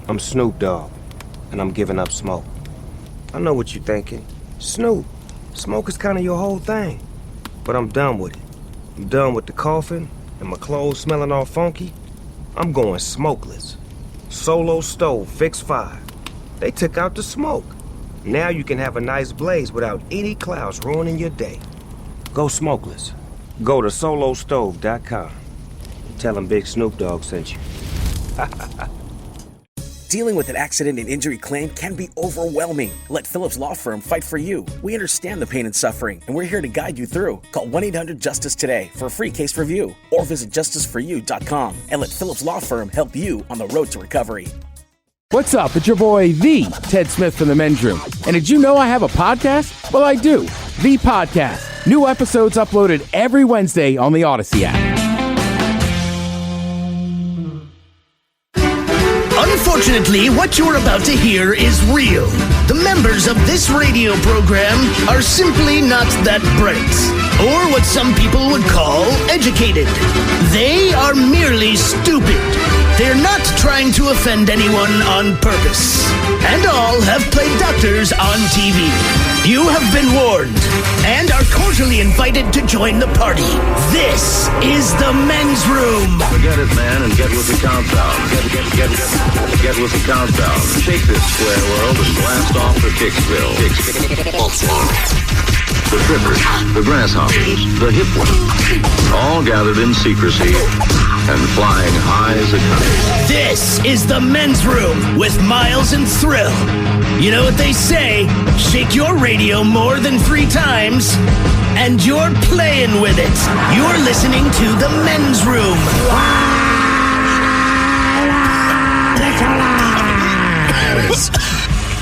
I'm Snoop Dogg, and I'm giving up smoke. I know what you're thinking. Snoop, smoke is kind of your whole thing. But I'm done with it. I'm done with the coughing and my clothes smelling all funky. I'm going smokeless. Solo stove, fixed fire. They took out the smoke. Now you can have a nice blaze without any clouds ruining your day. Go smokeless. Go to solostove.com. Tell them Big Snoop Dogg sent you. Dealing with an accident and injury claim can be overwhelming. Let Phillips Law Firm fight for you. We understand the pain and suffering, and we're here to guide you through. Call 1-800-JUSTICE today for a free case review, or visit justiceforyou.com and let Phillips Law Firm help you on the road to recovery. What's up? It's your boy, the Ted Smith from the Men's Room. And did you know I have a podcast? Well, I do. The Podcast. New episodes uploaded every Wednesday on the Odyssey app. Unfortunately, what you're about to hear is real. The members of this radio program are simply not that bright, or what some people would call educated. They are merely stupid. They're not trying to offend anyone on purpose. And all have played doctors on TV. You have been warned and are cordially invited to join the party. This is the Men's Room. Forget it, man, and get with the countdown. Get with the countdown. Shake this square world and blast off for Kicksville. The trippers, the grasshoppers, the hip ones, all gathered in secrecy and flying high as a kite. This is the Men's Room with Miles and Thrill. You know what they say, shake your radio more than 3 times, and you're playing with it. You're listening to the Men's Room.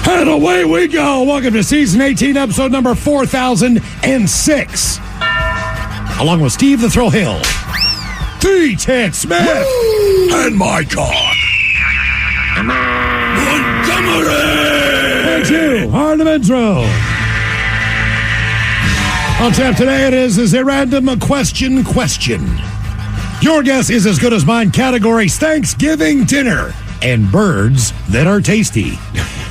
And away we go. Welcome to Season 18, Episode number 4006. Along with Steve the Thrill Hill, the Ted Smith, and my God, Montgomery. And you are the Men's Room. On tap today it is a random question. Your guess is as good as mine. Categories: Thanksgiving dinner and birds that are tasty.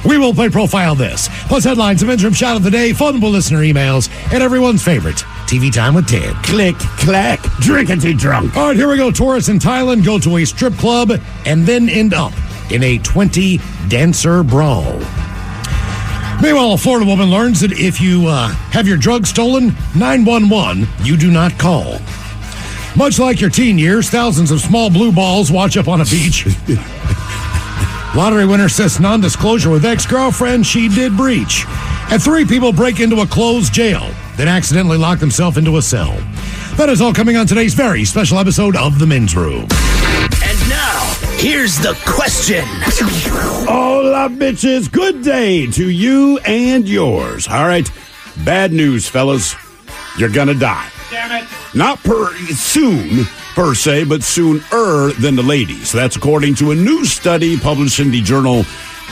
We will play Profile This, plus headlines, the Men's Room shot of the day, fun listener emails, and everyone's favorite, TV Time with Ted. Click, clack, drinkity drunk. All right, here we go. Tourists in Thailand go to a strip club and then end up in a 20-dancer brawl. Meanwhile, a Florida woman learns that if you have your drugs stolen, 911, you do not call. Much like your teen years, thousands of small blue balls wash up on a beach. Lottery winner says non-disclosure with ex-girlfriend she did breach. And 3 people break into a closed jail, then accidentally lock themselves into a cell. That is all coming on today's very special episode of The Men's Room. And now, here's the question. Hola, bitches. Good day to you and yours. All right. Bad news, fellas. You're gonna die. Damn it. Not soon, per se, but sooner than the ladies. That's according to a new study published in the journal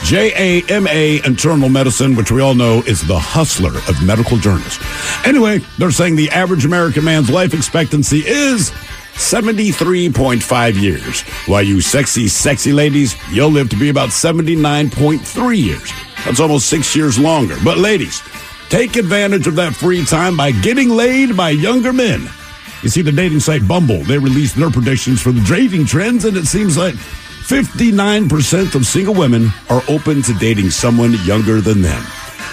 JAMA Internal Medicine, which we all know is the hustler of medical journals. Anyway, they're saying the average American man's life expectancy is 73.5 years. While you sexy ladies, you'll live to be about 79.3 years. That's almost 6 years longer. But ladies, take advantage of that free time by getting laid by younger men. You see, the dating site Bumble, they released their predictions for the dating trends, and it seems like 59% of single women are open to dating someone younger than them.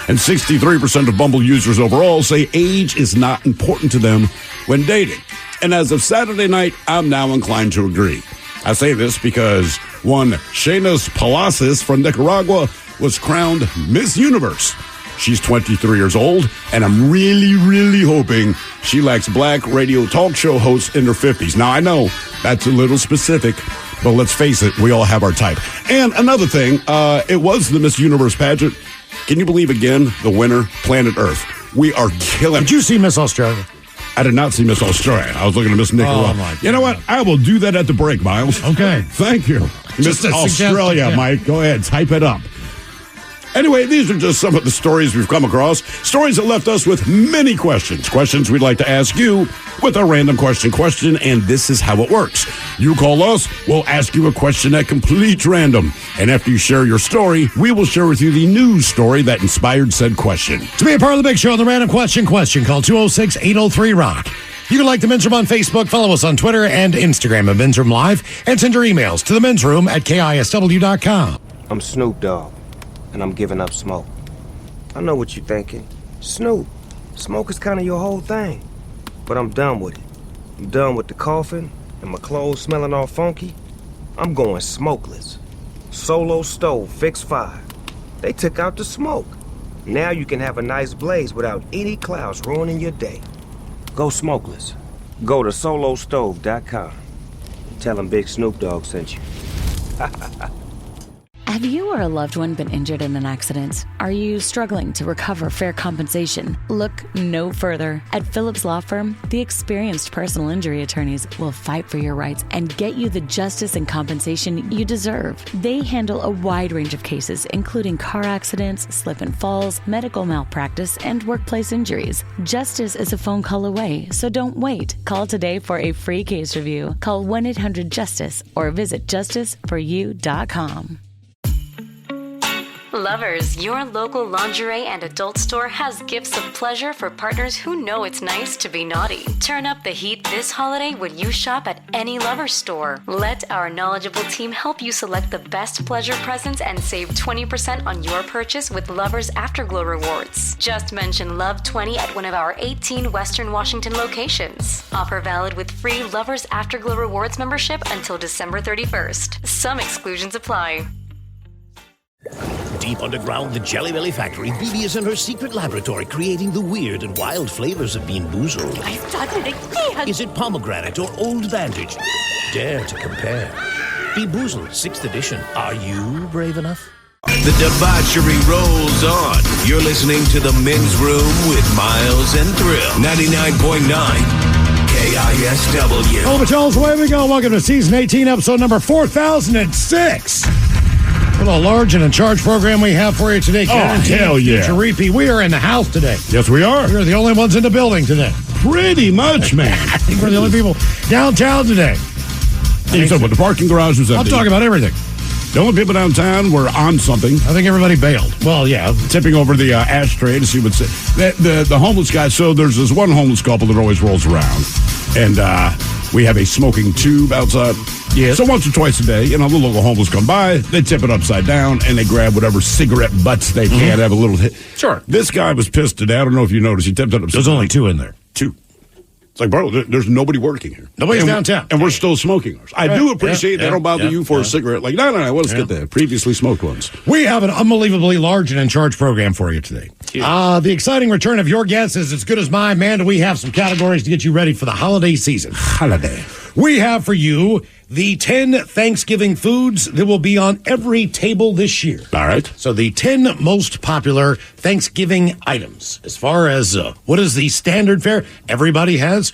And 63% of Bumble users overall say age is not important to them when dating. And as of Saturday night, I'm now inclined to agree. I say this because one Shayna's Palacios from Nicaragua was crowned Miss Universe. She's 23 years old, and I'm really hoping she likes black radio talk show hosts in their 50s. Now, I know that's a little specific, but let's face it, we all have our type. And another thing, it was the Miss Universe pageant. Can you believe, again, the winner, Planet Earth? We are killing. Did you see Miss Australia? I did not see Miss Australia. I was looking at Miss Nicaragua. Oh, you know what? I will do that at the break, Miles. Okay. Thank you. Miss Australia, Mike. Go ahead. Type it up. Anyway, these are just some of the stories we've come across. Stories that left us with many questions. Questions we'd like to ask you with a random question. And this is how it works. You call us, we'll ask you a question at complete random. And after you share your story, we will share with you the news story that inspired said question. To be a part of the big show on the Random Question, call 206-803-ROCK. You can like The Men's Room on Facebook, follow us on Twitter and Instagram at Men's Room Live, and send your emails to themensroom@KISW.com. I'm Snoop Dogg, and I'm giving up smoke. I know what you're thinking. Snoop, smoke is kind of your whole thing. But I'm done with it. I'm done with the coughing and my clothes smelling all funky. I'm going smokeless. Solo stove, fix 5. They took out the smoke. Now you can have a nice blaze without any clouds ruining your day. Go smokeless. Go to solostove.com. Tell them Big Snoop Dogg sent you. Have you or a loved one been injured in an accident? Are you struggling to recover fair compensation? Look no further. At Phillips Law Firm, the experienced personal injury attorneys will fight for your rights and get you the justice and compensation you deserve. They handle a wide range of cases, including car accidents, slip and falls, medical malpractice, and workplace injuries. Justice is a phone call away, so don't wait. Call today for a free case review. Call 1-800-JUSTICE or visit justiceforyou.com. Lovers, your local lingerie and adult store has gifts of pleasure for partners who know it's nice to be naughty. Turn up the heat this holiday when you shop at any Lovers store. Let our knowledgeable team help you select the best pleasure presents and save 20% on your purchase with Lovers Afterglow rewards. Just mention Love 20 at one of our 18 Western Washington locations. Offer valid with free Lovers Afterglow rewards membership until December 31st. Some exclusions apply. Deep underground the Jelly Belly factory, Bibi is in her secret laboratory creating the weird and wild flavors of Bean Boozled. I started again. Is it pomegranate or Old Bandage? Dare to compare. Bean Boozled, 6th edition. Are you brave enough? The debauchery rolls on. You're listening to The Men's Room with Miles and Thrill. 99.9 KISW. Oh, Patrol's away we go. Welcome to Season 18, Episode number 4006. What a large and in charge program we have for you today. Hell yeah. Future repeat. We are in the house today. Yes, we are. We're the only ones in the building today. Pretty much, man. I think we're the only people downtown today. You said what, the parking garage was empty. I'm talking about everything. The only people downtown were on something. I think everybody bailed. Well, yeah. Tipping over the ashtray to see what's the homeless guy. So there's this one homeless couple that always rolls around. And we have a smoking tube outside. Yes. So once or twice a day, the local homeless come by, they tip it upside down, and they grab whatever cigarette butts they can. Have a little hit. Sure. This guy was pissed today. I don't know if you noticed. He tipped it upside down. There's only 2 in there. 2. It's like, bro, there's nobody working here. Nobody's downtown. And we're still smoking ours. I do appreciate they don't bother you for a cigarette. Like, no, let's get the previously smoked ones. We have an unbelievably large and in charge program for you today. The exciting return of your guess is as good as mine. Man, do we have some categories to get you ready for the holiday season. Holiday. We have for you the 10 Thanksgiving foods that will be on every table this year. All right. So the 10 most popular Thanksgiving items. As far as what is the standard fare, everybody has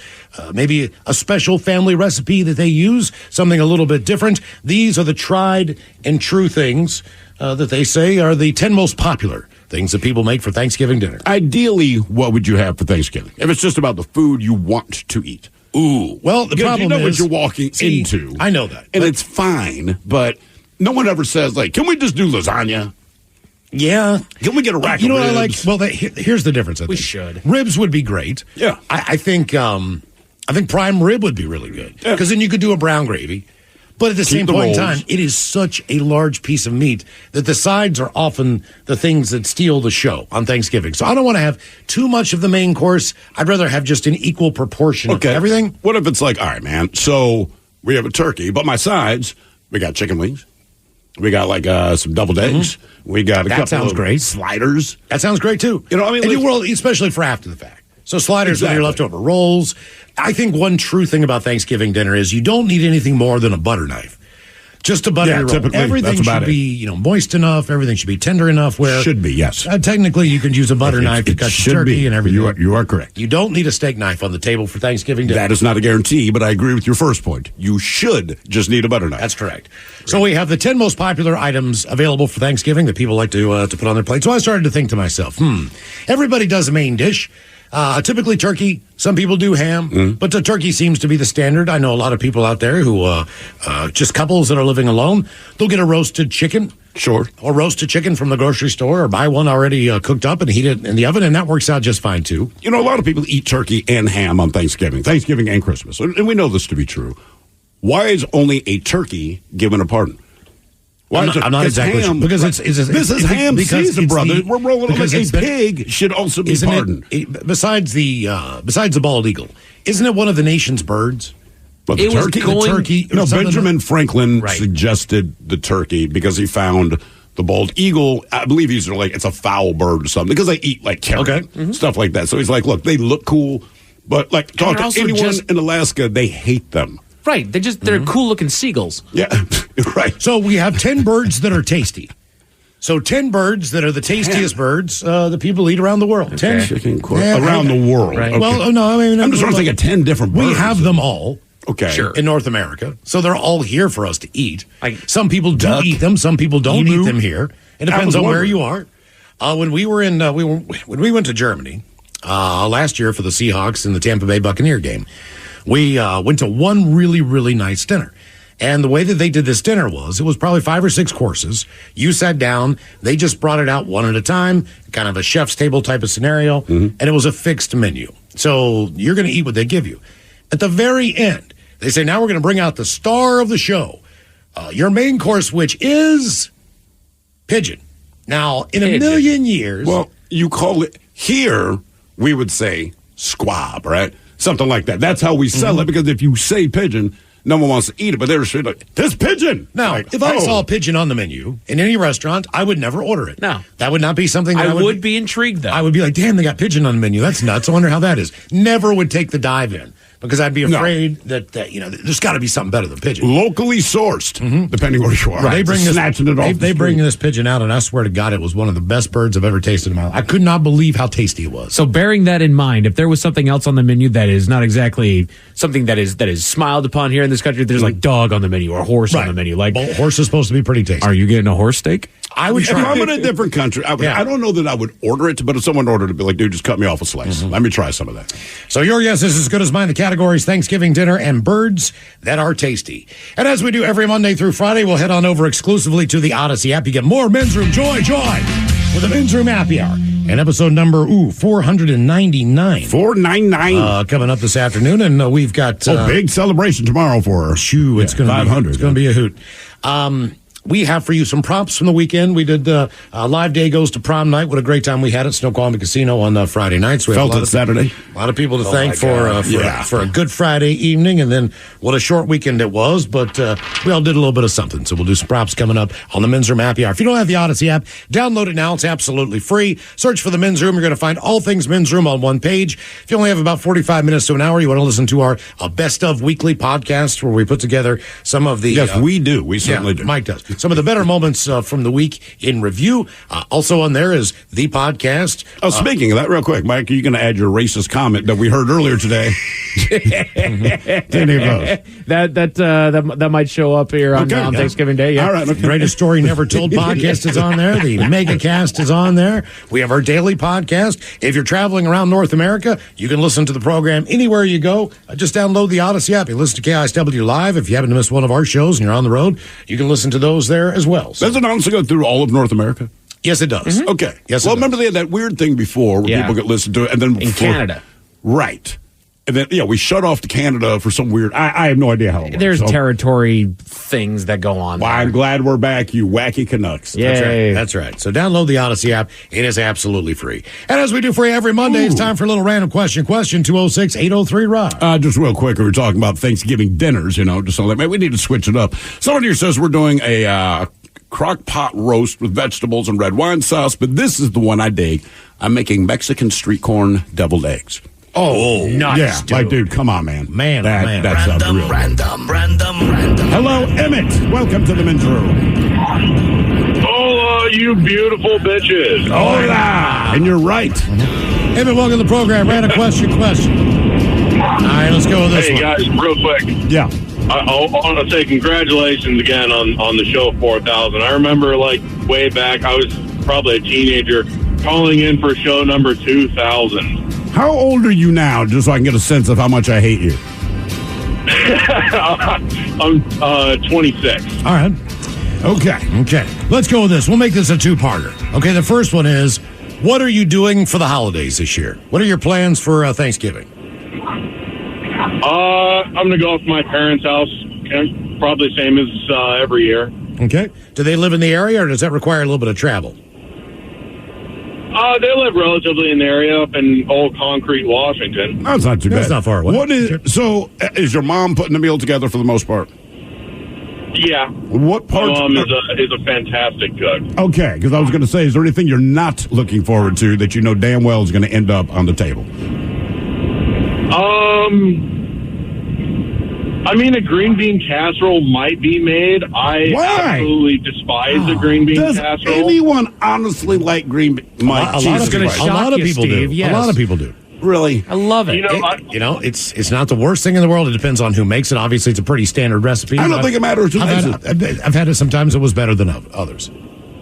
maybe a special family recipe that they use, something a little bit different. These are the tried and true things that they say are the 10 most popular things that people make for Thanksgiving dinner. Ideally, what would you have for Thanksgiving? If it's just about the food you want to eat. Ooh. Well, the problem is... You know what you're walking into. I know that. And it's fine, but no one ever says, like, can we just do lasagna? Yeah. Can we get a rack of ribs? You know what I like? Well, here's the difference, I think. We should. Ribs would be great. Yeah. I think prime rib would be really good. Because then you could do a brown gravy. But at the same point in time, it is such a large piece of meat that the sides are often the things that steal the show on Thanksgiving. So I don't want to have too much of the main course. I'd rather have just an equal proportion of everything. What if it's like, all right, man, so we have a turkey, but my sides, we got chicken wings. We got like some deviled eggs. We got a couple of great. sliders. That sounds great, too. You know, I mean, especially for after the fact. So sliders with your leftover rolls. I think one true thing about Thanksgiving dinner is you don't need anything more than a butter knife Just a buttery roll. Typically, everything that's about should be, moist enough. Everything should be tender enough. Where should be, yes. Technically, you can use a butter knife to cut the turkey and everything. You are correct. You don't need a steak knife on the table for Thanksgiving dinner. That is not a guarantee, but I agree with your first point. You should just need a butter knife. That's correct. So we have the 10 most popular items available for Thanksgiving that people like to put on their plate. So I started to think to myself, everybody does a main dish. Typically turkey. Some people do ham, but the turkey seems to be the standard. I know a lot of people out there who, just couples that are living alone, they'll get a roasted chicken. Sure. Or roasted chicken from the grocery store or buy one already cooked up and heat it in the oven, and that works out just fine, too. A lot of people eat turkey and ham on Thanksgiving and Christmas, and we know this to be true. Why is only a turkey given a pardon? I'm not exactly sure. Because this is ham season, brother. We're rolling on a pig should also be pardoned. Besides the bald eagle, isn't it one of the nation's birds? But the turkey. Benjamin Franklin suggested the turkey because he found the bald eagle. I believe he's it's a foul bird or something because they eat carrot, stuff like that. So he's like, look, they look cool, but talk to anyone in Alaska, they hate them. Right, they're cool looking seagulls. Yeah, right. So we have 10 birds that are tasty. So 10 birds that are the tastiest birds that people eat around the world. Okay. 10 chicken around the world. Right. Okay. Well, no, I mean I'm just trying to think of 10 different birds. We have them all. Okay. Sure. In North America. So they're all here for us to eat. Some people do eat them, some people don't eat them here. It depends on where you are. When we were in when we went to Germany last year for the Seahawks and the Tampa Bay Buccaneer game, we went to one really, really nice dinner. And the way that they did this dinner it was probably 5 or 6 courses. You sat down, they just brought it out one at a time, kind of a chef's table type of scenario, and it was a fixed menu. So you're going to eat what they give you. At the very end, they say, now we're going to bring out the star of the show. Your main course, which is pigeon. Now, in a million years... Well, you call it... Here, we would say squab, right? Something like that. That's how we sell it, because if you say pigeon, no one wants to eat it, but they're straight like, this pigeon! Now, if I saw a pigeon on the menu in any restaurant, I would never order it. No. That would not be something that I would be intrigued, though. I would be like, damn, they got pigeon on the menu. That's nuts. I wonder how that is. Never would take the dive in. Because I'd be afraid that there's got to be something better than pigeon. Locally sourced, depending where you are. Right. They bring this this pigeon out, and I swear to God, it was one of the best birds I've ever tasted in my life. I could not believe how tasty it was. So bearing that in mind, if there was something else on the menu that is not exactly something that is smiled upon here in this country, there's like dog on the menu or horse on the menu. Like horse is supposed to be pretty tasty. Are you getting a horse steak? I would try. If I'm in a different country, I don't know that I would order it, but if someone ordered it, be like, dude, just cut me off a slice. Let me try some of that. So your guess is as good as mine. The categories: Thanksgiving dinner and birds that are tasty. And as we do every Monday through Friday, we'll head on over exclusively to the Odyssey app. You get more Men's Room joy with the Men's Room Happy Hour. And episode number 499. 499 coming up this afternoon, and we've got big celebration tomorrow for her. Shoo, it's going to be 500. It's going to be a hoot. We have for you some props from the weekend. We did Live Day Goes to Prom Night. What a great time we had at Snoqualmie Casino on Friday nights. We felt it Saturday. A lot of people to thank for a good Friday evening, and then what a short weekend it was. But we all did a little bit of something. So we'll do some props coming up on the Men's Room Happy Hour. If you don't have the Odyssey app, download it now. It's absolutely free. Search for the Men's Room. You're going to find all things Men's Room on one page. If you only have about 45 minutes to an hour, you want to listen to our Best of Weekly podcast, where we put together some of the... Yes, we do. We certainly do. Mike does. Some of the better moments from the week in review. Also on there is the podcast. Speaking of that, real quick, Mike, are you going to add your racist comment that we heard earlier today? That might show up here on Thanksgiving Day. Yeah. All right. Okay. Greatest Story Never Told podcast is on there. The MegaCast is on there. We have our daily podcast. If you're traveling around North America, you can listen to the program anywhere you go. Just download the Odyssey app. You listen to KISW Live. If you happen to miss one of our shows and you're on the road, you can listen to those there as well. So. Does it honestly go through all of North America? Yes, it does. Mm-hmm. Okay. Yes. Well, remember they had that weird thing before where people could listen to it, and then in Canada, right? And then we shut off to Canada for some weird. I have no idea how. It works. There's territory things that go on. Well, I'm glad we're back, you wacky Canucks. Yay. That's right. So download the Odyssey app. It is absolutely free. And as we do for you every Monday, it's time for a little random question. Question 206-803-ROD. Just real quick, we were talking about Thanksgiving dinners. Just so that we need to switch it up. Someone here says we're doing a crock pot roast with vegetables and red wine sauce, but this is the one I dig. I'm making Mexican street corn deviled eggs. Oh, nuts, yeah. dude. Like, dude, come on, man. Man, man. That's real. Random. Hello, Emmett. Welcome to the men's room. Oh, you beautiful bitches. Hola. And you're right. Emmett, welcome to the program. Random question. All right, let's go with this Hey, one. guys, real quick. Yeah. I want to say congratulations again on the show 4000. I remember, like, way back, I was probably a teenager calling in for show number 2000. How old are you now, just so I can get a sense of how much I hate you? I'm 26. All right. Okay. Let's go with this. We'll make this a two-parter. Okay, the first one is, what are you doing for the holidays this year? What are your plans for Thanksgiving? I'm going to go to my parents' house. Probably same as every year. Okay. Do they live in the area, or does that require a little bit of travel? They live relatively in the area up in Old Concrete, Washington. That's not too bad. That's not far away. Is your mom putting the meal together for the most part? Yeah. What part? My mom is a fantastic cook. Okay, because I was going to say, is there anything you're not looking forward to that you know damn well is going to end up on the table? I mean, a green bean casserole might be made. I absolutely despise the green bean Does casserole. anyone honestly like green bean? A lot of people do. Yes. A lot of people do. Really? I love it. It's not the worst thing in the world. It depends on who makes it. Obviously, it's a pretty standard recipe. I don't think it matters who makes it. I've had it sometimes. It was better than others.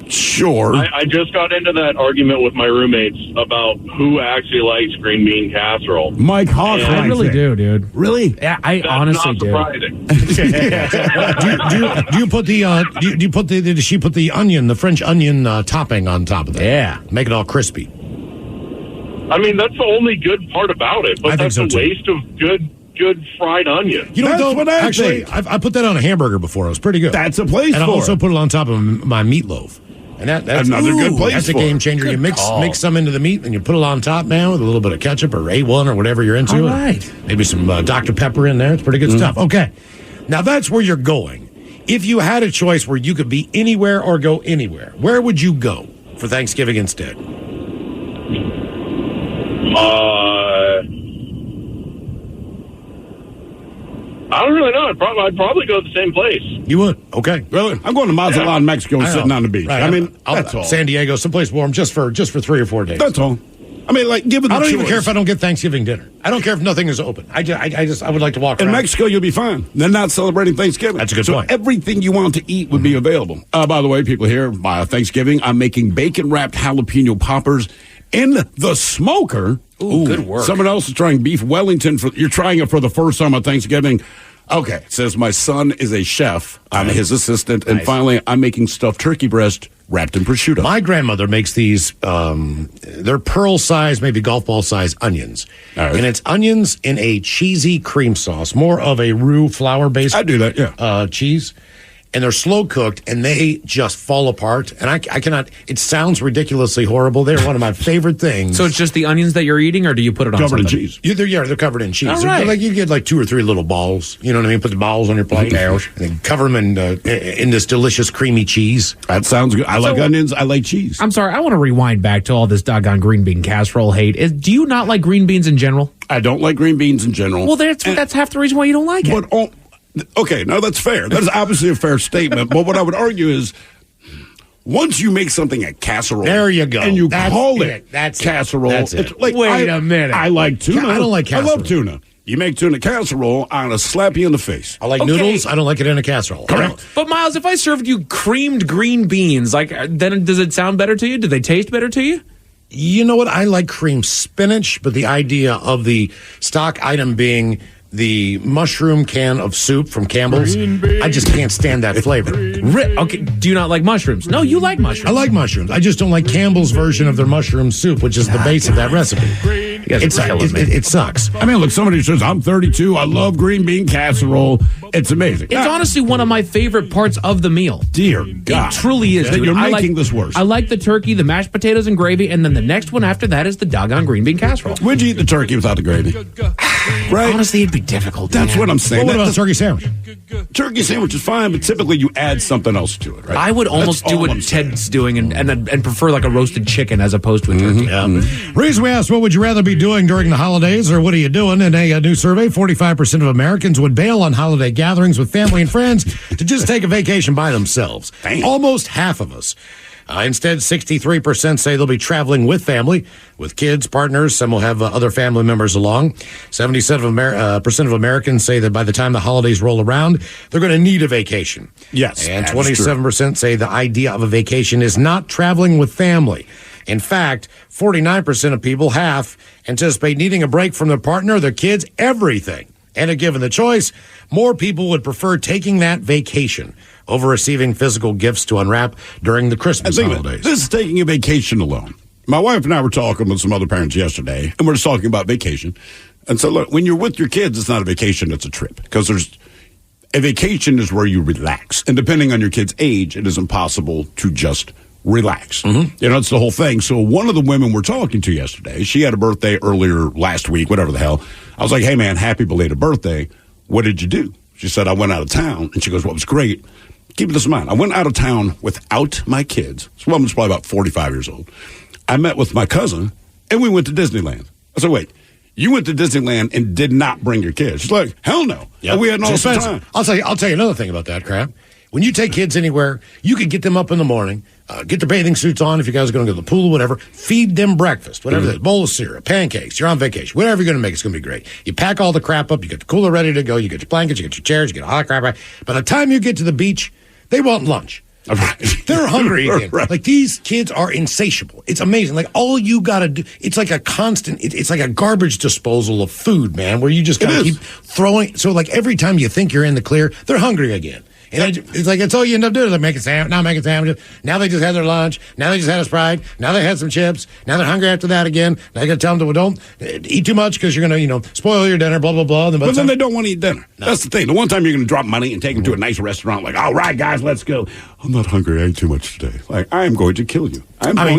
Sure. I just got into that argument with my roommates about who actually likes green bean casserole. Mike Hawk likes I really do, dude. Really? Yeah, I That's honestly not do. surprising. Do you put does she put the onion, the French onion topping on top of that? Yeah. Make it all crispy. I mean, that's the only good part about it, but I think that's so, a too. waste of good fried onion. You know, That's though, what I actually, think. I put that on a hamburger before. It was pretty good. That's a place and I for also it. put it on top of my meatloaf. And that's Another good place That's a for game it. changer. Good You mix call. some into the meat, and you put it on top now with a little bit of ketchup or A1 or whatever you're into. All right. Maybe some Dr. Pepper in there. It's pretty good stuff. Okay. Now that's where you're going. If you had a choice where you could be anywhere or go anywhere, where would you go for Thanksgiving instead? I don't really know. I'd probably go to the same place. You would? Okay. Really? I'm going to Mazatlan, Mexico, and I sitting know. on the beach. Right. I mean, that's all. San Diego, someplace warm, just for 3 or 4 days. That's all. I mean, like, given the I don't even choice. care if I don't get Thanksgiving dinner. I don't care if nothing is open. I would like to walk In around. Mexico, you'll be fine. They're not celebrating Thanksgiving. That's a good so point. everything you want to eat would be available. By the way, people here, by Thanksgiving, I'm making bacon-wrapped jalapeno poppers in the smoker. Ooh, good work. Someone else is trying beef Wellington. You're trying it for the first time on Thanksgiving. Okay, it says my son is a chef. I'm his assistant. And finally, I'm making stuffed turkey breast wrapped in prosciutto. My grandmother makes these, they're pearl size, maybe golf ball size onions. All right. And it's onions in a cheesy cream sauce, more of a roux flour based I do that, yeah. cheese. And they're slow cooked and they just fall apart. And I cannot, it sounds ridiculously horrible. They're one of my favorite things. So it's just the onions that you're eating, or do you put it on Covered in something? cheese. They're covered in cheese. All They're right. like you get like 2 or 3 little balls. You know what I mean? Put the balls on your plate and then cover them in this delicious creamy cheese. That sounds good. I like onions. I like cheese. I'm sorry, I want to rewind back to all this doggone green bean casserole hate. Do you not like green beans in general? I don't like green beans in general. Well, that's half the reason why you don't like it. But okay, now that's fair. That is obviously a fair statement. But what I would argue is, once you make something a casserole, There you go. and you That's call it. it That's it. casserole. That's it. It's like, Wait a minute. I like tuna. I don't like I casserole. love tuna. You make tuna casserole, I'm gonna slap you in the face. I like Okay. noodles. I don't like it in a casserole. Correct. But Miles, if I served you creamed green beans, then does it sound better to you? Do they taste better to you? You know what? I like cream spinach, but the idea of the stock item being the mushroom can of soup from Campbell's, I just can't stand that flavor. Okay, do you not like mushrooms? No, you like mushrooms. I like mushrooms. I just don't like Campbell's version of their mushroom soup, which is the base of that recipe. You guys are killing me. It sucks. I mean, look, somebody says, I'm 32, I love green bean casserole. It's amazing. It's honestly one of my favorite parts of the meal. Dear God. It truly is. That dude. you're I making this worse. I like the turkey, the mashed potatoes and gravy, and then the next one after that is the doggone green bean casserole. Would you eat the turkey without the gravy? Right? Honestly, it'd be difficult. That's what I'm saying. Well, what about a turkey sandwich? Turkey sandwich is fine, but typically you add something else to it, right? I would almost That's do all what I'm saying. Ted's doing and prefer like a roasted chicken as opposed to a turkey. Reason we asked, what would you rather be doing during the holidays, or what are you doing? In a new survey, 45% of Americans would bail on holiday gatherings with family and friends to just take a vacation by themselves. Damn. Almost half of us. Instead, 63% say they'll be traveling with family, with kids, partners. Some will have other family members along. 77% of Americans say that by the time the holidays roll around, they're going to need a vacation. Yes, And that is 27% say the idea of a vacation is not traveling with family. In fact, 49% of people half anticipate needing a break from their partner, their kids, everything. And if given the choice, more people would prefer taking that vacation over receiving physical gifts to unwrap during the Christmas holidays. This is taking a vacation alone. My wife and I were talking with some other parents yesterday, and we're just talking about vacation. And so, look, when you're with your kids, it's not a vacation, it's a trip. Because a vacation is where you relax. And depending on your kid's age, it is impossible to just relax. Mm-hmm. You know, it's the whole thing. So one of the women we're talking to yesterday, she had a birthday earlier last week, whatever the hell. I was like, hey, man, happy belated birthday. What did you do? She said, I went out of town. And she goes, what was great? Keep this in mind. I went out of town without my kids. This woman's probably about 45 years old. I met with my cousin, and we went to Disneyland. I said, wait, you went to Disneyland and did not bring your kids? She's like, hell no. Yep. And we had an awesome time. I'll tell you another thing about that crap. When you take kids anywhere, you can get them up in the morning, get their bathing suits on if you guys are going to go to the pool or whatever, feed them breakfast, whatever it is, bowl of cereal, pancakes, you're on vacation, whatever you're going to make, it's going to be great. You pack all the crap up, you get the cooler ready to go, you get your blankets, you get your chairs, you get all that crap right. By the time you get to the beach, they want lunch. Right. They're hungry again. Right. Like, these kids are insatiable. It's amazing. Like, all you got to do, it's like a constant, it's like a garbage disposal of food, man, where you just got to keep throwing. So, like, every time you think you're in the clear, they're hungry again. And it's like, that's all you end up doing. They're making sandwiches. Now they just had their lunch. Now they just had a Sprite. Now they had some chips. Now they're hungry after that again. Now you got to tell them, don't eat too much because you're going to, spoil your dinner, blah, blah, blah. But then they don't want to eat dinner. No. That's the thing. The one time you're going to drop money and take them to a nice restaurant, like, all right, guys, let's go. I'm not hungry. I ate too much today. Like, I am going to kill you.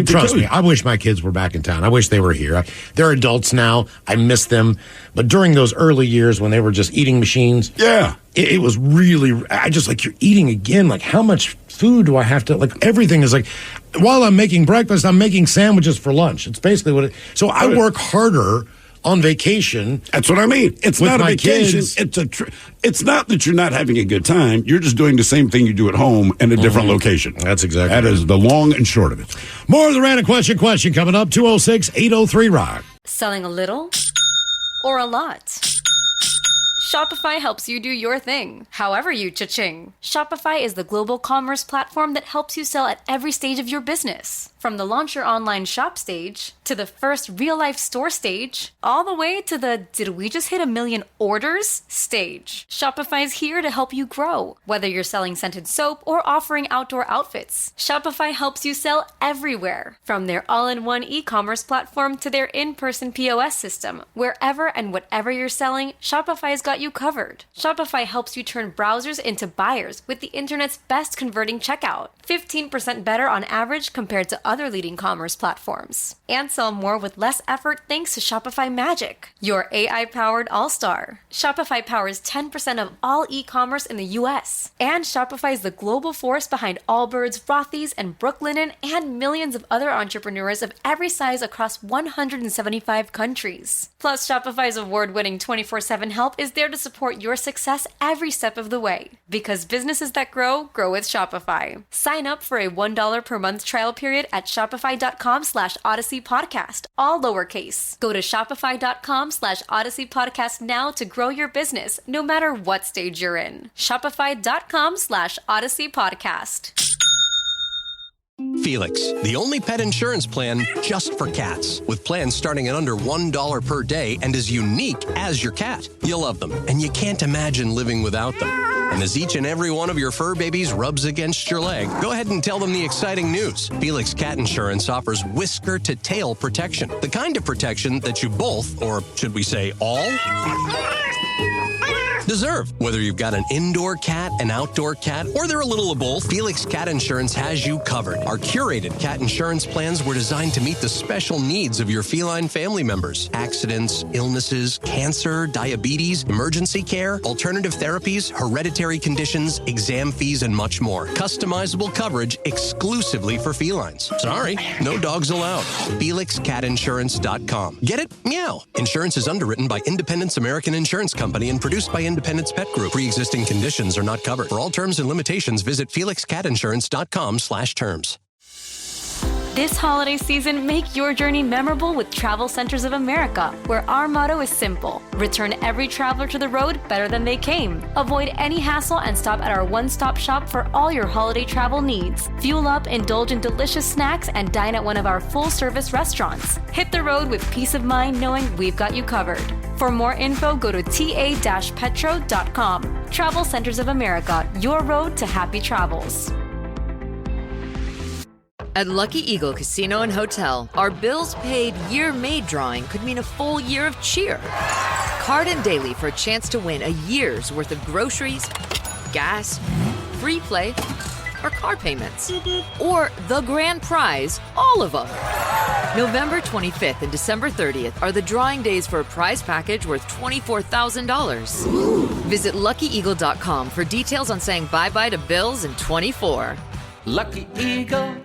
Trust me, I wish my kids were back in town. I wish they were here. They're adults now. I miss them. But during those early years when they were just eating machines, it was really, you're eating again. Like, how much food do I have to, like, everything is like, while I'm making breakfast, I'm making sandwiches for lunch. It's basically what so I work harder on vacation. That's what I mean. It's not a vacation. It's not that you're not having a good time. You're just doing the same thing you do at home in a different location. That's exactly That is the long and short of it. More of the random question coming up. 206-803-ROCK. Selling a little or a lot? Shopify helps you do your thing, however you cha-ching. Shopify is the global commerce platform that helps you sell at every stage of your business. From the launch your online shop stage, to the first real-life store stage, all the way to the did we just hit 1 million orders stage. Shopify's here to help you grow. Whether you're selling scented soap or offering outdoor outfits, Shopify helps you sell everywhere. From their all-in-one e-commerce platform to their in-person POS system, wherever and whatever you're selling, Shopify's got you covered. Shopify helps you turn browsers into buyers with the internet's best converting checkout. 15% better on average compared to other leading commerce platforms. And sell more with less effort thanks to Shopify Magic, your AI-powered all-star. Shopify powers 10% of all e-commerce in the US. And Shopify is the global force behind Allbirds, Rothy's, and Brooklinen, and millions of other entrepreneurs of every size across 175 countries. Plus, Shopify's award-winning 24/7 help is there to support your success every step of the way. Because businesses that grow with Shopify. Sign up for a $1 per month trial period at shopify.com/Odyssey Podcast, all lowercase. Go to shopify.com/Odyssey Podcast now to grow your business, no matter what stage you're in. Shopify.com/Odyssey Podcast. Felix, the only pet insurance plan just for cats. With plans starting at under $1 per day and as unique as your cat. You'll love them, and you can't imagine living without them. And as each and every one of your fur babies rubs against your leg, go ahead and tell them the exciting news. Felix Cat Insurance offers whisker-to-tail protection. The kind of protection that you both, or should we say all, deserve. Whether you've got an indoor cat, an outdoor cat, or they're a little of both, Felix Cat Insurance has you covered. Our curated cat insurance plans were designed to meet the special needs of your feline family members. Accidents, illnesses, cancer, diabetes, emergency care, alternative therapies, hereditary conditions, exam fees, and much more. Customizable coverage exclusively for felines. Sorry, no dogs allowed. FelixCatInsurance.com. Get it? Meow. Insurance is underwritten by Independence American Insurance Company and produced by Independence Pet Group. Pre-existing conditions are not covered. For all terms and limitations, visit FelixCatInsurance.com/terms. This holiday season, make your journey memorable with Travel Centers of America, where our motto is simple: return every traveler to the road better than they came. Avoid any hassle and stop at our one-stop shop for all your holiday travel needs. Fuel up, indulge in delicious snacks, and dine at one of our full-service restaurants. Hit the road with peace of mind knowing we've got you covered. For more info, go to ta-petro.com. Travel Centers of America, your road to happy travels. At Lucky Eagle Casino and Hotel, our bills paid year-made drawing could mean a full year of cheer. Card in daily for a chance to win a year's worth of groceries, gas, free play, or car payments. Or the grand prize, all of them. November 25th and December 30th are the drawing days for a prize package worth $24,000. Visit LuckyEagle.com for details on saying bye-bye to bills in 24. Lucky Eagle.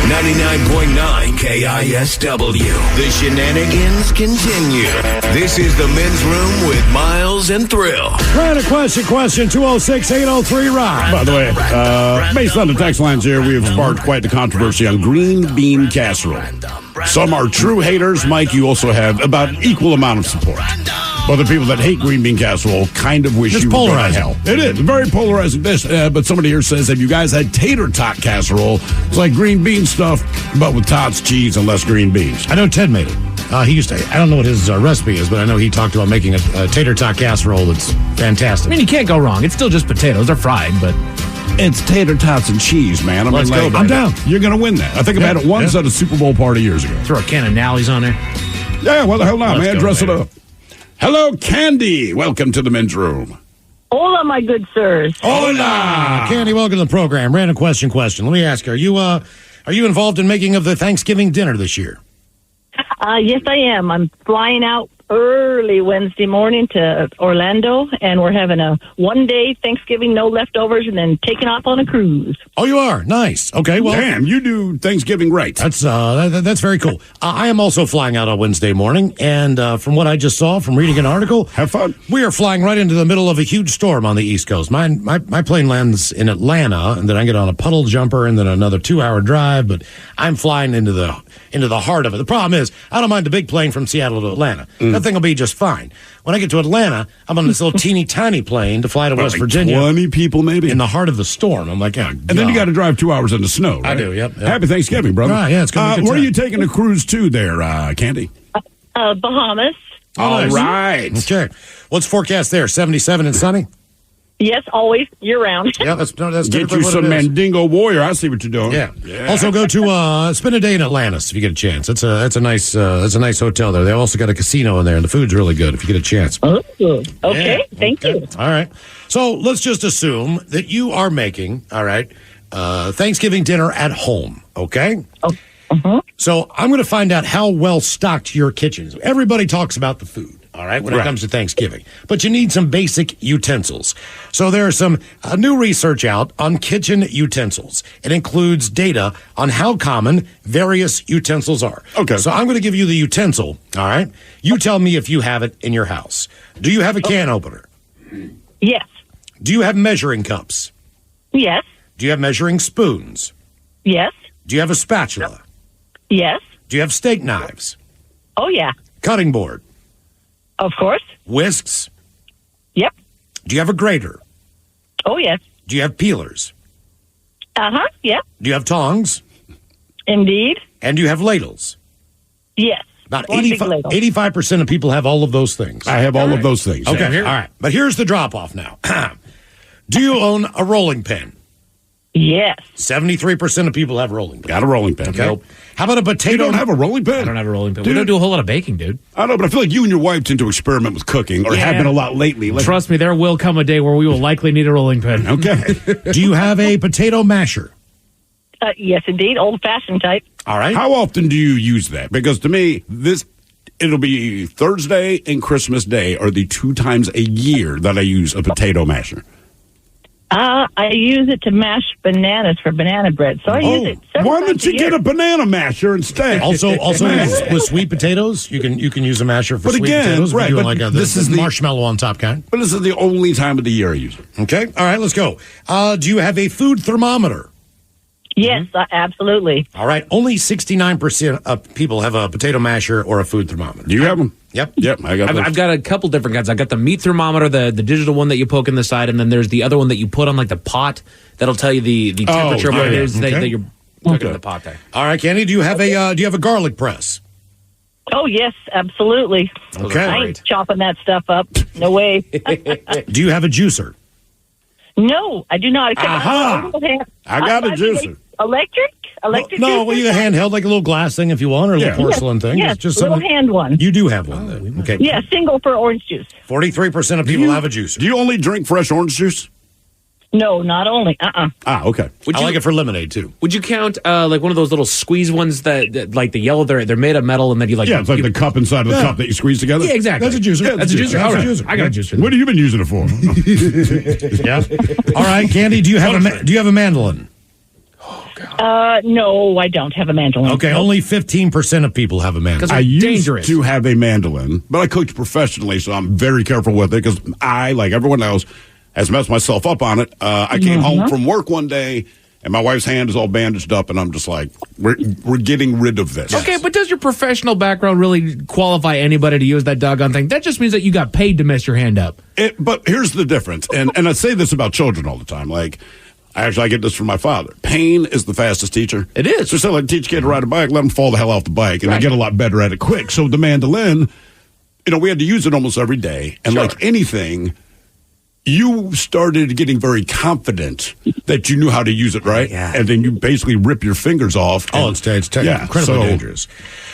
99.9 KISW. The shenanigans continue. This is the Men's Room with Miles and Thrill. Random question 206-803-ROCK. By the way, based on the text lines here, we have sparked quite the controversy on green bean casserole. Some are true haters. Mike, you also have about equal amount of support. But the people that hate green bean casserole kind of wish It's you would go to polarizing. hell. It is. Very polarizing dish. But somebody here says, have you guys had tater tot casserole? It's like green bean stuff, but with tots, cheese, and less green beans. I know Ted made it. He used to. I don't know what his recipe is, but I know he talked about making a tater tot casserole that's fantastic. I mean, you can't go wrong. It's still just potatoes. They're fried, but it's tater tots and cheese, man. I mean, Let's go, I'm baby. down. You're going to win that. I think I've had it once at a Super Bowl party years ago. Throw a can of Nallies on there. Yeah, well, the hell not, Let's man. go, Dress baby. it up. Hello, Candy. Welcome to the Men's Room. Hola, my good sirs. Hola, Candy. Welcome to the program. Random question. Let me ask you: Are you involved in making of the Thanksgiving dinner this year? Yes, I am. I'm flying out early Wednesday morning to Orlando, and we're having a one-day Thanksgiving, no leftovers, and then taking off on a cruise. Oh, you are? Nice. Okay, well. Damn, you do Thanksgiving right. That's very cool. I am also flying out on Wednesday morning, and from what I just saw from reading an article, have fun. We are flying right into the middle of a huge storm on the East Coast. My plane lands in Atlanta, and then I get on a puddle jumper, and then another 2-hour drive. But I'm flying into the heart of it. The problem is, I don't mind the big plane from Seattle to Atlanta. That thing will be just fine. When I get to Atlanta, I'm on this little teeny tiny plane to fly to West Virginia. 20 people maybe in the heart of the storm. I'm like, yeah. And then you got to drive 2 hours in the snow, right? I do, yep. Happy Thanksgiving, brother. Right, yeah, it's going to be a good Where are time. you taking a cruise to there, Candy? Bahamas. All right. Okay. What's forecast there? 77 and sunny? Yes, always year-round. Yeah, that's Get typically you what some it is. Mandingo Warrior. I see what you're doing. Yeah. Also, go to spend a day in Atlantis if you get a chance. That's a nice hotel there. They also got a casino in there, and the food's really good if you get a chance. Oh, okay. Yeah, Thank you. All right. So let's just assume that you are making Thanksgiving dinner at home. Okay. So I'm going to find out how well stocked your kitchen is. Everybody talks about the food. All right, when it comes to Thanksgiving. But you need some basic utensils. So there are some new research out on kitchen utensils. It includes data on how common various utensils are. Okay. So I'm going to give you the utensil, all right? You tell me if you have it in your house. Do you have a can opener? Yes. Do you have measuring cups? Yes. Do you have measuring spoons? Yes. Do you have a spatula? Yes. Do you have steak knives? Oh, yeah. Cutting board? Of course. Whisks? Yep. Do you have a grater? Oh, yes. Do you have peelers? Uh-huh. Yep. Do you have tongs? Indeed. And do you have ladles? Yes. About One big ladle. 85% of people have all of those things. I have all of those things. Okay, Yeah. all right. But here's the drop-off now. Do you own a rolling pin? Yes. 73% of people have rolling pin. Got a rolling pin. Okay. Nope. How about a potato? You don't have a rolling pin? I don't have a rolling pin. Dude. We don't do a whole lot of baking, dude. I know, but I feel like you and your wife tend to experiment with cooking, or have been a lot lately. Like, Trust me, there will come a day where we will likely need a rolling pin. okay. Do you have a potato masher? Yes, indeed. Old-fashioned type. All right. How often do you use that? Because to me, it'll be Thursday and Christmas Day are the 2 times a year that I use a potato masher. I use it to mash bananas for banana bread. So I use it several Why times don't you a year. get a banana masher instead? Also with sweet potatoes, you can use a masher for But sweet again, potatoes. right, If you but like this is the the- marshmallow on top kind. But this is the only time of the year I use it. Okay. All right, let's go. Do you have a food thermometer? Yes, absolutely. All right. Only 69% of people have a potato masher or a food thermometer. Do you have them? Yep. Yep. I've got a couple different kinds. I've got the meat thermometer, the digital one that you poke in the side, and then there's the other one that you put on like the pot that'll tell you the temperature of what it is that you're cooking in the pot there. All right, Candy. Do you have a garlic press? Oh, yes, absolutely. Okay. I ain't chopping that stuff up. No way. Do you have a juicer? No, I do not. Aha! I got a juicer. Electric? No, well, you got handheld, like a little glass thing if you want, or a little porcelain thing. Yes, It's just little something. hand one. You do have one, then. Okay. Yeah, single for orange juice. 43% of people have a juicer. Do you only drink fresh orange juice? No, not only. Ah, okay. I like it for lemonade, too. Would you count like one of those little squeeze ones that like the yellow? They're made of metal, and then you like Yeah, it's like the cup inside of the cup that you squeeze together. Yeah, exactly. That's a juicer. Yeah, That's a juicer. All right, I got a juicer. What have you been using it for? Yeah. All right, Candy. Do you have a mandolin? No, I don't have a mandolin. Okay, only 15% of people have a mandolin. I used to have a mandolin, but I cooked professionally, so I'm very careful with it because I, like everyone else, has messed myself up on it. I came home from work one day, and my wife's hand is all bandaged up, and I'm just like, we're getting rid of this. Okay, but does your professional background really qualify anybody to use that doggone thing? That just means that you got paid to mess your hand up. But here's the difference, and I say this about children all the time, like, actually, I get this from my father. Pain is the fastest teacher. It is. So say, like, teach a kid to ride a bike, let them fall the hell off the bike, and they get a lot better at it quick. So the mandolin, we had to use it almost every day. And like anything, you started getting very confident that you knew how to use it, right? Yeah. And then you basically rip your fingers off. It's incredibly dangerous.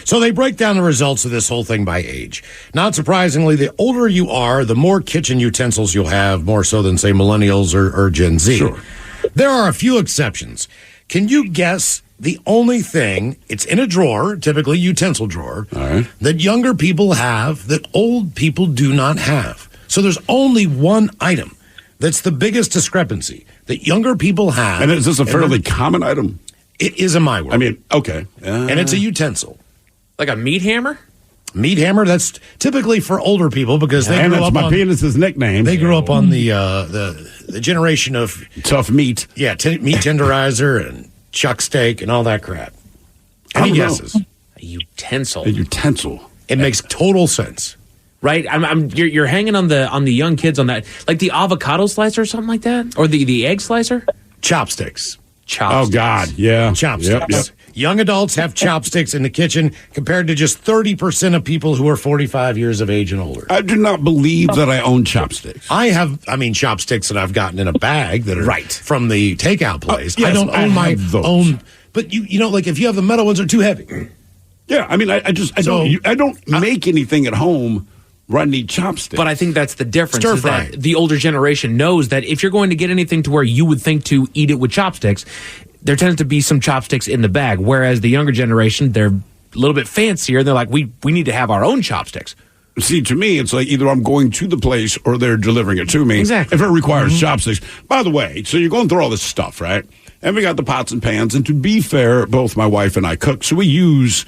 So they break down the results of this whole thing by age. Not surprisingly, the older you are, the more kitchen utensils you'll have, more so than, say, millennials or Gen Z. Sure. There are a few exceptions. Can you guess the only thing, it's in a drawer, typically utensil drawer, that younger people have that old people do not have? So there's only one item that's the biggest discrepancy that younger people have. And is this a fairly common item? It is in my world. I mean, okay. And it's a utensil. Like a meat hammer? Meat hammer, that's typically for older people because they grew that's up my on penis's nickname. They grew up on the generation of tough meat. Yeah, meat tenderizer and chuck steak and all that crap. Any guesses? A utensil. A utensil. It makes total sense. Right? You're hanging on the young kids on that. Like the avocado slicer or something like that? Or the egg slicer? Chopsticks. Oh, God. Yeah. Chopsticks. Yep. Young adults have chopsticks in the kitchen compared to just 30% of people who are 45 years of age and older. I do not believe that I own chopsticks. I have, chopsticks that I've gotten in a bag that are from the takeout place. Yes, I don't own my those. own, but like if you have the metal ones, they're too heavy. Yeah, I mean, I don't make anything at home where I need chopsticks. But I think that's the difference. Stir is fry. that the older generation knows that if you're going to get anything to where you would think to eat it with chopsticks, there tends to be some chopsticks in the bag. Whereas the younger generation, they're a little bit fancier. They're like, we need to have our own chopsticks. See, to me, it's like either I'm going to the place or they're delivering it to me. Exactly. If it requires chopsticks. By the way, so you're going through all this stuff, right? And we got the pots and pans. And to be fair, both my wife and I cook. So we use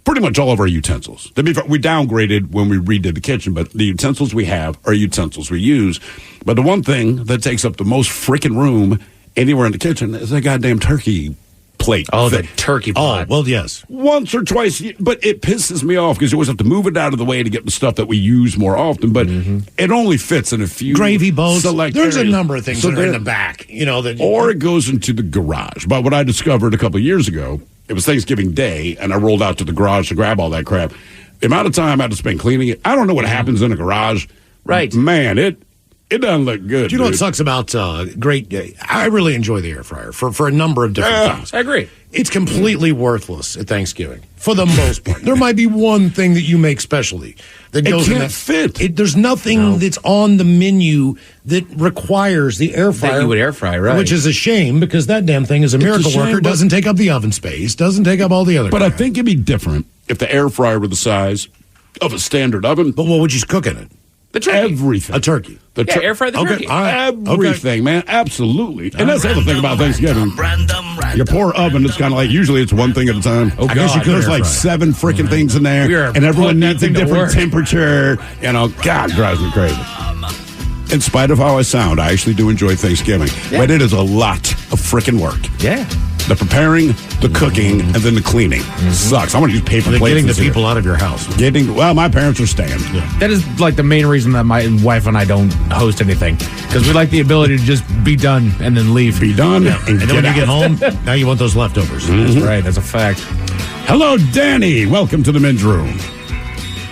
pretty much all of our utensils. To be fair, we downgraded when we redid the kitchen, but the utensils we have are utensils we use. But the one thing that takes up the most freaking room anywhere in the kitchen is that goddamn turkey plate. Oh, the turkey pot. Oh, well, yes. Once or twice, but it pisses me off because you always have to move it out of the way to get the stuff that we use more often. But it only fits in a few Gravy bowls. select There's areas. a number of things that are in the back. Or it goes into the garage. But what I discovered a couple of years ago, it was Thanksgiving Day, and I rolled out to the garage to grab all that crap. The amount of time I had to spend cleaning it, I don't know what happens in a garage. Right. Man, it It doesn't look good. Do you know what sucks about I really enjoy the air fryer for a number of different things. I agree. It's completely worthless at Thanksgiving for the most part. There might be one thing that you make specially that goes in that fit. There's nothing that's on the menu that requires the air fryer. That you would air fry, right? Which is a shame because that damn thing is a miracle worker. Doesn't take up the oven space. Doesn't take up all the other. But I think it'd be different if the air fryer were the size of a standard oven. But what would you cook in it? The turkey. Everything. A turkey. Air fry the turkey. All right. Everything, man. Absolutely. And that's the other thing about Thanksgiving. Your poor oven is kind of like, usually it's one thing at a time. I guess you could There's like 7 freaking things in there. And everyone needs a different temperature. You know, God, it drives me crazy. In spite of how I sound, I actually do enjoy Thanksgiving. But it is a lot of freaking work. Yeah. The preparing, the cooking, and then the cleaning. Sucks. I want to use paper plates. Getting the people out of your house. Well, my parents are staying. That is like the main reason that my wife and I don't host anything. Because we like the ability to just be done and then leave. Be done. And then when you get home, now you want those leftovers. That's right. That's a fact. Hello, Danny. Welcome to the men's room.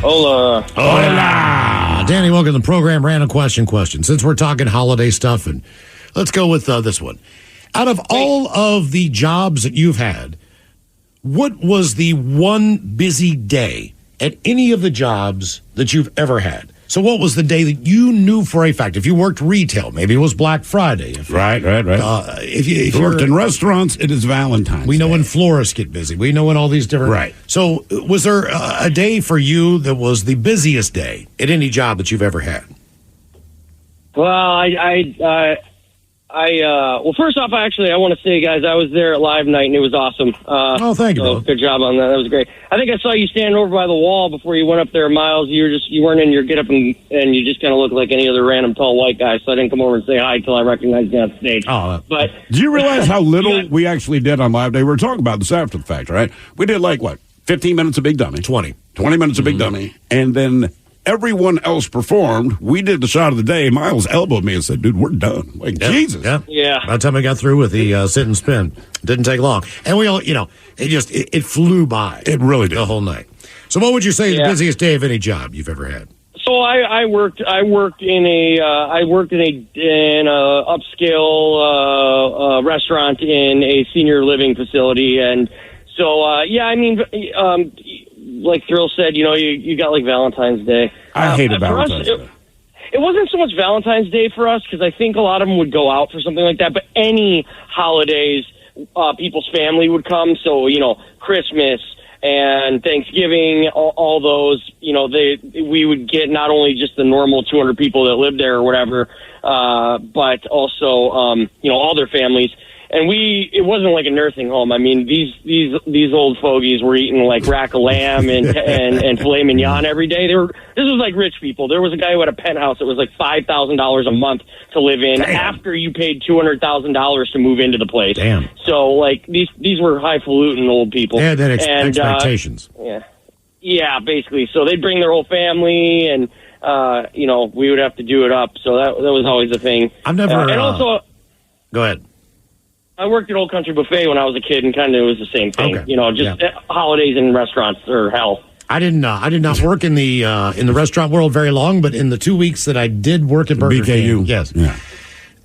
Hola. Hola. Danny, welcome to the program. Random question. Since we're talking holiday stuff, and let's go with this one. Out of all of the jobs that you've had, what was the one busy day at any of the jobs that you've ever had? So what was the day that you knew for a fact? If you worked retail, maybe it was Black Friday. Right. If you worked in restaurants, it is Valentine's We know Day. when florists get busy. We know when all these different... Right. So was there a day for you that was the busiest day at any job that you've ever had? Well, well, first off, I want to say, guys, I was there at Live Night, and it was awesome. Thank you, bro. Good job on that. That was great. I think I saw you standing over by the wall before you went up there, Miles. You weren't in your get-up, and you just kind of looked like any other random tall white guy, so I didn't come over and say hi until I recognized you on stage. But do you realize how little we actually did on Live Day? We were talking about this after the fact, right? We did 15 minutes of Big Dummy. 20 minutes of Big Dummy. And then everyone else performed. We did the shot of the day. Miles elbowed me and said, dude, we're done. Jesus. Yeah. By the time I got through with the sit and spin, it didn't take long. And we all, it flew by. It really did. The whole night. So what would you say is the busiest day of any job you've ever had? So I worked in a upscale restaurant in a senior living facility, and so like Thrill said, you got like Valentine's Day. I hated Valentine's Day. It wasn't so much Valentine's Day for us because I think a lot of them would go out for something like that. But any holidays, people's family would come. So Christmas and Thanksgiving, all those, we would get not only just the normal 200 people that lived there or whatever, but also all their families. And it wasn't like a nursing home. I mean, these old fogies were eating like rack of lamb and filet mignon every day. This was like rich people. There was a guy who had a penthouse that was like $5,000 a month to live in after you paid $200,000 to move into the place. Damn. So like these were highfalutin old people. Yeah, that expectations. Yeah, basically. So they'd bring their whole family, and we would have to do it up. So that was always a thing. I've never. And also, go ahead. I worked at Old Country Buffet when I was a kid, and kind of it was the same thing. Okay. Holidays and restaurants are hell. I did not work in the restaurant world very long, but in the 2 weeks that I did work at Burger King, yes,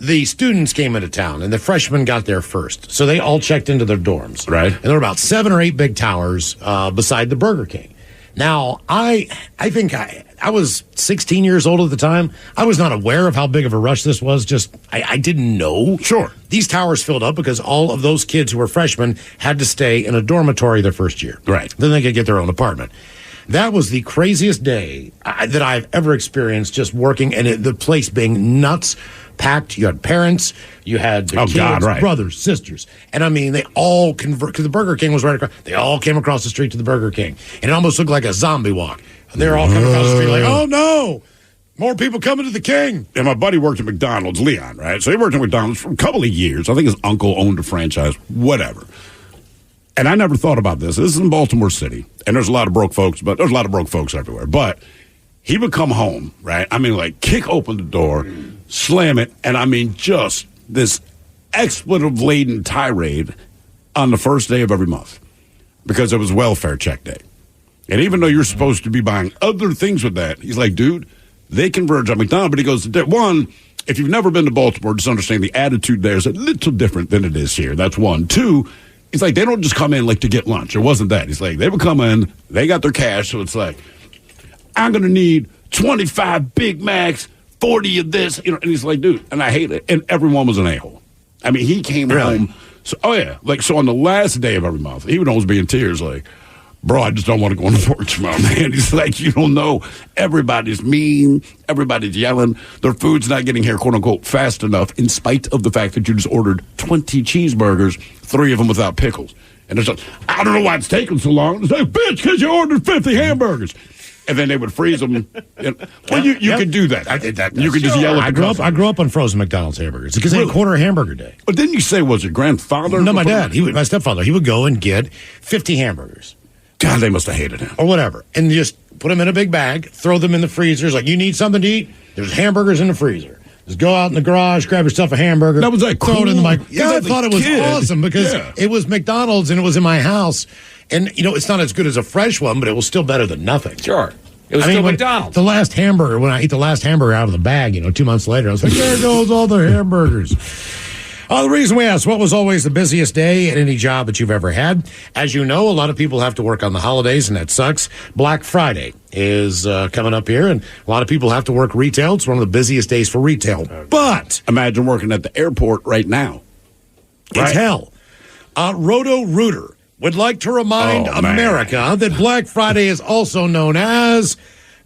the students came into town, and the freshmen got there first, so they all checked into their dorms. Right, and there were about 7 or 8 big towers beside the Burger King. Now, I think I was 16 years old at the time. I was not aware of how big of a rush this was. I didn't know. Sure. These towers filled up because all of those kids who were freshmen had to stay in a dormitory their first year. Right. Then they could get their own apartment. That was the craziest day that I've ever experienced, just working, and the place being nuts, packed. You had parents, you had the kids, brothers, sisters. And I mean, they all convert, because the Burger King was right across. They all came across the street to the Burger King. And it almost looked like a zombie walk. And they were all coming across the street like, oh no, more people coming to the King. And my buddy worked at McDonald's, Leon, right? So he worked at McDonald's for a couple of years. I think his uncle owned a franchise, whatever. And I never thought about this. This is in Baltimore City. And there's a lot of broke folks, but there's a lot of broke folks everywhere. But he would come home, right? I mean, like, kick open the door, slam it, and I mean, just this expletive-laden tirade on the first day of every month because it was welfare check day. And even though you're supposed to be buying other things with that, he's like, dude, they converge on McDonald's. But he goes, one, if you've never been to Baltimore, just understand the attitude there is a little different than it is here. That's one. Two, it's like they don't just come in like to get lunch. It wasn't that. He's like, they would come in, they got their cash, so it's like, I'm going to need 25 Big Macs, 40 of this. And he's like, dude, and I hate it. And everyone was an a-hole. I mean, he came home. So, so on the last day of every month, he would always be in tears like, bro, I just don't want to go into work tomorrow, man. He's like, you don't know. Everybody's mean. Everybody's yelling. Their food's not getting here, quote unquote, fast enough, in spite of the fact that you just ordered 20 cheeseburgers, 3 of them without pickles. And it's like, I don't know why it's taking so long. It's like, bitch, because you ordered 50 hamburgers. And then they would freeze them. Well, you could do that. I did that. You could just yell at I grew up on frozen McDonald's hamburgers because they had quarter hamburger day. But didn't you say, was your grandfather? No, my dad. My stepfather. He would go and get 50 hamburgers. God, they must have hated him. Or whatever. And just put them in a big bag, throw them in the freezers. Like, you need something to eat? There's hamburgers in the freezer. Just go out in the garage, grab yourself a hamburger. That was like cool. Throw it in the microwave. Yeah, I thought it was kid. awesome because it was McDonald's and it was in my house. And, it's not as good as a fresh one, but it was still better than nothing. Sure. It was still McDonald's. When I ate the last hamburger out of the bag, 2 months later, I was like, there goes all the hamburgers. The reason we asked, what was always the busiest day at any job that you've ever had? As you know, a lot of people have to work on the holidays, and that sucks. Black Friday is coming up here, and a lot of people have to work retail. It's one of the busiest days for retail. But imagine working at the airport right now. It's hell. Roto-Rooter would like to remind America that Black Friday is also known as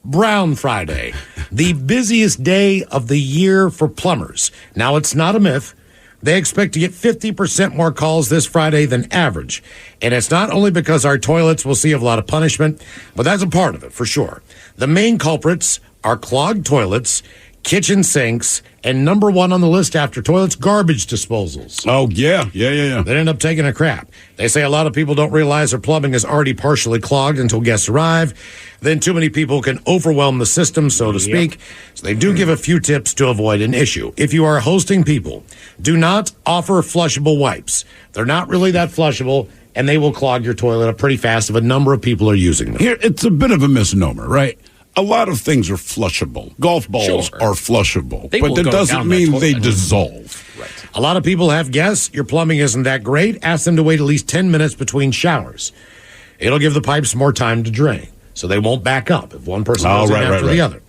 Brown Friday, the busiest day of the year for plumbers. Now, it's not a myth. They expect to get 50% more calls this Friday than average. And it's not only because our toilets will see a lot of punishment, but that's a part of it, for sure. The main culprits are clogged toilets, kitchen sinks, and number one on the list after toilets, garbage disposals. Oh, yeah. They end up taking a crap. They say a lot of people don't realize their plumbing is already partially clogged until guests arrive. Then too many people can overwhelm the system, so to speak. So they do give a few tips to avoid an issue. If you are hosting people, do not offer flushable wipes. They're not really that flushable, and they will clog your toilet up pretty fast if a number of people are using them. Here, it's a bit of a misnomer, right? A lot of things are flushable. Golf balls are flushable, but that doesn't mean they dissolve. Right. A lot of people have guests. Your plumbing isn't that great. Ask them to wait at least 10 minutes between showers. It'll give the pipes more time to drain, so they won't back up if one person goes in after the other.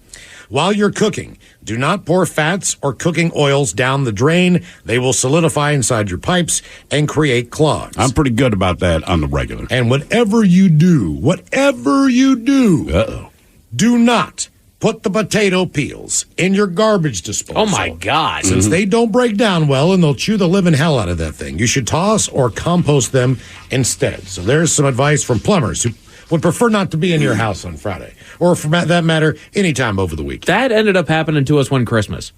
While you're cooking, do not pour fats or cooking oils down the drain. They will solidify inside your pipes and create clogs. I'm pretty good about that on the regular. And whatever you do, do not put the potato peels in your garbage disposal. Oh, my God. Since they don't break down well and they'll chew the living hell out of that thing, you should toss or compost them instead. So there's some advice from plumbers who would prefer not to be in your house on Friday, or for that matter, anytime over the week. That ended up happening to us one Christmas.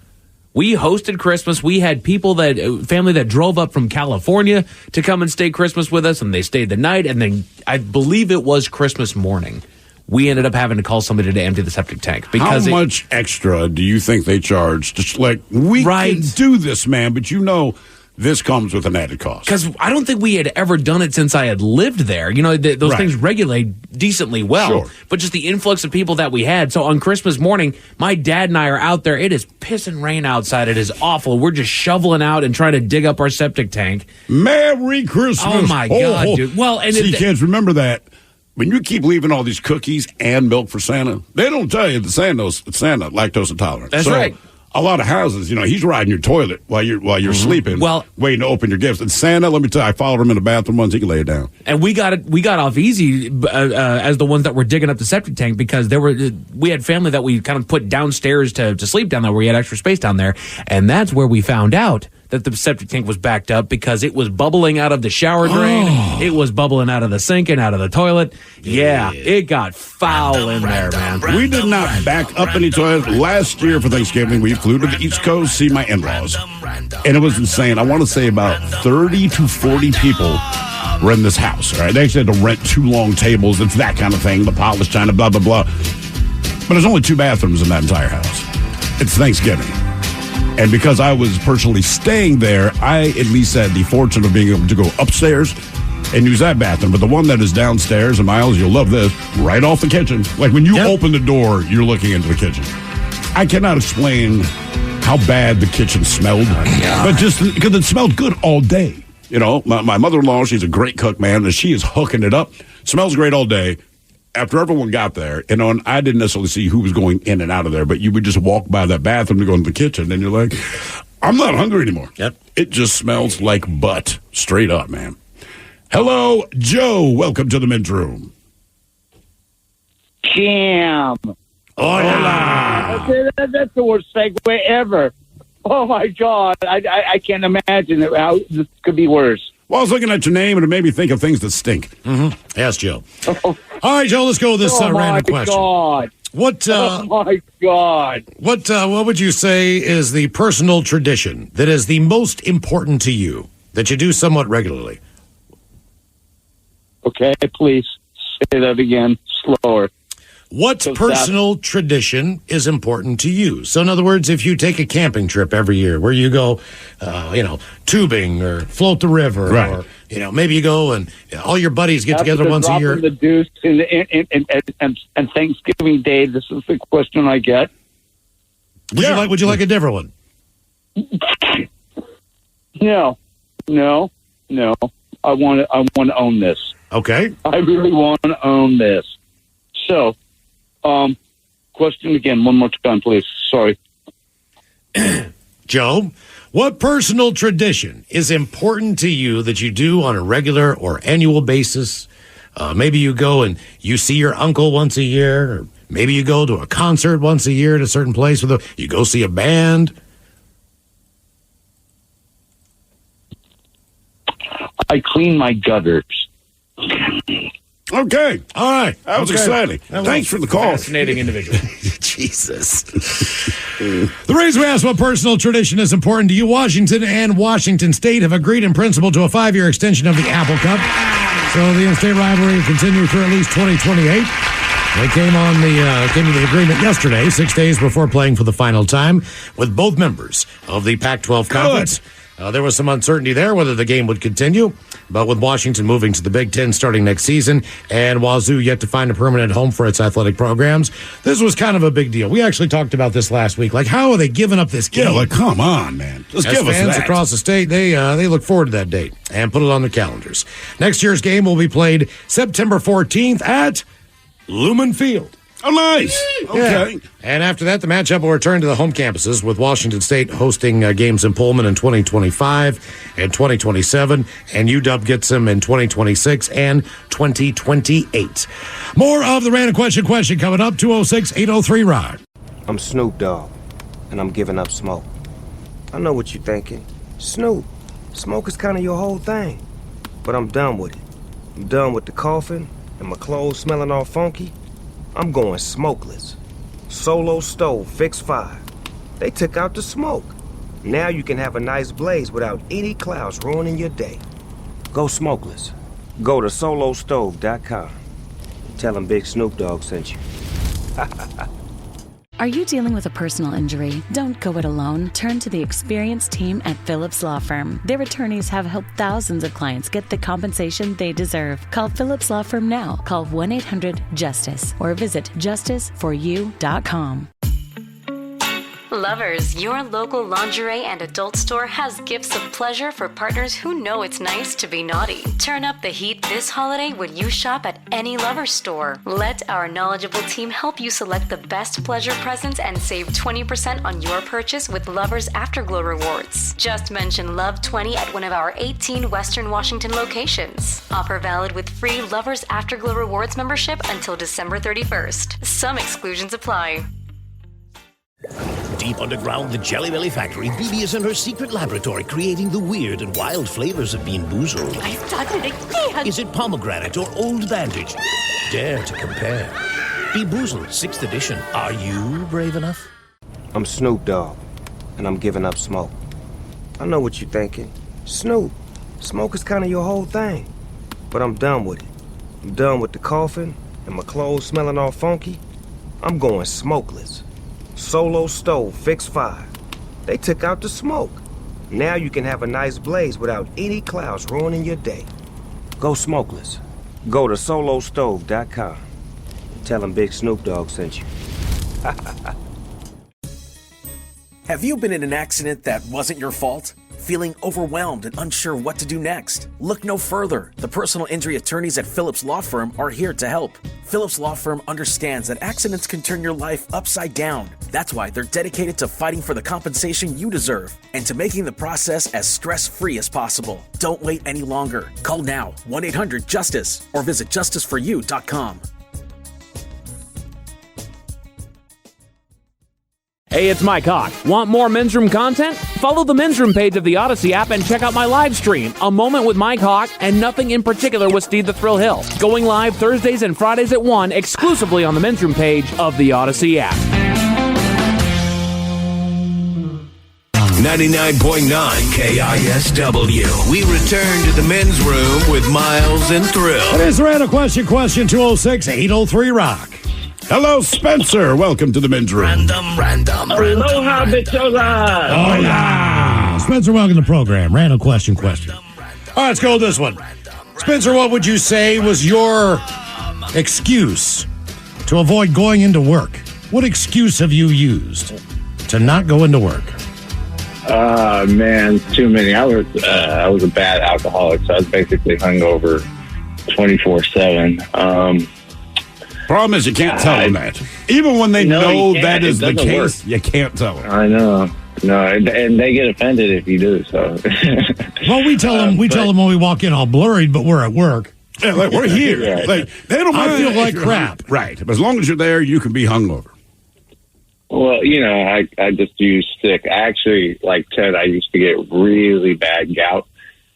We hosted Christmas. We had family that drove up from California to come and stay Christmas with us, and they stayed the night, and then I believe it was Christmas morning. We ended up having to call somebody to empty the septic tank. Because how much extra do you think they charge? Just like, we can do this, man, but this comes with an added cost. Because I don't think we had ever done it since I had lived there. Those things regulate decently well. Sure. But just the influx of people that we had. So on Christmas morning, my dad and I are out there. It is pissing rain outside. It is awful. We're just shoveling out and trying to dig up our septic tank. Merry Christmas. Oh, my God, dude. Well, and see, kids, remember that. When you keep leaving all these cookies and milk for Santa, they don't tell you that Santa's lactose intolerant. That's right. A lot of houses, he's riding your toilet while you're sleeping, waiting to open your gifts. And Santa, let me tell you, I followed him in the bathroom once. He can lay it down. And we got off easy as the ones that were digging up the septic tank because we had family that we kind of put downstairs to sleep down there where we had extra space down there, and that's where we found out that the septic tank was backed up because it was bubbling out of the shower drain. It was bubbling out of the sink and out of the toilet. Yeah, it got foul in there, man. We did not back up any toilets. Last year for Thanksgiving, we flew to the East Coast to see my in-laws. And it was insane. I want to say about 30 to 40 people were in this house. All right? They actually had to rent 2 long tables. It's that kind of thing. The polished china, blah, blah, blah. But there's only 2 bathrooms in that entire house. It's Thanksgiving. And because I was personally staying there, I at least had the fortune of being able to go upstairs and use that bathroom. But the one that is downstairs, and Miles, you'll love this, right off the kitchen. Like when you open the door, you're looking into the kitchen. I cannot explain how bad the kitchen smelled, but just because it smelled good all day. You know, my mother-in-law, she's a great cook, man, and she is hooking it up. Smells great all day. After everyone got there, you know, and I didn't necessarily see who was going in and out of there, but you would just walk by that bathroom to go into the kitchen, and you're like, I'm not hungry anymore. Yep. It just smells like butt, straight up, man. Hello, Joe. Welcome to the men's room. Cam. Hola. That's the worst segue ever. Oh, my God. I can't imagine how this could be worse. Well, I was looking at your name, and it made me think of things that stink. Mm-hmm. Yes, Joe. All right, Joe, let's go with this random question. God. Oh, my God. What would you say is the personal tradition that is the most important to you, that you do somewhat regularly? Okay, please say that again, slower. What personal tradition is important to you? So, in other words, if you take a camping trip every year where you go, tubing or float the river, right. or, maybe you go and all your buddies get together once a year. The deuce and Thanksgiving Day, this is the question I get. Would you like a different one? No. I want to own this. Okay. I really want to own this. So, question again, one more time, please. Sorry. Joe, what personal tradition is important to you that you do on a regular or annual basis? Maybe you go and you see your uncle once a year, or maybe you go to a concert once a year at a certain place, you go see a band. I clean my gutters. Okay. All right. That was exciting. Thanks for the call. Fascinating individual. Jesus. The reason we asked what personal tradition is important to you, Washington and Washington State have agreed in principle to a 5-year extension of the Apple Cup. So the in-state rivalry will continue through at least 2028. They came to the agreement yesterday, 6 days before playing for the final time, with both members of the Pac-12 conference. There was some uncertainty there whether the game would continue, but with Washington moving to the Big Ten starting next season and Wazoo yet to find a permanent home for its athletic programs, this was kind of a big deal. We actually talked about this last week. Like, how are they giving up this game? Yeah, come on, man. Just As give us fans that. across the state, they look forward to that date and put it on their calendars. Next year's game will be played September 14th at Lumen Field. Oh, nice. Okay. Yeah. And after that, the matchup will return to the home campuses, with Washington State hosting games in Pullman in 2025 and 2027, and UW gets them in 2026 and 2028. More of the random question coming up, 206-803-ROD. I'm Snoop Dogg, and I'm giving up smoke. I know what you're thinking. Snoop, smoke is kind of your whole thing. But I'm done with it. I'm done with the coughing and my clothes smelling all funky. I'm going smokeless. Solo stove, fix 5. They took out the smoke. Now you can have a nice blaze without any clouds ruining your day. Go smokeless. Go to solostove.com. Tell them Big Snoop Dogg sent you. Are you dealing with a personal injury? Don't go it alone. Turn to the experienced team at Phillips Law Firm. Their attorneys have helped thousands of clients get the compensation they deserve. Call Phillips Law Firm now. Call 1-800-JUSTICE or visit justiceforyou.com. Lovers, your local lingerie and adult store has gifts of pleasure for partners who know it's nice to be naughty. Turn up the heat this holiday when you shop at any Lovers store. Let our knowledgeable team help you select the best pleasure presents and save 20% on your purchase with Lovers Afterglow rewards. Just mention Love 20 at one of our 18 Western Washington locations. Offer valid with free Lovers Afterglow rewards membership until December 31st. Some exclusions apply. Deep underground, the Jelly Belly factory, Bibi is in her secret laboratory creating the weird and wild flavors of Bean Boozled. I've done it again! Is it pomegranate or old bandage? Dare to compare. Bean Boozled, 6th edition. Are you brave enough? I'm Snoop Dogg, and I'm giving up smoke. I know what you're thinking. Snoop, smoke is kind of your whole thing. But I'm done with it. I'm done with the coughing and my clothes smelling all funky. I'm going smokeless. Solo stove, fix 5. They took out the smoke. Now you can have a nice blaze without any clouds ruining your day. Go smokeless. Go to solostove.com. Tell them Big Snoop Dogg sent you. Have you been in an accident that wasn't your fault? Feeling overwhelmed and unsure what to do next? Look no further. The personal injury attorneys at Phillips Law Firm are here to help. Phillips Law Firm understands that accidents can turn your life upside down. That's why they're dedicated to fighting for the compensation you deserve and to making the process as stress-free as possible. Don't wait any longer. Call now, 1-800-JUSTICE, or visit justiceforyou.com. Hey, it's Mike Hawk. Want more Men's Room content? Follow the Men's Room page of the Odyssey app and check out my live stream, A Moment with Mike Hawk and Nothing in Particular with Steve the Thrill Hill. Going live Thursdays and Fridays at 1 exclusively on the Men's Room page of the Odyssey app. 99.9 KISW. We return to the Men's Room with Miles and Thrill. It is the random question 206-803-ROCK. Hello, Spencer. Welcome to the Men's Room. Aloha, Bichola. Oh, yeah. Spencer, welcome to the program. Random question. All right, let's go with this one. Spencer, what would you say was your excuse to avoid going into work? What excuse have you used to not go into work? Man, too many. I was a bad alcoholic, so I was basically hungover 24/7. Problem is, you can't tell them that. Even when they know that is the case, you can't tell them. I know. No, and they get offended if you do so. Well, we tell them when we walk in all blurred, but we're at work. Yeah, like we're here. Yeah. Like they don't mind. I feel like crap. Right. But as long as you're there, you can be hungover. Well, I just use sick. I actually, like Ted, I used to get really bad gout.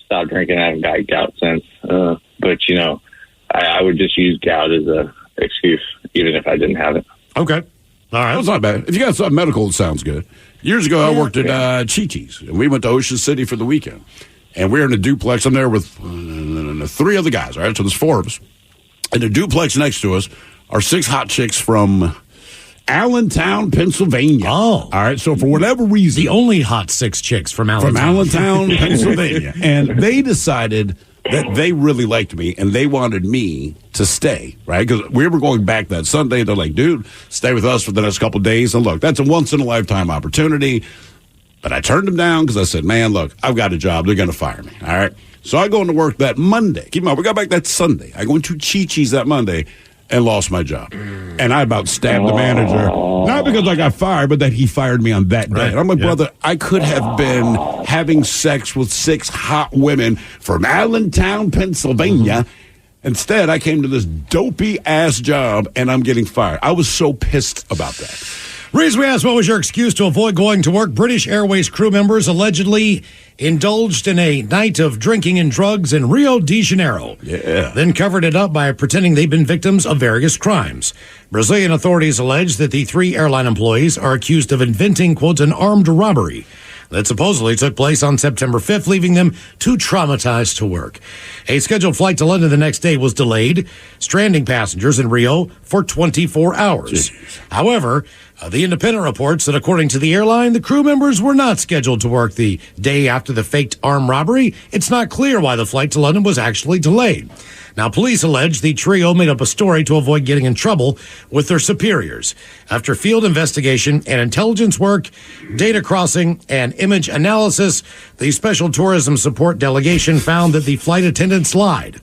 Stopped drinking. I haven't got gout since. But, I would just use gout as a excuse, even if I didn't have it. Okay. All right. That's not bad. If you got something medical, it sounds good. Years ago, I worked at Chi-Chi's, and we went to Ocean City for the weekend. And we're in a duplex. I'm there with 3 other guys, all right? So there's 4 of us. And the duplex next to us are 6 hot chicks from Allentown, Pennsylvania. Oh. All right. So for whatever reason. The only hot 6 chicks from Allentown. From Allentown, Pennsylvania. And they decided that they really liked me and they wanted me to stay, right? Because we were going back that Sunday. They're like, dude, stay with us for the next couple of days. And look, that's a once-in-a-lifetime opportunity. But I turned them down because I said, man, look, I've got a job. They're going to fire me, all right? So I go into work that Monday. Keep in mind, we got back that Sunday. I go into Chi-Chi's that Monday and lost my job. And I about stabbed the manager. Not because I got fired, but that he fired me on that day. Right. And I'm like, brother, I could have been having sex with 6 hot women from Allentown, Pennsylvania. Instead, I came to this dopey-ass job, and I'm getting fired. I was so pissed about that. Reason we asked, what was your excuse to avoid going to work? British Airways crew members allegedly indulged in a night of drinking and drugs in Rio de Janeiro. Yeah. Then covered it up by pretending they've been victims of various crimes. Brazilian authorities allege that the 3 airline employees are accused of inventing, quote, an armed robbery that supposedly took place on September 5th, leaving them too traumatized to work. A scheduled flight to London the next day was delayed, stranding passengers in Rio for 24 hours. Jeez. However, the Independent reports that according to the airline, the crew members were not scheduled to work the day after the faked armed robbery. It's not clear why the flight to London was actually delayed. Now, police allege the trio made up a story to avoid getting in trouble with their superiors. After field investigation and intelligence work, data crossing, and image analysis, the Special Tourism Support Delegation found that the flight attendants lied.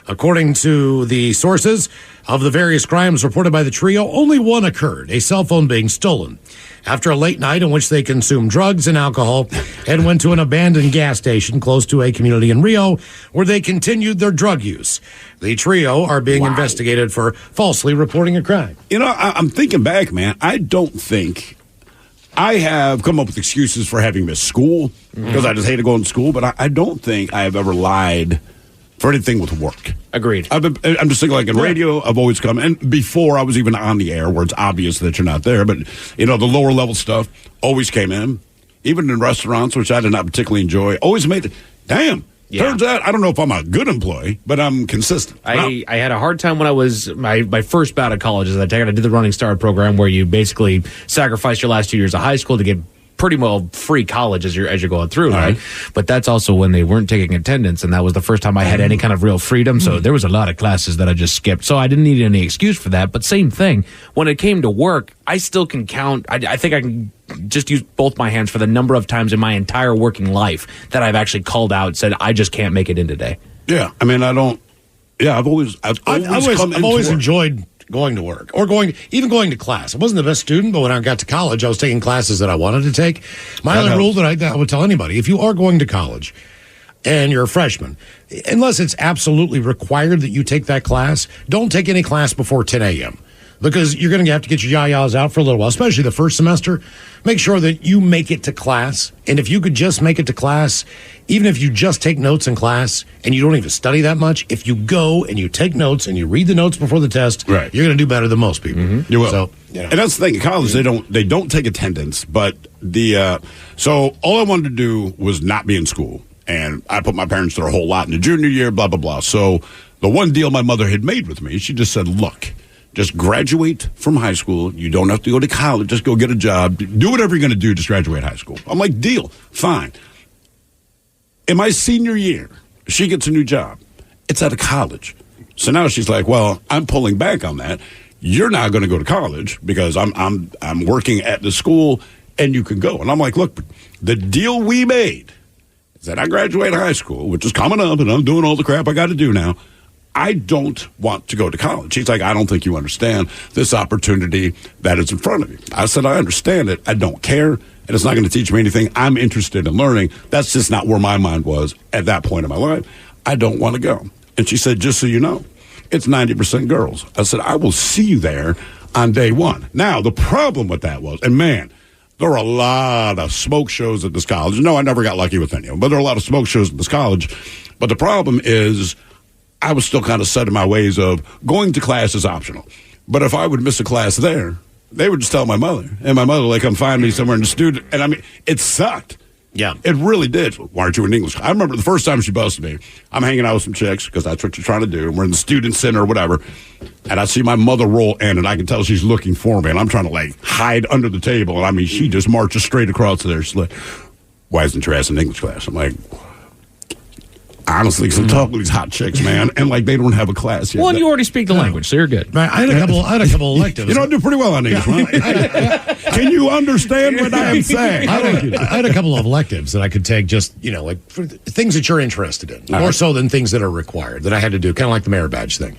According to the sources of the various crimes reported by the trio, only one occurred, a cell phone being stolen. After a late night in which they consumed drugs and alcohol and went to an abandoned gas station close to a community in Rio where they continued their drug use. The trio are being investigated for falsely reporting a crime. I'm thinking back, man. I don't think I have come up with excuses for having missed school because I just hated going to school, but I don't think I have ever lied for anything with work. Agreed. I'm just thinking, like in radio, I've always come, and before I was even on the air, where it's obvious that you're not there, but, the lower level stuff always came in. Even in restaurants, which I did not particularly enjoy, always made it, turns out, I don't know if I'm a good employee, but I'm consistent. I had a hard time when I was, my first bout of college is I did the Running Start program where you basically sacrifice your last 2 years of high school to get pretty well free college as you're going through, right? But that's also when they weren't taking attendance, and that was the first time I had any kind of real freedom. So there was a lot of classes that I just skipped. So I didn't need any excuse for that. But same thing, when it came to work, I still can count. I think I can just use both my hands for the number of times in my entire working life that I've actually called out and said, I just can't make it in today. Yeah, I mean, I don't. Yeah, I've always enjoyed going to work or going to class. I wasn't the best student, but when I got to college, I was taking classes that I wanted to take. My only rule that I would tell anybody: if you are going to college and you're a freshman, unless it's absolutely required that you take that class, don't take any class before 10 a.m. because you're going to have to get your yayas out for a little while, especially the first semester. Make sure that you make it to class. And if you could just make it to class, even if you just take notes in class and you don't even study that much, if you go and you take notes and you read the notes before the test, you're going to do better than most people. You will. So, And that's the thing. In college, they don't take attendance, but so all I wanted to do was not be in school. And I put my parents through a whole lot in the junior year, blah, blah, blah. So the one deal my mother had made with me, she just said, look, just graduate from high school. You don't have to go to college. Just go get a job. Do whatever you're going to do. Just graduate high school. I'm like, deal. Fine. In my senior year, she gets a new job. It's at a college. So now she's like, well, I'm pulling back on that. You're not going to go to college because I'm working at the school and you can go. And I'm like, look, the deal we made is that I graduate high school, which is coming up, and I'm doing all the crap I got to do now. I don't want to go to college. She's like, I don't think you understand this opportunity that is in front of you. I said, I understand it. I don't care. And it's not going to teach me anything. I'm interested in learning. That's just not where my mind was at that point in my life. I don't want to go. And she said, just so you know, it's 90% girls. I said, I will see you there on day one. Now, the problem with that was, and man, there are a lot of smoke shows at this college. No, I never got lucky with any of them, but there are a lot of smoke shows at this college. But the problem is, I was still kind of set in my ways of going to class is optional. But if I would miss a class there, they would just tell my mother. And my mother would come find me somewhere in the student. And I mean, it sucked. Yeah. It really did. Why aren't you in English? I remember the first time she busted me. I'm hanging out with some chicks because that's what you're trying to do. And we're in the student center or whatever. And I see my mother roll in and I can tell she's looking for me. And I'm trying to like hide under the table. And I mean, she just marches straight across there. She's like, why isn't your ass in English class? I'm like, honestly, because I'm talking to these hot chicks, man, and like they don't have a class yet. Well, and you already speak the language, so you're good. Right, I had a couple electives. You don't do pretty well on English, right? Can you understand what I am saying? I had a couple of electives that I could take, just like for things that you're interested in, more so than things that are required that I had to do, kind of like the merit badge thing.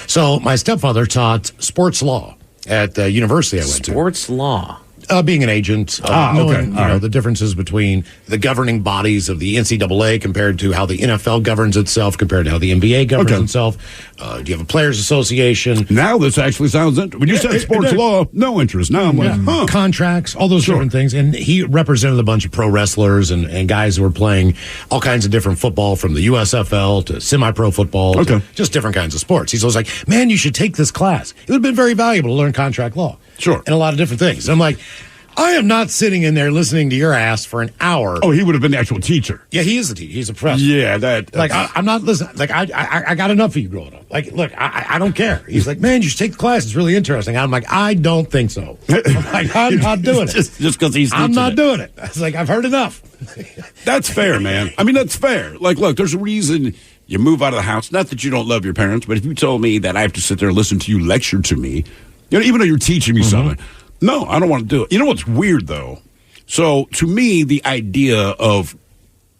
So my stepfather taught sports law at the university I went to. Sports law. Being an agent, knowing the differences between the governing bodies of the NCAA compared to how the NFL governs itself, compared to how the NBA governs itself. Do you have a players' association? Now this actually sounds interesting. When you said sports law, no interest. Now I'm like, contracts, all those different things. And he represented a bunch of pro wrestlers and guys who were playing all kinds of different football, from the USFL to semi-pro football, to just different kinds of sports. He's always like, man, you should take this class. It would have been very valuable to learn contract law. Sure. And a lot of different things. And I'm like, I am not sitting in there listening to your ass for an hour. Oh, he would have been the actual teacher. Yeah, he is the teacher. He's a professor. Yeah, that. Like, I'm not listening. Like, I got enough of you growing up. Like, look, I don't care. He's like, man, you should take the class. It's really interesting. I'm like, I don't think so. I'm like, I'm not doing it. Just because he's I'm not doing it. I was like, I've heard enough. That's fair, man. I mean, that's fair. Like, look, there's a reason you move out of the house. Not that you don't love your parents, but if you told me that I have to sit there and listen to you lecture to me, even though you're teaching me something, no, I don't want to do it. You know what's weird, though? So, to me, the idea of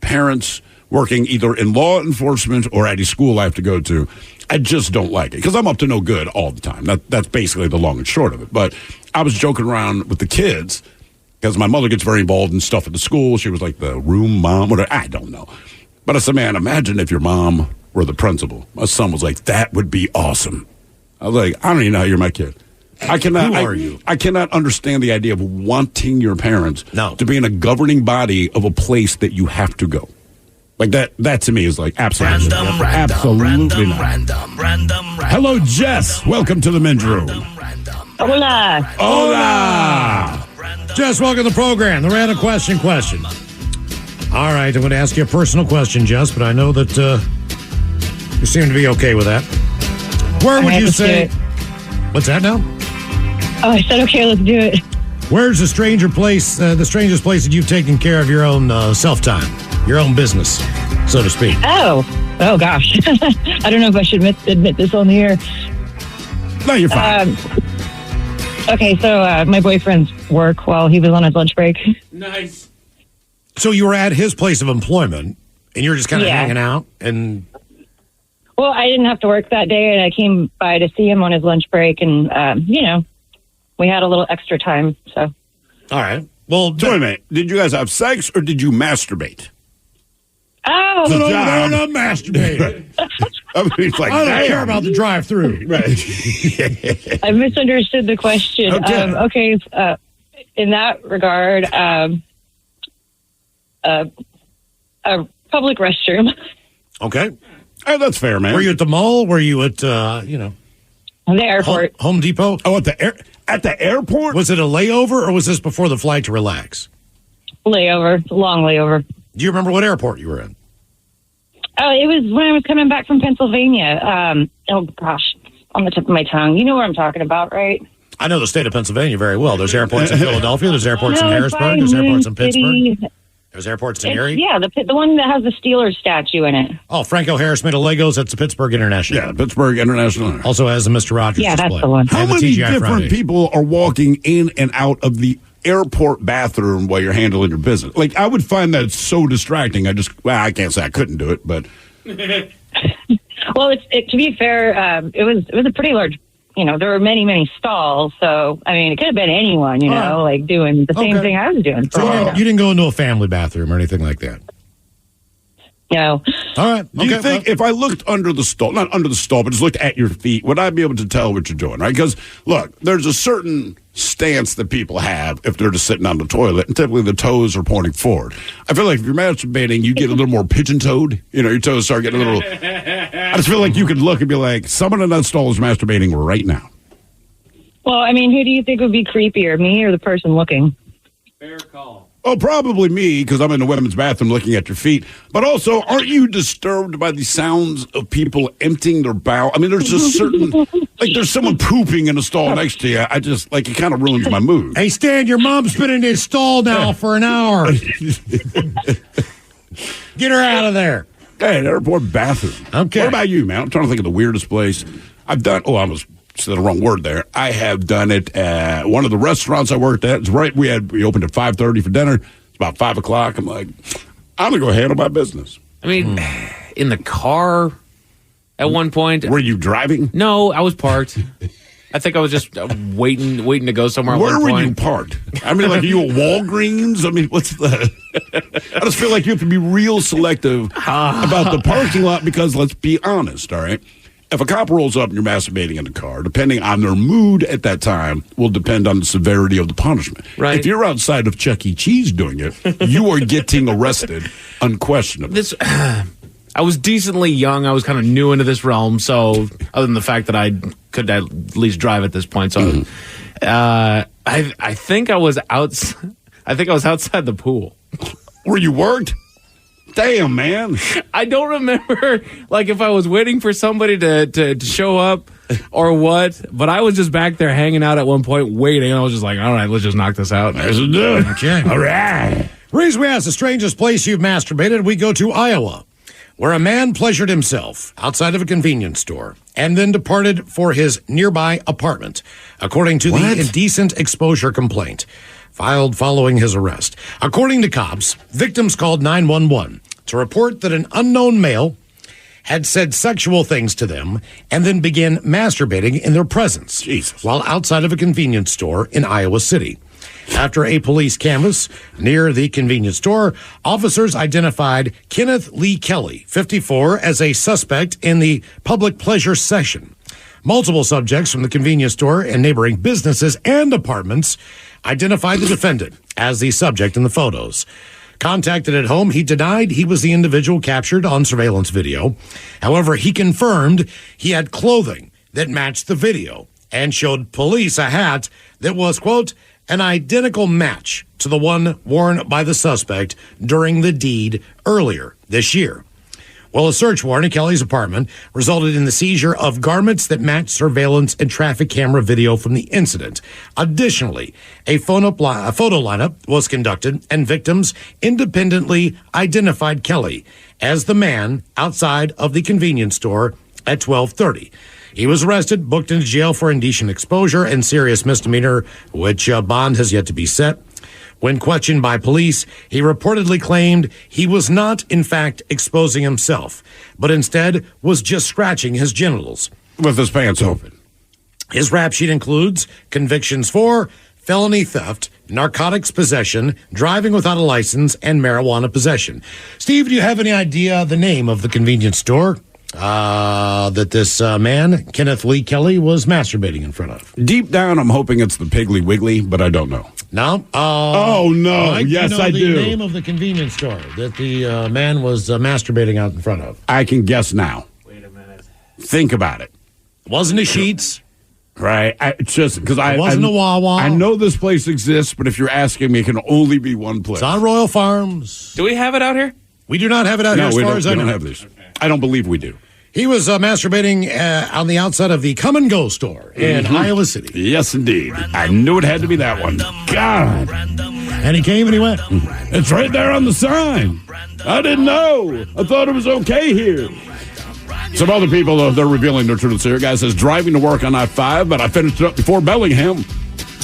parents working either in law enforcement or at a school I have to go to, I just don't like it. Because I'm up to no good all the time. That's basically the long and short of it. But I was joking around with the kids, because my mother gets very involved in stuff at the school. She was like the room mom, whatever. I don't know. But I said, man, imagine if your mom were the principal. My son was like, that would be awesome. I was like, I don't even know how you're my kid. I cannot. Who are you? I cannot understand the idea of wanting your parents to be in a governing body of a place that you have to go. Like that to me is like absolutely, absolutely not. Hello, Jess. Welcome to the men's room. Hola. Hola. Jess, welcome to the program. The random question. All right, I'm going to ask you a personal question, Jess, but I know that you seem to be okay with that. Where would you say? What's that now? Oh, I said, okay, let's do it. Where's the strangest place that you've taken care of your own self-time, your own business, so to speak? Oh gosh. I don't know if I should admit this on the air. No, you're fine. Okay, so my boyfriend's work while he was on his lunch break. Nice. So you were at his place of employment, and you're just kind of hanging out, and... Well, I didn't have to work that day, and I came by to see him on his lunch break, and, we had a little extra time, so... All right. Well, so wait a minute. Did you guys have sex, or did you masturbate? Oh! No, not masturbate. I don't care about the drive-through. Right. I misunderstood the question. Okay. In that regard, a public restroom. Okay. Hey, that's fair, man. Were you at the mall? Were you at, The airport. Home Depot? Oh, at the airport? Was it a layover, or was this before the flight to relax? Layover. Long layover. Do you remember what airport you were in? Oh, it was when I was coming back from Pennsylvania. Oh, gosh. On the tip of my tongue. You know what I'm talking about, right? I know the state of Pennsylvania very well. There's airports in Philadelphia. There's airports in it's Harrisburg. by There's airports in Moon Pittsburgh. City. There's airports in Erie. Yeah, the one that has the Steelers statue in it. Oh, Franco Harris made a Legos. That's the Pittsburgh International. Yeah, Pittsburgh International. Also has the Mr. Rogers Yeah, that's display. the one. How And the many TGI different Friday. people are walking in and out of the airport bathroom while you're handling your business? Like, I would find that so distracting. I can't say I couldn't do it, but... Well, to be fair, it was a pretty large. There were many stalls, so I mean, it could have been anyone. Like doing the same thing I was doing. So you didn't go into a family bathroom or anything like that? No. All right. Do you think if I looked under the stall, not under the stall, but just looked at your feet, would I be able to tell what you're doing, right? Because, look, there's a certain stance that people have if they're just sitting on the toilet, and typically the toes are pointing forward. I feel like if you're masturbating, you get a little more pigeon-toed. Your toes start getting a little... I just feel like you could look and be like, someone in that stall is masturbating right now. Well, I mean, who do you think would be creepier, me or the person looking? Fair call. Oh, probably me, because I'm in the women's bathroom looking at your feet. But also, aren't you disturbed by the sounds of people emptying their bowel? I mean, there's just certain, like there's someone pooping in a stall next to you. I just, like, it kind of ruins my mood. Hey, Stan, your mom's been in this stall now for an hour. Get her out of there. Hey, an airport bathroom. Okay. What about you, man? I'm trying to think of the weirdest place. I said the wrong word there. I have done it at one of the restaurants I worked at. It's right. We opened at 5:30 for dinner. It's about 5 o'clock. I'm like, I'm going to go handle my business. I mean, in the car at one point. Were you driving? No, I was parked. I think I was just waiting to go somewhere. Where at one were point. you parked? I mean, like, are you at Walgreens? I mean, what's the... I just feel like you have to be real selective about the parking lot because, let's be honest, all right? If a cop rolls up and you're masturbating in the car, depending on their mood at that time, will depend on the severity of the punishment. Right. If you're outside of Chuck E. Cheese doing it, you are getting arrested, unquestionably. I was decently young. I was kind of new into this realm, so other than the fact that I could at least drive at this point, so I think I was outside the pool. Where you worked? Damn, man. I don't remember, like, if I was waiting for somebody to show up or what, but I was just back there hanging out at one point waiting, and I was just like, all right, let's just knock this out. Okay. All right. Reason we ask the strangest place you've masturbated, we go to Iowa, where a man pleasured himself outside of a convenience store and then departed for his nearby apartment, according to the indecent exposure complaint filed following his arrest. According to cops, victims called 911 to report that an unknown male had said sexual things to them and then began masturbating in their presence while outside of a convenience store in Iowa City. After a police canvass near the convenience store, officers identified Kenneth Lee Kelly, 54, as a suspect in the public pleasure session. Multiple subjects from the convenience store and neighboring businesses and apartments identified the defendant as the subject in the photos. Contacted at home, he denied he was the individual captured on surveillance video. However, he confirmed he had clothing that matched the video and showed police a hat that was, quote, an identical match to the one worn by the suspect during the deed earlier this year. Well, a search warrant at Kelly's apartment resulted in the seizure of garments that matched surveillance and traffic camera video from the incident. Additionally, a photo lineup was conducted, and victims independently identified Kelly as the man outside of the convenience store at 12:30. He was arrested, booked into jail for indecent exposure and serious misdemeanor, which bond has yet to be set. When questioned by police, he reportedly claimed he was not, in fact, exposing himself, but instead was just scratching his genitals. With his pants open. His rap sheet includes convictions for felony theft, narcotics possession, driving without a license, and marijuana possession. Steve, do you have any idea the name of the convenience store that this man, Kenneth Lee Kelly, was masturbating in front of? Deep down, I'm hoping it's the Piggly Wiggly, but I don't know. No? Oh, no. Mike, Yes, you know I do. the name of the convenience store that the man was masturbating out in front of? I can guess now. Wait a minute. Think about it. Wasn't a Sheetz. Right. It's just because It wasn't a Wawa. I know this place exists, but if you're asking me, it can only be one place. It's on Royal Farms. Do we have it out here? We do not have it out here as far as I we know. don't have these. I don't believe we do. He was masturbating on the outside of the Come and Go store in Iowa City. Yes, indeed. I knew it had to be that one. God. And he came and he went. It's right there on the sign. I didn't know. I thought it was okay here. Some other people, they're revealing their truths here. Guy says, driving to work on I-5, but I finished it up before Bellingham.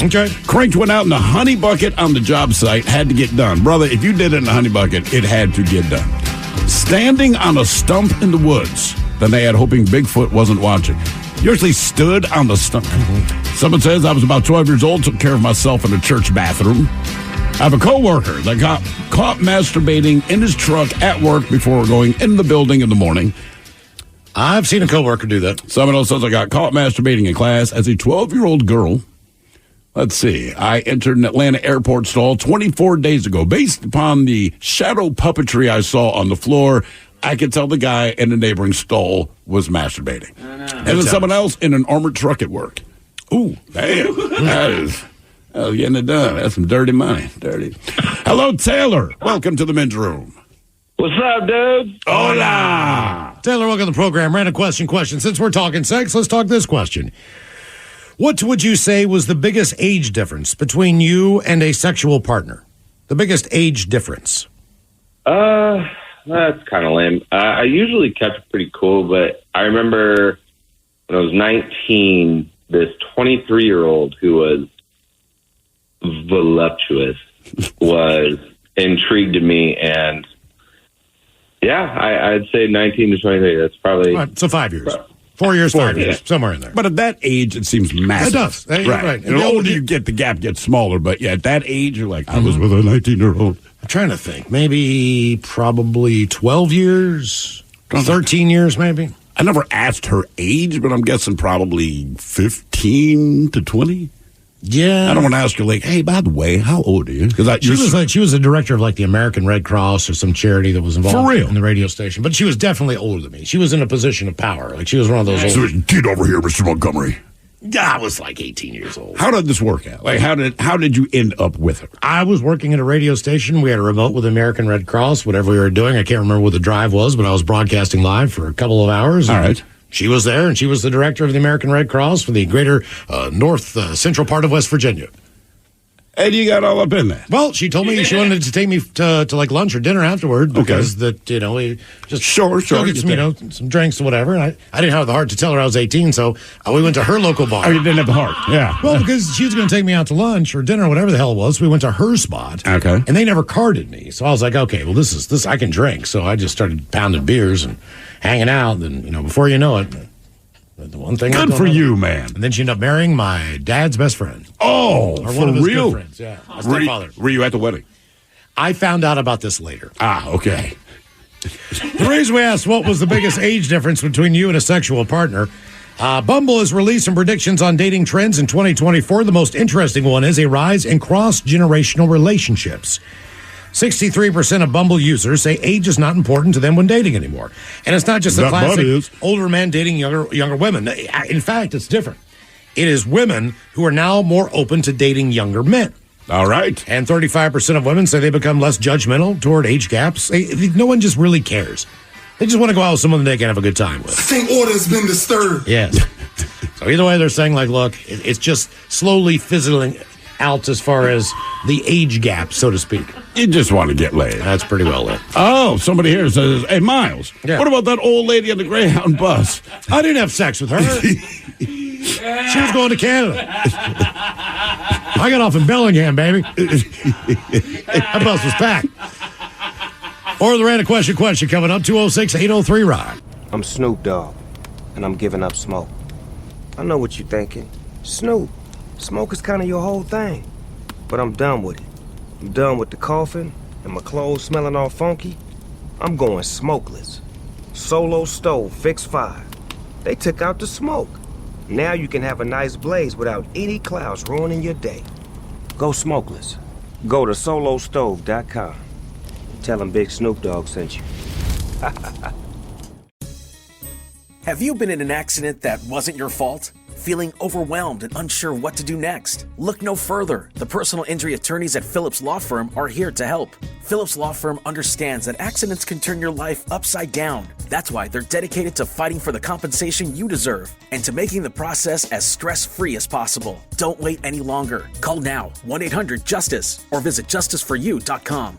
Okay. Cranked one out in the honey bucket on the job site. Had to get done. Brother, if you did it in the honey bucket, it had to get done. Standing on a stump in the woods. Then they had hoping Bigfoot wasn't watching. You actually stood on the stump. Someone says I was about 12 years old, took care of myself in a church bathroom. I have a coworker that got caught masturbating in his truck at work before going in the building in the morning. I've seen a coworker do that. Someone else says I got caught masturbating in class as a 12-year-old girl. Let's see. I entered an Atlanta airport stall 24 days ago. Based upon the shadow puppetry I saw on the floor, I could tell the guy in the neighboring stall was masturbating. And then someone else in an armored truck at work. Ooh, damn. That is getting it done. That's some dirty money. Dirty. Hello, Taylor. Welcome to the men's room. What's up, dude? Hola. Taylor, welcome to the program. Random question. Since we're talking sex, let's talk this question. What would you say was the biggest age difference between you and a sexual partner? The biggest age difference? That's kind of lame. I usually kept it pretty cool, but I remember when I was 19, this 23-year-old who was voluptuous was intrigued to me, and yeah, I'd say 19 to 23. That's probably... Right, so 5 years. 4 years, 5 years, somewhere in there. But at that age, it seems massive. It does. Right. And the older you get, the gap gets smaller. But yeah, at that age, you're like, I was with a 19-year-old. I'm trying to think. Maybe probably 12 years, 13 years maybe. I never asked her age, but I'm guessing probably 15 to 20. Yeah. I don't want to ask her, like, hey, by the way, how old are you? Because she was a director of like the American Red Cross or some charity that was involved For real? in the radio station. But she was definitely older than me. She was in a position of power. Like she was one of those So old... get over here, Mr. Montgomery. I was like 18 years old. How did this work out? Like, how did you end up with her? I was working at a radio station. We had a remote with the American Red Cross, whatever we were doing. I can't remember what the drive was, but I was broadcasting live for a couple of hours. All right. She was there, and she was the director of the American Red Cross for the greater north central part of West Virginia. And you got all up in that. Well, she told me she wanted to take me to like lunch or dinner afterward because we just sure get some some drinks or whatever. And I didn't have the heart to tell her I was 18, so we went to her local bar. Oh, you didn't have the heart, yeah. Well, because she was going to take me out to lunch or dinner or whatever the hell it was. So we went to her spot. Okay. And they never carded me, so I was like, okay, well this I can drink. So I just started pounding beers and hanging out. And before you know it. The one thing good for you, man. And then she ended up marrying my dad's best friend. Oh, or for one of his real? good friends. Yeah, my stepfather. Were you at the wedding? I found out about this later. Ah, okay. The reason we asked what was the biggest age difference between you and a sexual partner, Bumble has released some predictions on dating trends in 2024. The most interesting one is a rise in cross-generational relationships. 63% of Bumble users say age is not important to them when dating anymore. And it's not just the classic older men dating younger women. In fact, it's different. It is women who are now more open to dating younger men. All right. And 35% of women say they become less judgmental toward age gaps. No one just really cares. They just want to go out with someone that they can have a good time with. Think order has been disturbed. Yes. So either way, they're saying, like, look, it's just slowly fizzling out as far as the age gap, so to speak. You just want to get laid. That's pretty well lit. Oh, somebody here says, hey, Miles, Yeah. what about that old lady on the Greyhound bus? I didn't have sex with her. She was going to Canada. I got off in Bellingham, baby. That bus was packed. Or the random question coming up, 206-803-ROCK. I'm Snoop Dogg, and I'm giving up smoke. I know what you're thinking. Snoop, smoke is kind of your whole thing. But I'm done with it. I'm done with the coughing and my clothes smelling all funky. I'm going smokeless. Solo stove, fix 5. They took out the smoke. Now you can have a nice blaze without any clouds ruining your day. Go smokeless. Go to solostove.com. Tell them Big Snoop Dogg sent you. Have you been in an accident that wasn't your fault? Feeling overwhelmed and unsure what to do next? Look no further. The personal injury attorneys at Phillips Law Firm are here to help. Phillips Law Firm understands that accidents can turn your life upside down. That's why they're dedicated to fighting for the compensation you deserve and to making the process as stress-free as possible. Don't wait any longer. Call now, 1-800-JUSTICE, or visit justiceforyou.com.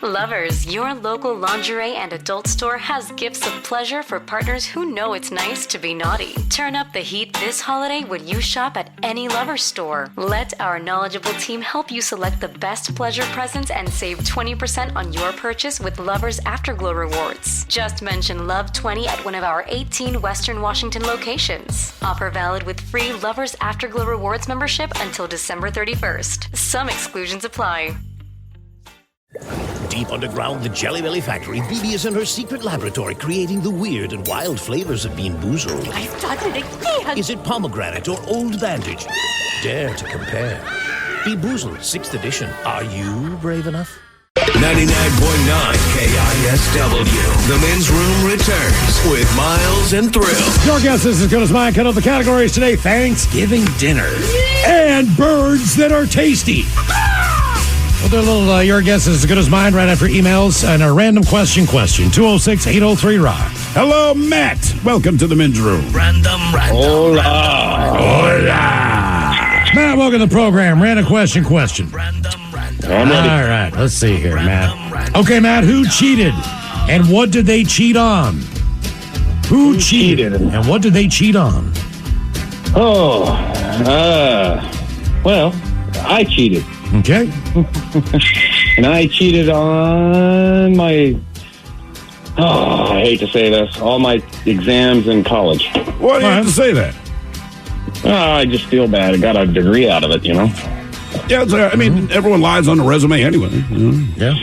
Lovers, your local lingerie and adult store has gifts of pleasure for partners who know it's nice to be naughty. Turn up the heat this holiday when you shop at any Lovers store. Let our knowledgeable team help you select the best pleasure presents and save 20% on your purchase with Lovers Afterglow rewards. Just mention Love 20 at one of our 18 Western Washington locations. Offer valid with free Lovers Afterglow rewards membership until December 31st. Some exclusions apply. Deep underground the Jelly Belly factory, Bibi is in her secret laboratory creating the weird and wild flavors of Bean Boozled. I've done it again! Is it pomegranate or old bandage? Dare to compare. Bean Boozled, 6th edition. Are you brave enough? 99.9 KISW. The men's room returns with Miles and Thrill. Your guess is as good as mine. Cut out the categories today. Thanksgiving dinner. And birds that are tasty. We'll do a little Your Guess is as good as mine right after emails and a random question. 206-803-ROCK. Hello, Matt. Welcome to the men's room. Random. Hola. Matt, welcome to the program. Random question. Random. All right, let's see here, Matt. Okay, Matt, who cheated? And what did they cheat on? Who cheated? And what did they cheat on? Well, I cheated. Okay. And I cheated on my, I hate to say this, all my exams in college. Why do you have to say that? I just feel bad. I got a degree out of it, you know? Yeah, I mean, everyone lies on a resume anyway. Yeah.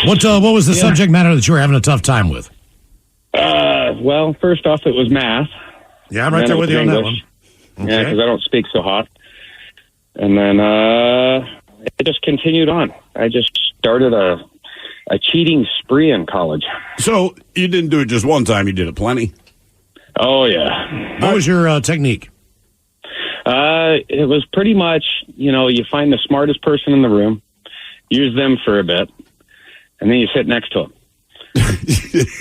What was the subject matter that you were having a tough time with? Well, first off, it was math. Yeah, I'm right there with you on that one. Okay. Yeah, because I don't speak so hot. And then it just continued on. I just started a cheating spree in college. So you didn't do it just one time, you did it plenty? Oh, yeah. What was your technique? It was pretty much, you find the smartest person in the room, use them for a bit, and then you sit next to them.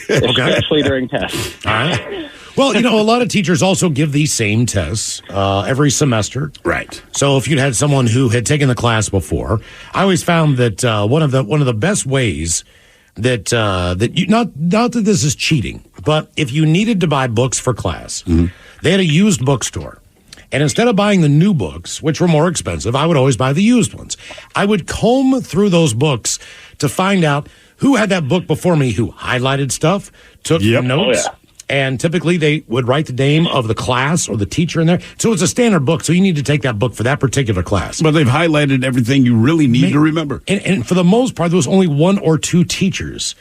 Especially during tests. All right. Well, a lot of teachers also give these same tests every semester. Right. So if you'd had someone who had taken the class before, I always found that one of the best ways that you not that this is cheating, but if you needed to buy books for class, they had a used bookstore. And instead of buying the new books, which were more expensive, I would always buy the used ones. I would comb through those books to find out who had that book before me, who highlighted stuff, took notes. And typically they would write the name of the class or the teacher in there. So it's a standard book. So you need to take that book for that particular class. But they've highlighted everything you really need to remember. And for the most part, there was only one or two teachers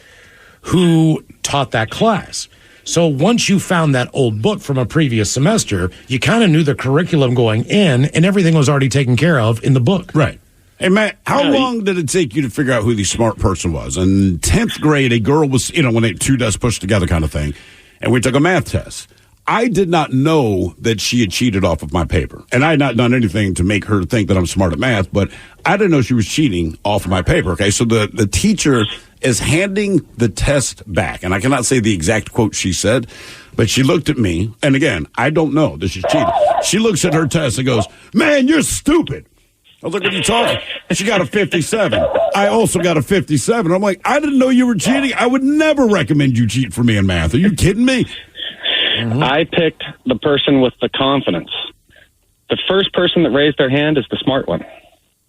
who taught that class. So once you found that old book from a previous semester, you kind of knew the curriculum going in, and everything was already taken care of in the book. Right. Hey, Matt, how long did it take you to figure out who the smart person was? In 10th grade, a girl was, when they two desks pushed together kind of thing, and we took a math test. I did not know that she had cheated off of my paper. And I had not done anything to make her think that I'm smart at math, but I didn't know she was cheating off of my paper. Okay, so the teacher is handing the test back. And I cannot say the exact quote she said, but she looked at me. And again, I don't know that she's cheating. She looks at her test and goes, "Man, you're stupid." I was like, "What are you talking?" She got a 57. I also got a 57. I'm like, "I didn't know you were cheating. I would never recommend you cheat for me in math. Are you kidding me?" I picked the person with the confidence. The first person that raised their hand is the smart one.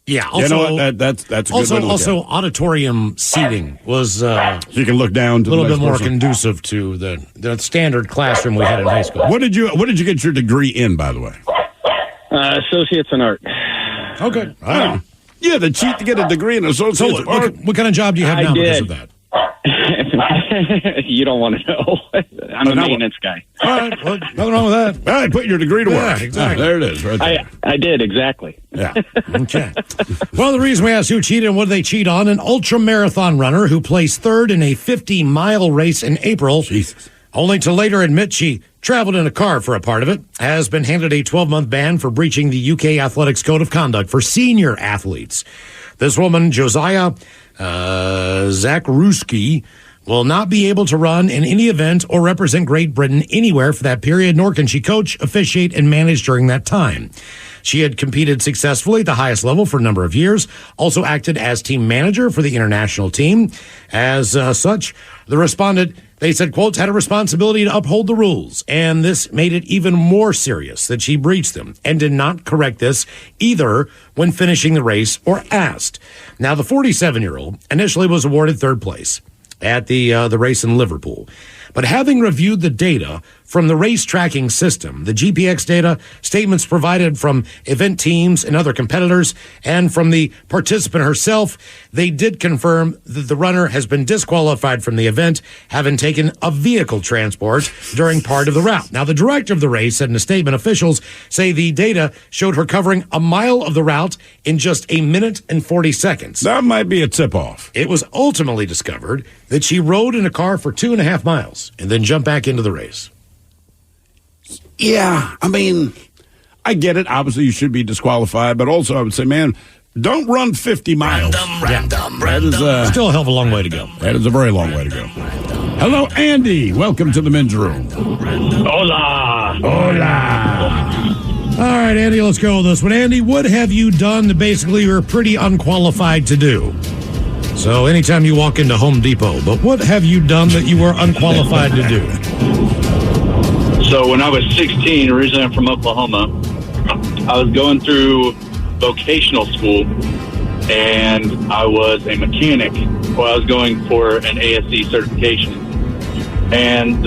Yeah, also, you know what? That's a good way to look also at it. auditorium seating was you can look down to a little the bit next more person. conducive to the standard classroom we had in high school. What did you get your degree in, by the way? Associates in art. Okay. Yeah, the cheat to get a degree in associates of art. What kind of job do you have now because of that? You don't want to know. I'm a maintenance guy. All right, well, nothing wrong with that. All right, put your degree to work. Yeah, exactly. There it is, right there. I did, exactly. Yeah. Okay. Well, the reason we asked who cheated and what did they cheat on, an ultra-marathon runner who placed third in a 50-mile race in April, only to later admit she traveled in a car for a part of it, has been handed a 12-month ban for breaching the UK Athletics Code of Conduct for senior athletes. This woman, Josiah Zakruski, will not be able to run in any event or represent Great Britain anywhere for that period, nor can she coach, officiate, and manage during that time. She had competed successfully at the highest level for a number of years, also acted as team manager for the international team. As such, the respondent, they said, quote, had a responsibility to uphold the rules, and this made it even more serious that she breached them and did not correct this either when finishing the race or asked. Now, the 47-year-old initially was awarded third place at the race in Liverpool. But having reviewed the data from the race tracking system, the GPX data, statements provided from event teams and other competitors, and from the participant herself, they did confirm that the runner has been disqualified from the event, having taken a vehicle transport during part of the route. Now, the director of the race said in a statement, officials say the data showed her covering a mile of the route in just a minute and 40 seconds. That might be a tip-off. It was ultimately discovered that she rode in a car for 2.5 miles and then jumped back into the race. Yeah, I mean, I get it. Obviously, you should be disqualified, but also I would say, man, don't run 50 miles. That is still a hell of a long way to go. That is a very long way to go. Hello, Andy. Welcome to the men's room. Hola. All right, Andy, let's go with this one. Andy, what have you done that basically you're pretty unqualified to do? So anytime you walk into Home Depot, but what have you done that you were unqualified to do? So when I was 16, originally I'm from Oklahoma, I was going through vocational school, and I was a mechanic. Well, I was going for an ASC certification. And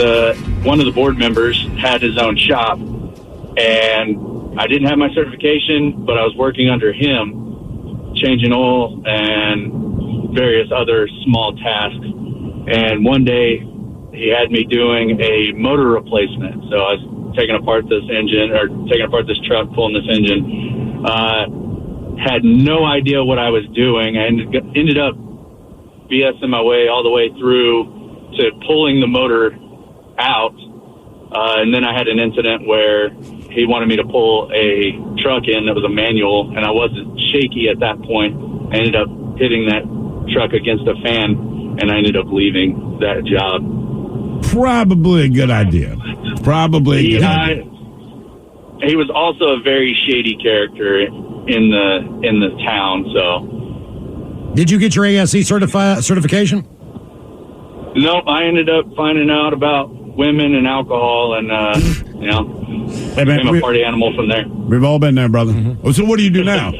one of the board members had his own shop, and I didn't have my certification, but I was working under him, changing oil and various other small tasks. And one day he had me doing a motor replacement. So I was taking apart this truck, pulling this engine. Had no idea what I was doing. I ended up BSing my way all the way through to pulling the motor out. And then I had an incident where he wanted me to pull a truck in that was a manual, and I wasn't shaky at that point. I ended up hitting that truck against a fan, and I ended up leaving that job. Probably a good idea. He was also a very shady character in the town. So, did you get your ASC certification? Nope. I ended up finding out about women and alcohol, and became a party animal from there. We've all been there, brother. Mm-hmm. So, what do you do now?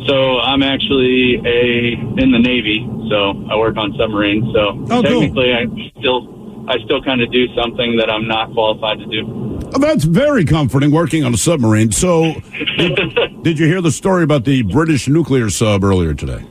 So I'm actually in the Navy, so I work on submarines. So technically, cool. I still kind of do something that I'm not qualified to do. Oh, that's very comforting, working on a submarine. So, did you hear the story about the British nuclear sub earlier today?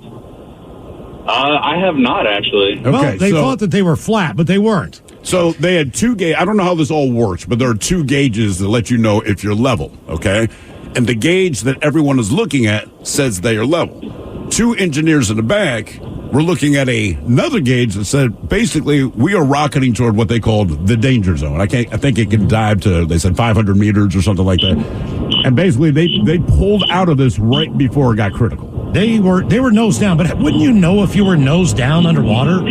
I have not, actually. Okay, well, they thought that they were flat, but they weren't. So they had two gauges. I don't know how this all works, but there are two gauges that let you know if you're level, okay? And the gauge that everyone is looking at says they are level. Two engineers in the back we're looking at another gauge that said basically we are rocketing toward what they called the danger zone. I think it can dive to, they said 500 meters or something like that. And basically they pulled out of this right before it got critical. They were nose down, but wouldn't you know if you were nose down underwater?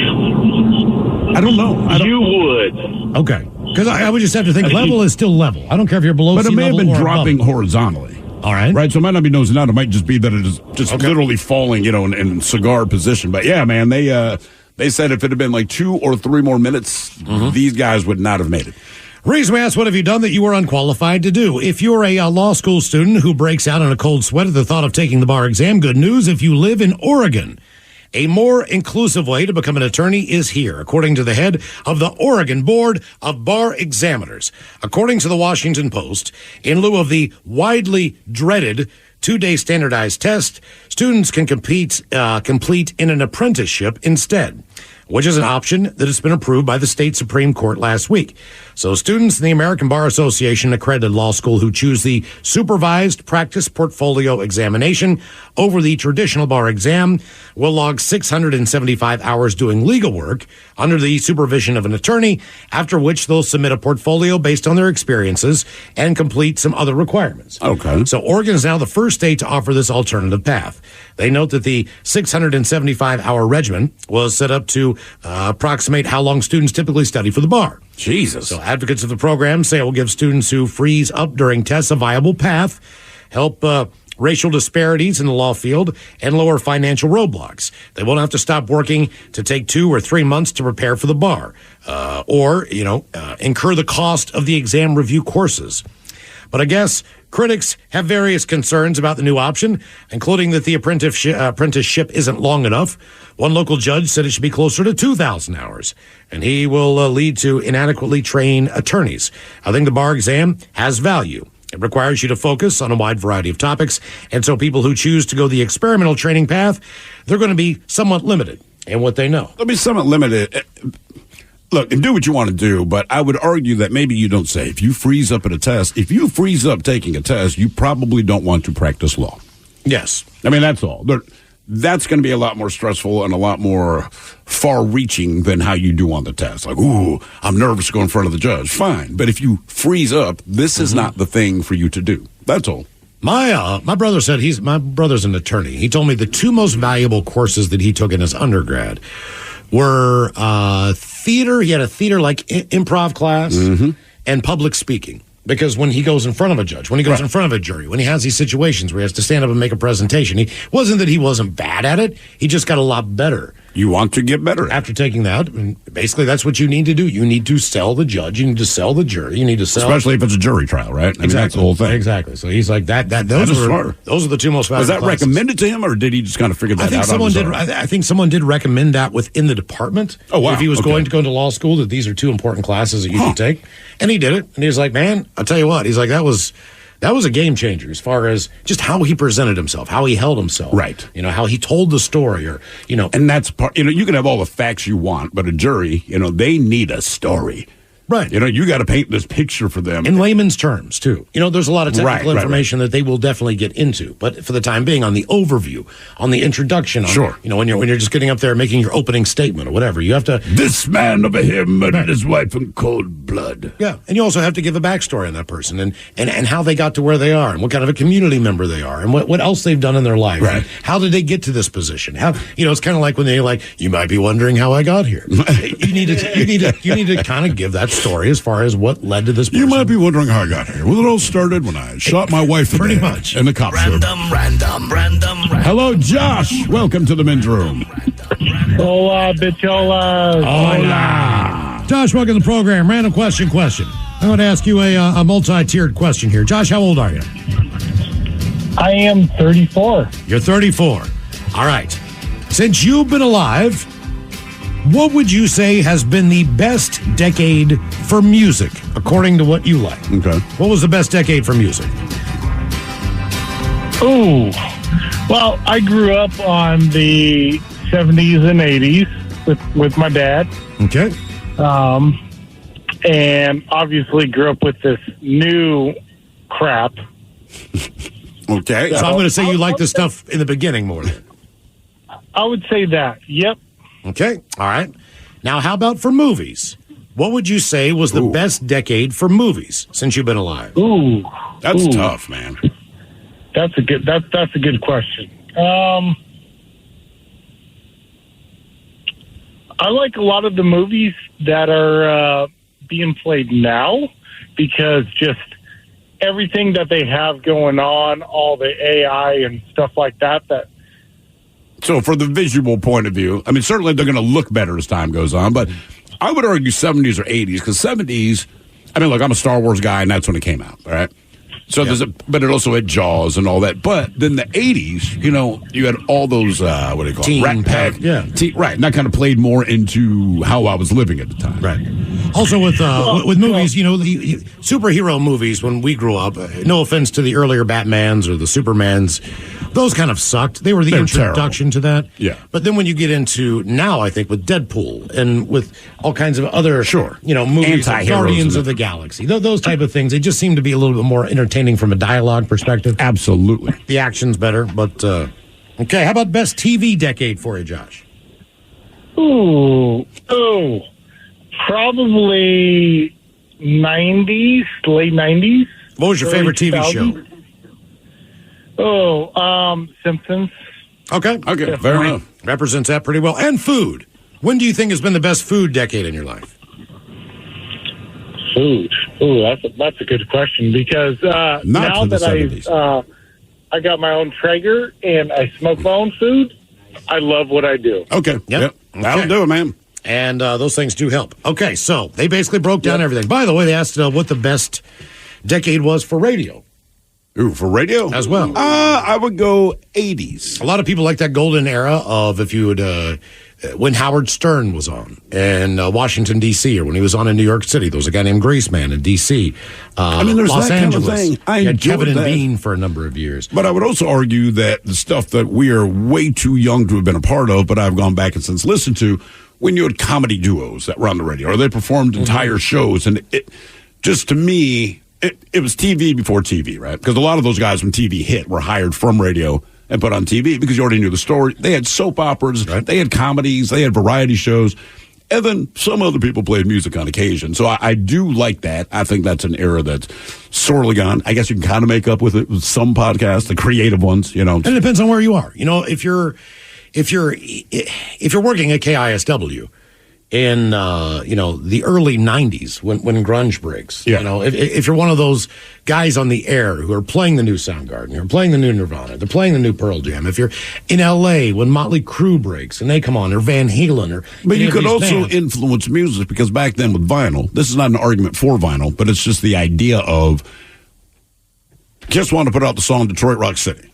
I don't know. You would. Okay. Because I would just have to think level is still level. I don't care if you're below But sea it may have level been or dropping above. horizontally. All right. Right, so it might not be nosing out. It might just be that it is just literally falling, in cigar position. But yeah, man, they said if it had been like 2 or 3 more minutes, these guys would not have made it. Reason we asked, what have you done that you were unqualified to do? If you're a law school student who breaks out in a cold sweat at the thought of taking the bar exam, good news. If you live in Oregon, a more inclusive way to become an attorney is here, according to the head of the Oregon Board of Bar Examiners. According to the Washington Post, in lieu of the widely dreaded 2-day standardized test, students can complete in an apprenticeship instead, which is an option that has been approved by the state Supreme Court last week. So students in the American Bar Association accredited law school who choose the supervised practice portfolio examination over the traditional bar exam will log 675 hours doing legal work under the supervision of an attorney, after which they'll submit a portfolio based on their experiences and complete some other requirements. Okay. So Oregon is now the first state to offer this alternative path. They note that the 675-hour regimen was set up to approximate how long students typically study for the bar. Jesus. So advocates of the program say it will give students who freeze up during tests a viable path, help racial disparities in the law field, and lower financial roadblocks. They won't have to stop working to take 2 or 3 months to prepare for the bar, or incur the cost of the exam review courses. But I guess critics have various concerns about the new option, including that the apprenticeship isn't long enough. One local judge said it should be closer to 2,000 hours, and he will lead to inadequately trained attorneys. I think the bar exam has value. It requires you to focus on a wide variety of topics, and so people who choose to go the experimental training path, they're going to be somewhat limited in what they know. They'll be somewhat limited. Look, and do what you want to do, but I would argue that maybe you don't say, if you freeze up at a test, if you freeze up taking a test, you probably don't want to practice law. Yes. I mean, that's all. That's going to be a lot more stressful and a lot more far-reaching than how you do on the test. Like, ooh, I'm nervous to go in front of the judge. Fine. But if you freeze up, this is not the thing for you to do. That's all. My brother said my brother's an attorney. He told me the 2 most valuable courses that he took in his undergrad were theater. He had a theater like improv class and public speaking. Because when he goes in front of a judge, when he goes in front of a jury, when he has these situations where he has to stand up and make a presentation, he wasn't that he wasn't bad at it. He just got a lot better. You want to get better after taking that. And basically, that's what you need to do. You need to sell the judge. You need to sell the jury. You need to sell, especially if it's a jury trial, right? I mean, that's the whole thing. Exactly. So he's like that. Those are the 2 most valuable. Was that classes. recommended to him, or did he just kind of figure that out? I think someone did recommend that within the department. Oh wow! If he was going to go into law school, that these are 2 important classes that you should take, and he did it. And he was like, "Man, I'll tell you what." He's like, "That was a game changer as far as just how he presented himself, how he held himself, right? How he told the story, or and that's part. You can have all the facts you want, but a jury, they need a story." Right. You got to paint this picture for them. In layman's terms, too. There's a lot of technical information that they will definitely get into. But for the time being, on the overview, on the introduction, when you're just getting up there making your opening statement or whatever, you have to... This man over here murdered his wife in cold blood. Yeah. And you also have to give a backstory on that person and how they got to where they are and what kind of a community member they are and what else they've done in their life. Right. How did they get to this position? It's kind of like when they're like, you might be wondering how I got here. you need to kind of give that story as far as what led to this person. You might be wondering how I got here. Well, it all started when I shot my wife pretty much. And the cops showed up. Random. Hello, Josh. Welcome to the men's room. Hola, bichola. Hola. Josh, welcome to the program. Random question. I'm going to ask you a multi-tiered question here. Josh, how old are you? I am 34. You're 34. All right. Since you've been alive, what would you say has been the best decade for music, according to what you like? Okay. What was the best decade for music? Ooh. Well, I grew up on the 70s and 80s with my dad. Okay. And obviously grew up with this new crap. Okay. So I'm going to say you like the stuff in the beginning more than. I would say that. Yep. Okay. All right. Now, how about for movies? What would you say was the best decade for movies since you've been alive? Ooh, That's tough, man. That's a good question. I like a lot of the movies that are being played now because just everything that they have going on, all the AI and stuff like that. So for the visual point of view, I mean, certainly they're going to look better as time goes on, but I would argue 70s or 80s, because 70s, I mean, look, I'm a Star Wars guy, and that's when it came out, all right? So but it also had Jaws and all that. But then the 80s, you had all those, what do you call it? Rat Pack. Yeah. Right. And that kind of played more into how I was living at the time. Right. Also with movies, the superhero movies when we grew up, no offense to the earlier Batmans or the Supermans, those kind of sucked. They were the introduction to that. Yeah. But then when you get into now, I think with Deadpool and with all kinds of other, movies, like Guardians of the Galaxy, those type of things, they just seem to be a little bit more entertaining from a dialogue perspective. Absolutely. The action's better, but okay. How about best TV decade for you, Josh? Probably 90s, late 90s. What was your favorite TV show? Simpsons. Okay, fair enough. Represents that pretty well. And food. When do you think has been the best food decade in your life? Food. That's a good question because now that I got my own Traeger and I smoke my own food, I love what I do. Okay. Yep. That'll do it, man. And those things do help. Okay, so they basically broke down everything. By the way, they asked what the best decade was for radio. Ooh, for radio? As well. I would go 80s. A lot of people like that golden era of if you would, when Howard Stern was on in Washington, D.C., or when he was on in New York City. There was a guy named Graceman in D.C. There's Los that Angeles. kind of thing. I had Kevin and that. Bean for a number of years. But I would also argue that the stuff that we are way too young to have been a part of, but I've gone back and since listened to, when you had comedy duos that were on the radio, or they performed entire shows, and it just to me, it was TV before TV, right? Because a lot of those guys when TV hit were hired from radio and put on TV because you already knew the story. They had soap operas, they had comedies, they had variety shows, and then some other people played music on occasion. So I do like that. I think that's an era that's sorely gone. I guess you can kind of make up with it with some podcasts, the creative ones, And it depends on where you are. If you're working at KISW in the early 90s when grunge breaks, if you're one of those guys on the air who are playing the new Soundgarden, or playing the new Nirvana, they're playing the new Pearl Jam, if you're in LA when Motley Crue breaks and they come on, or Van Halen, but you could also influence music, because back then with vinyl, this is not an argument for vinyl, but it's just the idea of Kiss wanted to put out the song Detroit Rock City.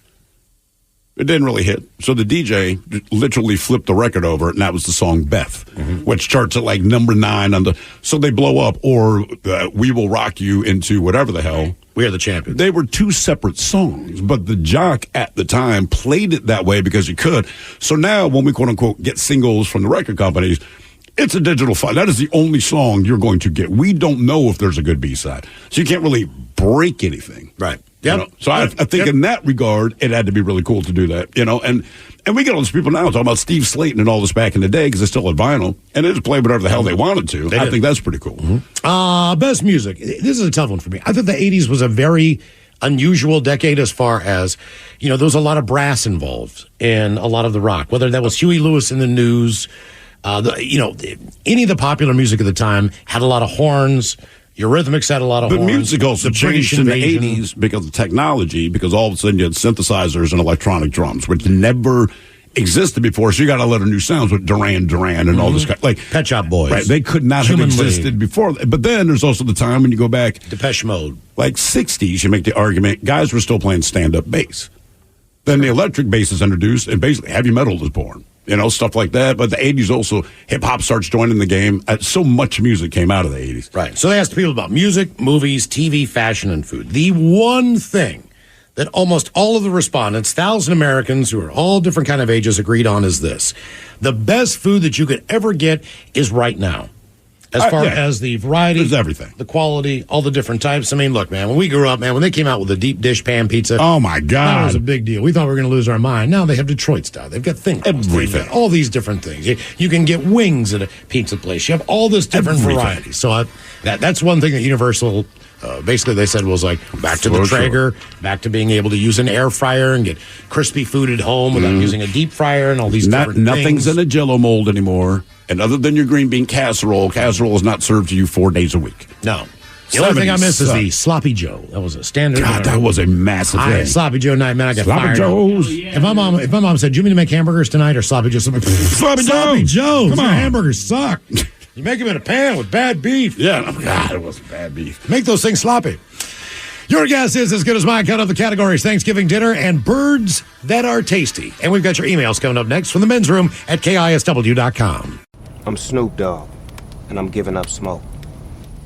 It didn't really hit. So the DJ literally flipped the record over, and that was the song Beth, which charts at like number 9 on the. So they blow up, or We Will Rock You into whatever the hell. We Are the Champions. They were two separate songs, but the jock at the time played it that way because he could. So now when we quote unquote get singles from the record companies, it's a digital file. That is the only song you're going to get. We don't know if there's a good B-side. So you can't really break anything. Right. Yep. So I think in that regard, it had to be really cool to do that, and we get all these people now talking about Steve Slayton and all this back in the day because they still had vinyl, and they just played whatever the hell they wanted to. I think that's pretty cool. Best music. This is a tough one for me. I thought the 80s was a very unusual decade as far as, there was a lot of brass involved in a lot of the rock, whether that was Huey Lewis and the News, any of the popular music at the time had a lot of horns. Eurythmics had a lot of horns. But music also changed in the 80s because of technology, because all of a sudden you had synthesizers and electronic drums, which never existed before. So you got a lot of new sounds with Duran Duran and all this kind, like Pet Shop Boys. Right, they could not Human have existed before. But then there's also the time when you go back, Depeche Mode, like 60s, you make the argument guys were still playing stand-up bass. Then the electric bass is introduced, and basically heavy metal is born. Stuff like that. But the 80s also, hip-hop starts joining the game. So much music came out of the 80s. Right. So they asked people about music, movies, TV, fashion, and food. The one thing that almost all of the respondents, 1,000 Americans who are all different kind of ages, agreed on is this. The best food that you could ever get is right now. As far yeah. as the variety, There's everything. the quality, all the different types. I mean, look, man, when we grew up, man, when they came out with the deep dish pan pizza, Oh, my God. that was a big deal. We thought we were going to lose our mind. Now they have Detroit style. They've got things. Everything. All these different things. You can get wings at a pizza place. You have all this different Everything. variety. So that's one thing that Universal, basically they said was like, back to the For Traeger, back to being able to use an air fryer and get crispy food at home without using a deep fryer and all these different Nothing's things. in a Jell-O mold anymore. And other than your green bean casserole is not served to you 4 days a week. No. The only thing I miss is the Sloppy Joe. That was a standard. God, that was a massive I had thing. Sloppy Joe night, man. I got Sloppy fired Joes. up. If my mom said, "Do you mean to make hamburgers tonight or Sloppy Joe?" Sloppy Joe's. Come Your on. hamburgers suck. You make them in a pan with bad beef. Yeah, oh God, it was bad beef. Make those things sloppy. Your guess is as good as mine. Count up the categories: Thanksgiving dinner and birds that are tasty. And we've got your emails coming up next from the men's room at KISW.com. I'm Snoop Dogg, and I'm giving up smoke.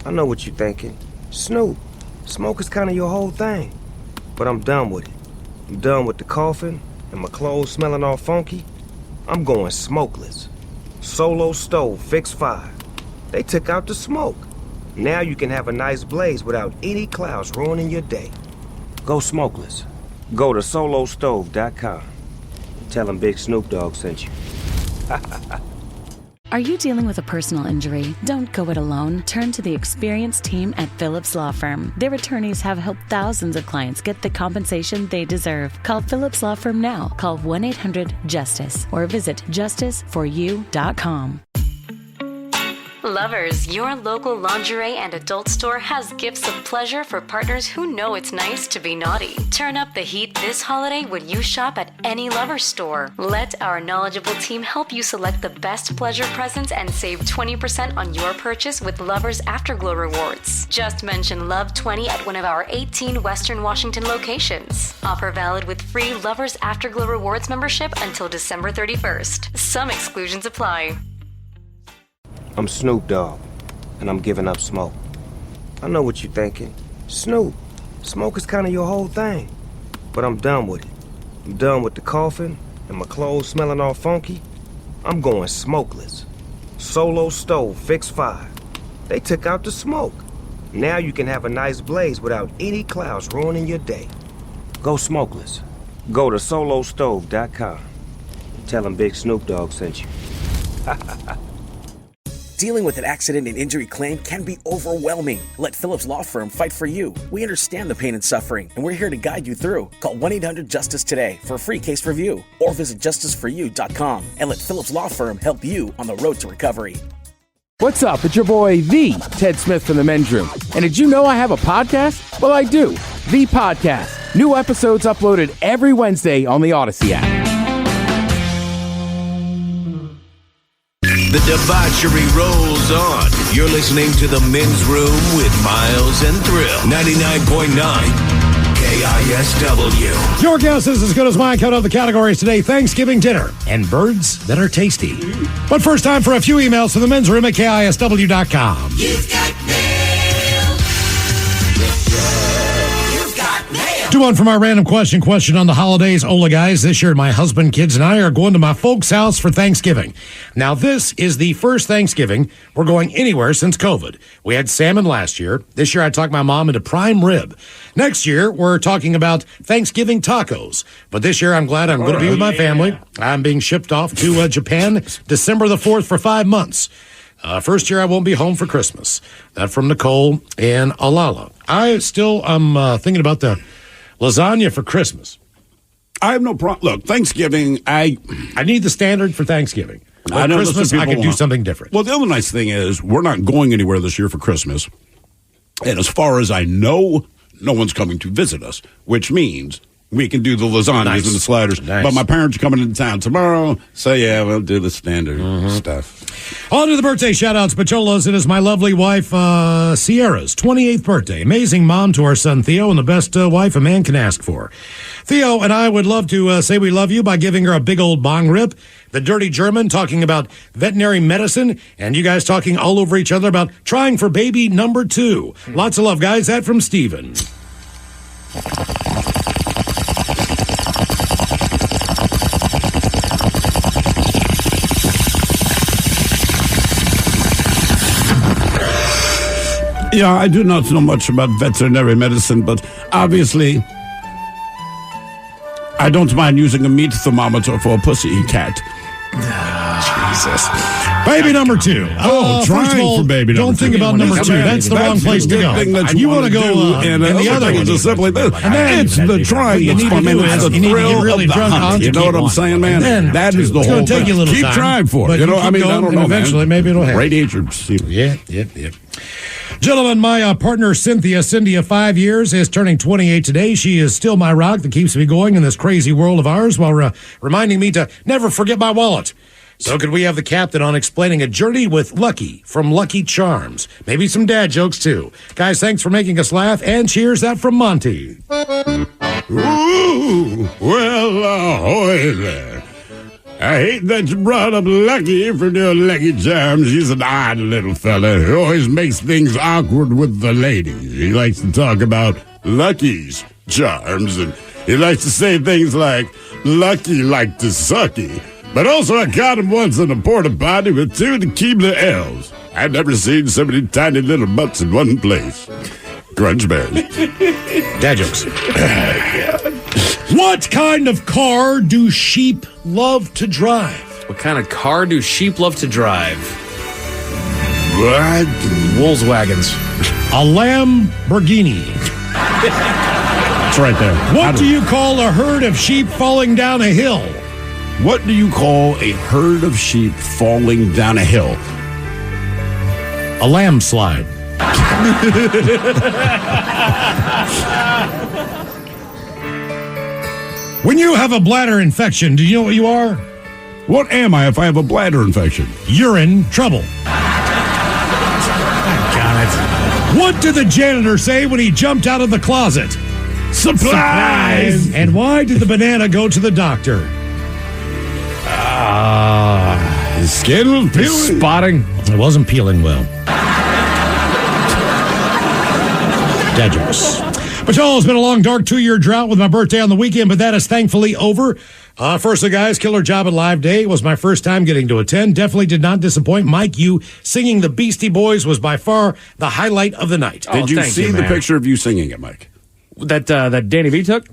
I know what you're thinking. Snoop, smoke is kind of your whole thing. But I'm done with it. I'm done with the coughing and my clothes smelling all funky. I'm going smokeless. Solo stove, fixed fire. They took out the smoke. Now you can have a nice blaze without any clouds ruining your day. Go smokeless. Go to solostove.com. Tell them Big Snoop Dogg sent you. Are you dealing with a personal injury? Don't go it alone. Turn to the experienced team at Phillips Law Firm. Their attorneys have helped thousands of clients get the compensation they deserve. Call Phillips Law Firm now. Call 1-800-JUSTICE or visit justiceforyou.com. Lovers, your local lingerie and adult store has gifts of pleasure for partners who know it's nice to be naughty. Turn up the heat this holiday when you shop at any Lovers store. Let our knowledgeable team help you select the best pleasure presents and save 20% on your purchase with Lovers Afterglow rewards. Just mention Love 20 at one of our 18 Western Washington locations. Offer valid with free Lovers Afterglow rewards membership until December 31st. Some exclusions apply. I'm Snoop Dogg, and I'm giving up smoke. I know what you're thinking. Snoop, smoke is kind of your whole thing. But I'm done with it. I'm done with the coughing and my clothes smelling all funky. I'm going smokeless. Solo stove, fixed fire. They took out the smoke. Now you can have a nice blaze without any clouds ruining your day. Go smokeless. Go to solostove.com. Tell them Big Snoop Dogg sent you. Dealing with an accident and injury claim can be overwhelming. Let Phillips Law Firm fight for you. We understand the pain and suffering, and we're here to guide you through. Call 1-800-JUSTICE today for a free case review or visit justiceforyou.com and let Phillips Law Firm help you on the road to recovery. What's up? It's your boy, the Ted Smith from the men's room. And did you know I have a podcast? Well, I do. The Podcast. New episodes uploaded every Wednesday on the Odyssey app. The debauchery rolls on. You're listening to The Men's Room with Miles and Thrill. 99.9 KISW. Your guess is as good as mine. Count out the categories today: Thanksgiving dinner and birds that are tasty. But first, time for a few emails from the men's room at KISW.com. You've got mail. You've got mail. Do one from our random question on the holidays. Ola, guys, this year my husband, kids, and I are going to my folks' house for Thanksgiving. Now, this is the first Thanksgiving we're going anywhere since COVID. We had salmon last year. This year I talked my mom into prime rib. Next year, we're talking about Thanksgiving tacos. But this year, I'm glad I'm going to be with my family. I'm being shipped off to Japan December the 4th for 5 months. First year, I won't be home for Christmas. That from Nicole in Alala. I still am thinking about the lasagna for Christmas. I have no problem. Look, Thanksgiving, I need the standard for Thanksgiving. But I know Christmas, I could do want. something different. Well, the other nice thing is we're not going anywhere this year for Christmas. And as far as I know, no one's coming to visit us, which means we can do the lasagnas and the sliders. Nice. But my parents are coming into town tomorrow, so yeah, we'll do the standard stuff. On to the birthday shout-outs. Pacholas, it is my lovely wife, Sierra's 28th birthday. Amazing mom to our son, Theo, and the best wife a man can ask for. Theo and I would love to say we love you by giving her a big old bong rip. The Dirty German talking about veterinary medicine, and you guys talking all over each other about trying for baby number 2. Lots of love, guys. That from Steven. Yeah, I do not know much about veterinary medicine, but obviously, I don't mind using a meat thermometer for a pussy cat. Jesus. Baby number 2. Trying first of all, for baby number don't think 2. about number 2. That's the wrong place to go. You want to go in the other one. It's simply this. It's the trying you that's need to fun, man. do It's is the you need to thrill get really of the drunk hunt. on You know what I'm saying, man? Then That is the it's whole gonna take thing. you a little Keep time, trying for but it. You know, you I mean, keep I don't going, know, and eventually man. maybe it'll happen. Great agency. Yep. Gentlemen, my partner Cindy of 5 years, is turning 28 today. She is still my rock that keeps me going in this crazy world of ours while reminding me to never forget my wallet. So could we have the captain on explaining a journey with Lucky from Lucky Charms? Maybe some dad jokes, too. Guys, thanks for making us laugh, and cheers, that from Monty. Ooh, well, ahoy there. I hate that you brought up Lucky from your Lucky Charms. He's an odd little fella who always makes things awkward with the ladies. He likes to talk about Lucky's charms, and he likes to say things like, Lucky like to sucky. But also, I caught him once in a porta potty with 2 tequila L's. I'd never seen so many tiny little butts in one place. Crunch bears. Dad jokes. What kind of car do sheep love to drive? What kind of car do sheep love to drive? What? Volkswagens. A Lamborghini. It's right there. What do you call a herd of sheep falling down a hill? What do you call a herd of sheep falling down a hill? A landslide. When you have a bladder infection, do you know what you are? What am I if I have a bladder infection? You're in trouble. Got it. What did the janitor say when he jumped out of the closet? Supplies! And why did the banana go to the doctor? His skin was peeling. Spotting. It wasn't peeling well. Dad jokes. Patrol, it's been a long, dark 2-year drought with my birthday on the weekend, but that is thankfully over. Firstly, guys, killer job at Live Day. It was my first time getting to attend. Definitely did not disappoint. Mike, you singing the Beastie Boys was by far the highlight of the night. Did you see the picture of you singing it, Mike? That Danny V took?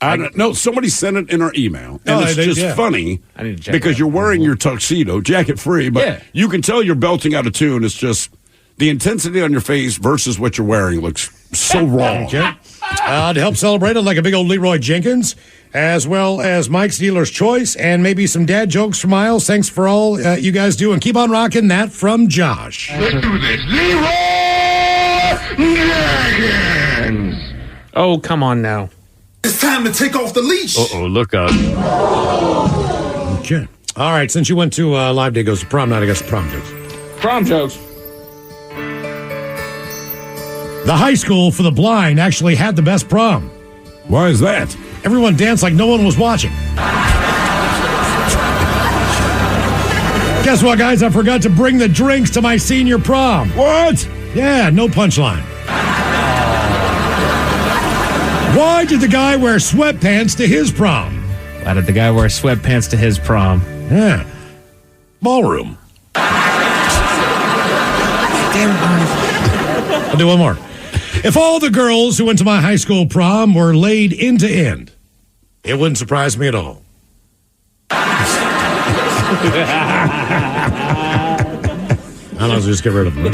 I don't know. Somebody sent it in our email. And it's just funny I need to check because that. you're wearing your tuxedo, jacket free, but you can tell you're belting out a tune. It's just the intensity on your face versus what you're wearing looks so wrong. Okay. To help celebrate it like a big old Leroy Jenkins, as well as Mike's Dealer's Choice, and maybe some dad jokes from Miles. Thanks for all you guys do, and keep on rocking. That from Josh. Let's do this. Leroy Jenkins. Oh, come on now. It's time to take off the leash. Uh-oh, look out. Okay. All right, since you went to Live Day Goes to Prom night, I got some prom jokes. Prom jokes. The high school for the blind actually had the best prom. Why is that? Everyone danced like no one was watching. Guess what, guys? I forgot to bring the drinks to my senior prom. What? Yeah, no punchline. Why did the guy wear sweatpants to his prom? Why did the guy wear sweatpants to his prom? Yeah. Ballroom. I'll do one more. If all the girls who went to my high school prom were laid end to end, it wouldn't surprise me at all. I'll just get rid of them.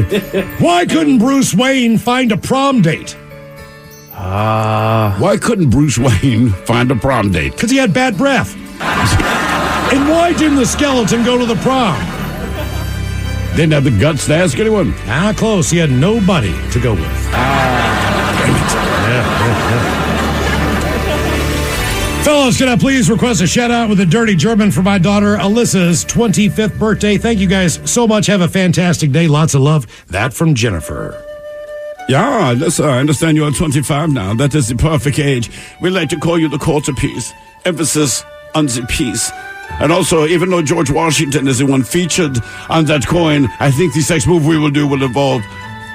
Why couldn't Bruce Wayne find a prom date? Why couldn't Bruce Wayne find a prom date? Because he had bad breath. And why didn't the skeleton go to the prom? Didn't have the guts to ask anyone. Close. He had nobody to go with. Damn it. Yeah. Fellas, can I please request a shout out with a dirty German for my daughter Alyssa's 25th birthday? Thank you guys so much. Have a fantastic day. Lots of love. That from Jennifer. Yeah, listen, I understand you are 25 now. That is the perfect age. We like to call you the quarter piece. Emphasis on the piece. And also, even though George Washington is the one featured on that coin, I think the sex move we will do will involve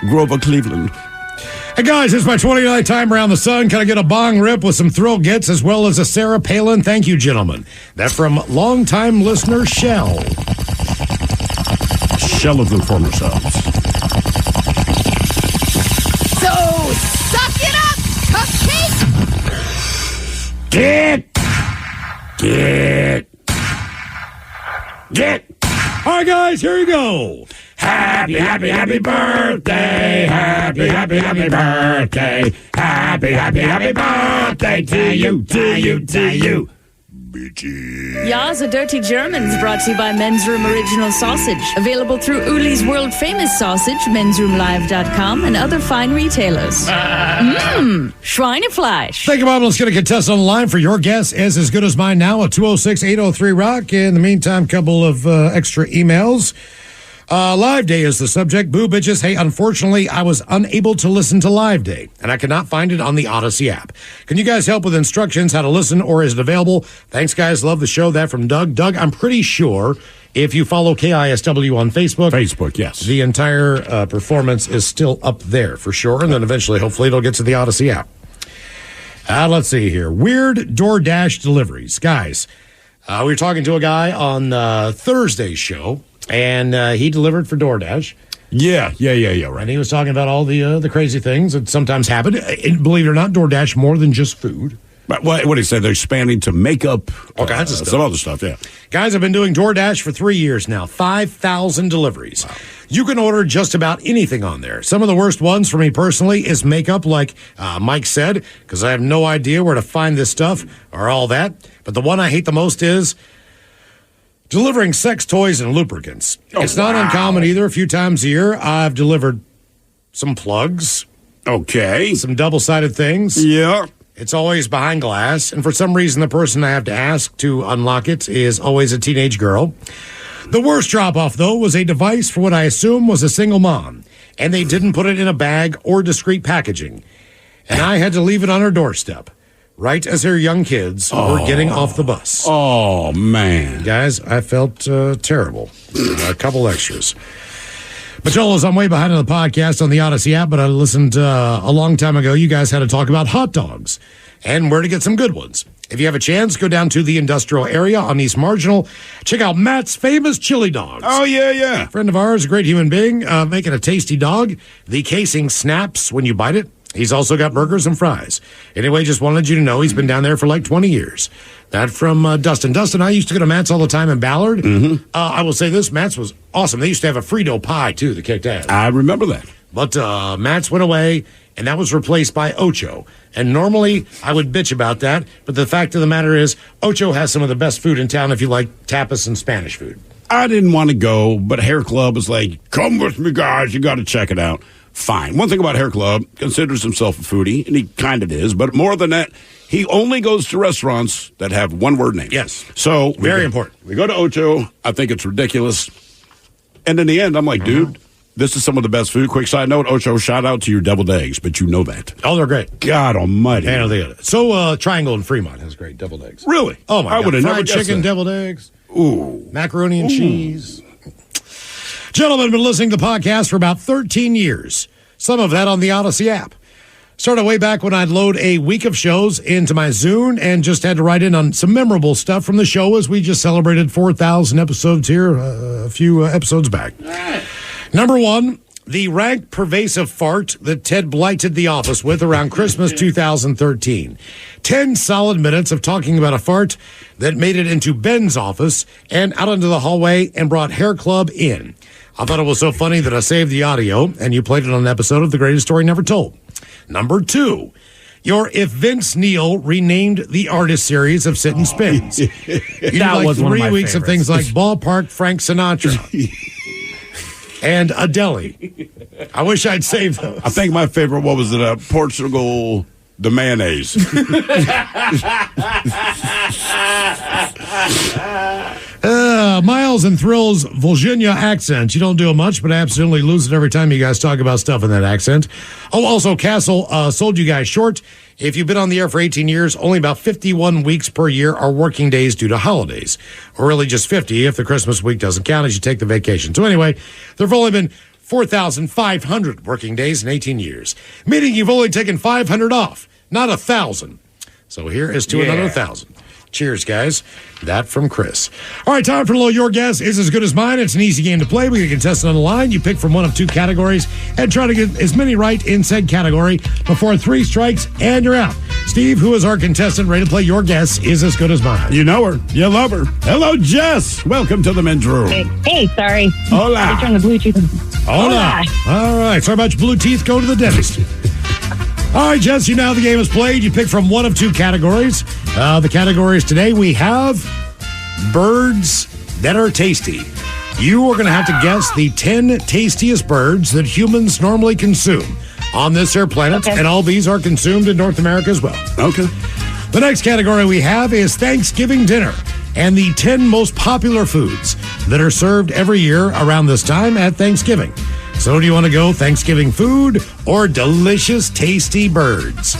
Grover Cleveland. Hey guys, it's my 29th time around the sun. Can I get a bong rip with some thrill gets as well as a Sarah Palin? Thank you, gentlemen. That from longtime listener Shell. Shell of them former selves. Get. All right, guys, here you go. Happy, happy, happy birthday. Happy, happy, happy birthday. Happy, happy, happy birthday to you, to you, to you. Ya's a Dirty Germans brought to you by Men's Room Original Sausage. Available through Uli's world famous sausage, mensroomlive.com, and other fine retailers. Schweinefleisch. Thank you, Bob. Let's get a contestant on the line for your guess is as good as mine now at 206-803-ROCK. In the meantime, couple of extra emails. Live Day is the subject. Boo bitches. Hey, unfortunately, I was unable to listen to Live Day, and I cannot find it on the Odyssey app. Can you guys help with instructions how to listen, or is it available? Thanks, guys. Love the show. That from Doug. Doug, I'm pretty sure if you follow KISW on Facebook, yes, the entire performance is still up there for sure, and then eventually, hopefully, it'll get to the Odyssey app. Let's see here. Weird DoorDash deliveries. Guys, we were talking to a guy on Thursday's show, and he delivered for DoorDash. Yeah, right. And he was talking about all the crazy things that sometimes happen. And believe it or not, DoorDash more than just food. But what did he say? They're expanding to makeup, all kinds of stuff. Some other stuff, yeah. Guys, I've been doing DoorDash for 3 years now. 5,000 deliveries. Wow. You can order just about anything on there. Some of the worst ones for me personally is makeup, like Mike said, because I have no idea where to find this stuff or all that. But the one I hate the most is delivering sex toys and lubricants. It's not uncommon either. A few times a year, I've delivered some plugs. Okay. Some double-sided things. Yeah. It's always behind glass. And for some reason, the person I have to ask to unlock it is always a teenage girl. The worst drop-off, though, was a device for what I assume was a single mom. And they didn't put it in a bag or discreet packaging. And I had to leave it on her doorstep, right as her young kids were getting off the bus. Oh, man. Guys, I felt terrible. A couple extras. Macholas, I'm way behind on the podcast on the Odyssey app, but I listened a long time ago. You guys had to talk about hot dogs and where to get some good ones. If you have a chance, go down to the industrial area on East Marginal. Check out Matt's famous chili dogs. Oh, yeah. Friend of ours, a great human being, making a tasty dog. The casing snaps when you bite it. He's also got burgers and fries. Anyway, just wanted you to know he's been down there for like 20 years. That from Dustin. Dustin, I used to go to Matt's all the time in Ballard. Mm-hmm. I will say this, Matt's was awesome. They used to have a Frito pie, too, that kicked ass. I remember that. But Matt's went away, and that was replaced by Ocho. And normally, I would bitch about that, but the fact of the matter is, Ocho has some of the best food in town if you like tapas and Spanish food. I didn't want to go, but Hair Club was like, come with me, guys. You got to check it out. Fine. One thing about Hair Club, considers himself a foodie, and he kind of is, but more than that, he only goes to restaurants that have one-word names. Yes. So very important. We go to Ocho. I think it's ridiculous. And in the end, I'm like, dude, this is some of the best food. Quick side note, Ocho, shout out to your deviled eggs, but you know that. Oh, they're great. God almighty. I know they are. So Triangle in Fremont has great deviled eggs. Really? Oh, my God. I would have never Fried guessed chicken, that. deviled eggs. Ooh. Macaroni and cheese. Gentlemen, been listening to the podcast for about 13 years. Some of that on the Odyssey app. Started way back when I'd load a week of shows into my Zune and just had to write in on some memorable stuff from the show as we just celebrated 4,000 episodes here a few episodes back. Number one, the rank pervasive fart that Ted blighted the office with around Christmas 2013. 10 solid minutes of talking about a fart that made it into Ben's office and out into the hallway and brought Hair Club in. I thought it was so funny that I saved the audio, and you played it on an episode of The Greatest Story Never Told. Number two, your If Vince Neil renamed the artist series of Sit and Spins. You did like was one of 3 my weeks of favorites. things like Ballpark Frank Sinatra and Adele. I wish I'd saved those. I think my favorite, what was it, Portugal, the mayonnaise. Miles and Thrill's Virginia accent. You don't do it much, but I absolutely lose it every time you guys talk about stuff in that accent. Oh, also, Castle sold you guys short. If you've been on the air for 18 years, only about 51 weeks per year are working days due to holidays. Or really just 50 if the Christmas week doesn't count as you take the vacation. So anyway, there have only been 4,500 working days in 18 years, meaning you've only taken 500 off, not 1,000. So here is to another 1,000. Cheers, guys. That from Chris. All right, time for a little Your Guess Is As Good As Mine. It's an easy game to play. We get a contestant on the line. You pick from one of two categories and try to get as many right in said category before 3 strikes and you're out. Steve, who is our contestant ready to play Your Guess is as Good as Mine? You know her. You love her. Hello, Jess. Welcome to the men's room. Hey, sorry. Hola. I turned the Bluetooth. Hola. All right. Sorry about your blue teeth. Go to the dentist. All right, Jess, you know how the game is played. You pick from one of two categories. The categories today, we have birds that are tasty. You are going to have to guess the 10 tastiest birds that humans normally consume on this here planet, and all these are consumed in North America as well. Okay. The next category we have is Thanksgiving dinner and the 10 most popular foods that are served every year around this time at Thanksgiving. So do you want to go Thanksgiving food or delicious, tasty birds?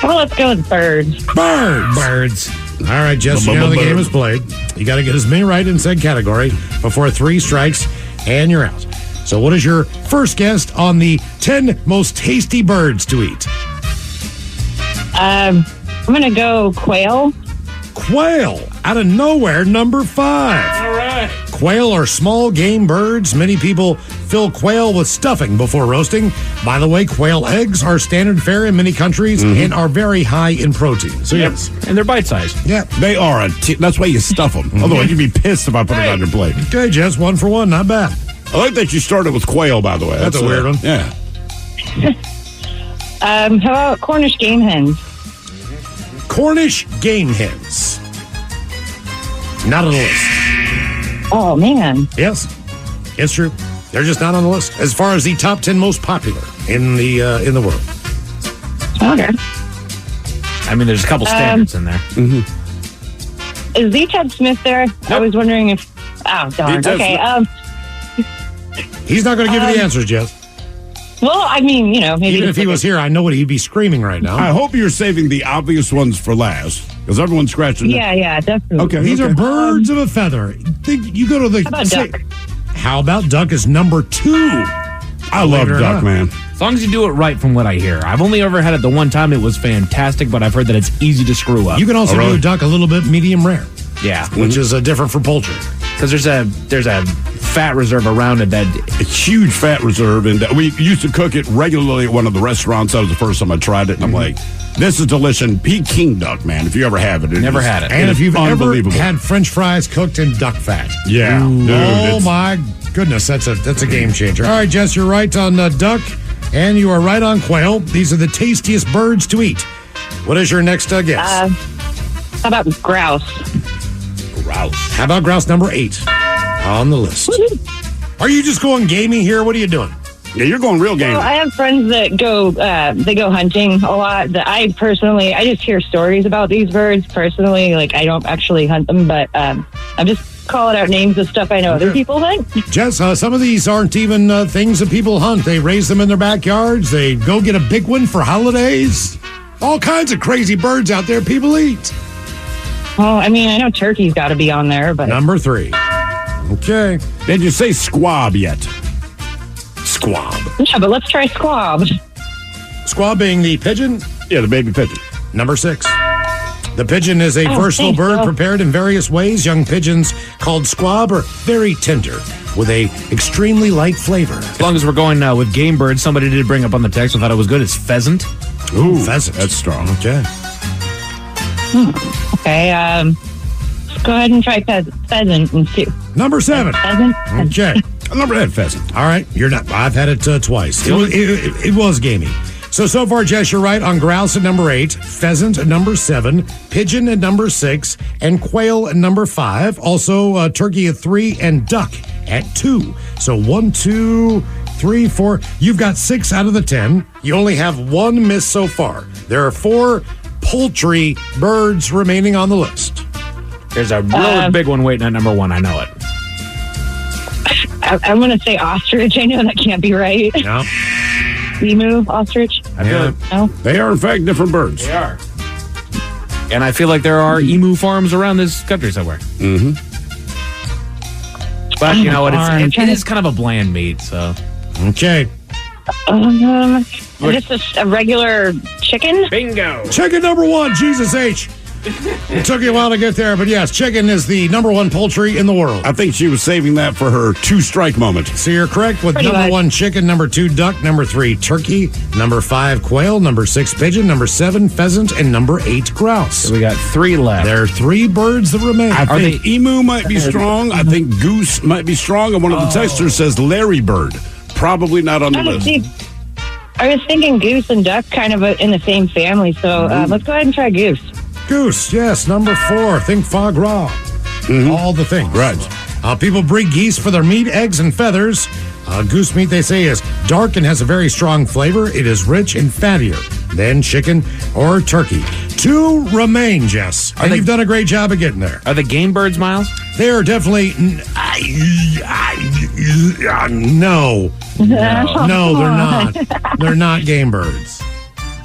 Well, let's go with birds. Birds. All right, Jess, you know how the game is played. You got to get as many right in said category before 3 strikes, and you're out. So what is your first guess on the 10 most tasty birds to eat? I'm going to go quail. Quail, out of nowhere, number 5. All right. Quail are small game birds. Many people fill quail with stuffing before roasting. By the way, quail eggs are standard fare in many countries and are very high in protein. So yes. And they're bite-sized. Yeah. They are. That's why you stuff them. Otherwise, you'd be pissed if I put it on your plate. Okay, Jess, 1 for 1. Not bad. I like that you started with quail, by the way. That's a weird one. Yeah. How about Cornish game hens? Cornish game hens. Not on the list. Oh, man. Yes, it's true. They're just not on the list as far as the top 10 most popular in the world. Okay. I mean, there's a couple standards in there. Is the Ted Smith there? Nope. I was wondering if... Oh, darn. Okay. He's not going to give you the answers, Jess. Well, I mean, you know, maybe... Even if he was here, I know what he'd be screaming right now. I hope you're saving the obvious ones for last, because everyone's scratching Yeah, yeah, definitely. Okay. These are birds of a feather. You go to the... How about duck? How about duck is number 2? I love duck, man. As long as you do it right from what I hear. I've only ever had it the one time. It was fantastic, but I've heard that it's easy to screw up. You can also do a duck a little bit medium rare. Yeah. Which is different from poultry. Because there's a fat reserve around it, that a huge fat reserve, and we used to cook it regularly at one of the restaurants. That was the first time I tried it, and I'm like, this is delicious. Peking duck, man. If you ever have it, never had it. And if you've ever had French fries cooked in duck fat, yeah, dude, oh my goodness, that's a game changer. All right, Jess, you're right on duck, and you are right on quail. These are the tastiest birds to eat. What is your next guess? How about grouse? How about grouse number 8 on the list? Are you just going gaming here? What are you doing? Yeah, you're going real gaming. Well, I have friends that go hunting a lot. That I just hear stories about these birds personally. Like, I don't actually hunt them, but I'm just calling out names of stuff I know other people hunt. Jess, some of these aren't even things that people hunt. They raise them in their backyards. They go get a big one for holidays. All kinds of crazy birds out there people eat. Well, I mean, I know turkey's got to be on there, but... Number 3. Okay. Did you say squab yet? Squab. Yeah, but let's try squab. Squab being the pigeon? Yeah, the baby pigeon. Number 6. The pigeon is a versatile bird prepared in various ways. Young pigeons called squab are very tender with a extremely light flavor. As long as we're going with game birds, somebody did bring up on the text, I thought it was good, it's pheasant. Ooh, pheasant. That's strong. Okay. Okay, let's go ahead and try pheasant and see. Number 7. Pheasant? Okay. I never had pheasant. All right, you're not. I've had it twice. It was gamey. So far, Jess, you're right on grouse at number 8, pheasant at number 7, pigeon at number 6, and quail at number 5. Also, turkey at 3 and duck at 2. So 1, 2, 3, 4. You've got 6 out of the 10. You only have 1 miss so far. There are 4 poultry birds remaining on the list. There's a really big one waiting at number 1. I know it. I'm going to say ostrich. I know that can't be right. No. Emu, ostrich. No. They are, in fact, different birds. They are. And I feel like there are emu farms around this country somewhere. Mm-hmm. But you know what? It is kind of a bland meat, so. Okay. Just a regular chicken? Bingo. Chicken number 1, Jesus H. It took you a while to get there, but yes, chicken is the number one poultry in the world. I think she was saving that for her 2-strike moment. So you're correct with Pretty number much. 1 chicken, number 2 duck, number 3 turkey, number 5 quail, number 6 pigeon, number 7 pheasant, and number 8 grouse. So we got 3 left. There are 3 birds that remain. I think emu might be strong. I think goose might be strong. And one of the texters says Larry bird. Probably not on the list. I was thinking goose and duck kind of in the same family, so let's go ahead and try goose. Goose, yes. Number 4, think foie gras. All the things. Right. People breed geese for their meat, eggs, and feathers. Goose meat, they say, is dark and has a very strong flavor. It is rich and fattier than chicken or turkey. 2 remain, Jess. And you've done a great job of getting there. Are they game birds, Miles? They are definitely... No. No, they're not. They're not game birds.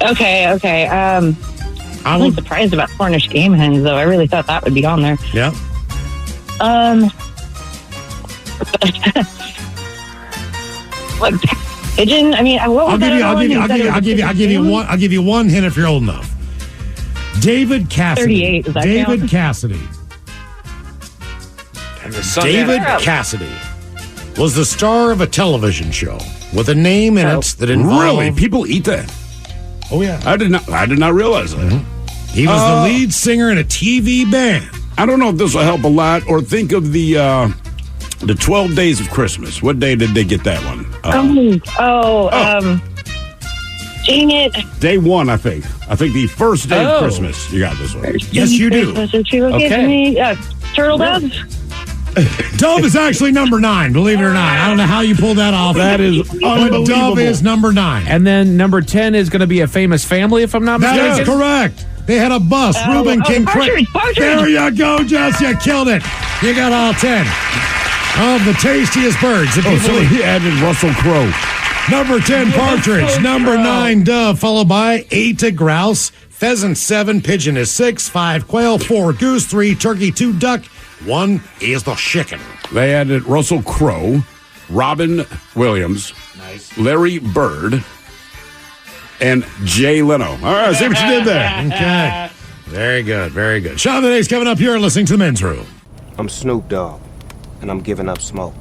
Okay. I'm surprised about Cornish game hens, though. I really thought that would be on there. Yeah. What pigeon? I mean, what was I'll give you one hint if you're old enough. David Cassidy. 38. Does that David count? Cassidy. David Cassidy was the star of a television show with a name in it that involved. Really? People eat that? Oh yeah. I did not realize that. He was the lead singer in a TV band. I don't know if this will help a lot, or think of the 12 Days of Christmas. What day did they get that one? Dang it. Day 1, I think. I think the first day of Christmas. You got this one. Yes, you do. Turtle Dove? Dove is actually number 9, believe it or not. I don't know how you pulled that off. That is unbelievable. Dove is number 9. And then number 10 is going to be a famous family, if I'm not mistaken. That is correct. They had a bus. Reuben King Partridge. There you go, Jess. You killed it. You got all 10 of the tastiest birds. So he added Russell Crowe. Number 10, partridge. Number 9, dove, followed by 8 grouse. Pheasant, 7. Pigeon is 6. 5 quail. 4 goose. 3 turkey. 2 duck. 1 is the chicken. They added Russell Crowe, Robin Williams, Larry Bird, and Jay Leno. All right, see what you did there. Okay. Very good, very good. Shot of the Day's coming up. You're listening to The Men's Room. I'm Snoop Dogg, and I'm giving up smoke.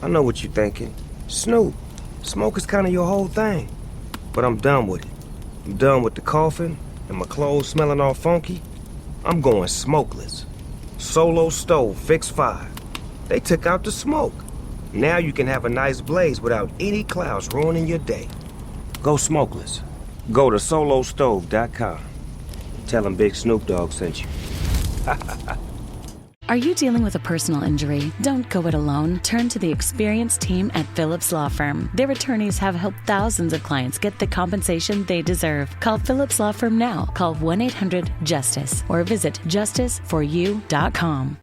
I know what you're thinking. Snoop, smoke is kind of your whole thing. But I'm done with it. I'm done with the coughing and my clothes smelling all funky. I'm going smokeless. Solo stove, fix 5. They took out the smoke. Now you can have a nice blaze without any clouds ruining your day. Go smokeless. Go to solostove.com. Tell them Big Snoop Dogg sent you. Are you dealing with a personal injury? Don't go it alone. Turn to the experienced team at Phillips Law Firm. Their attorneys have helped thousands of clients get the compensation they deserve. Call Phillips Law Firm now. Call 1-800-JUSTICE or visit justiceforyou.com.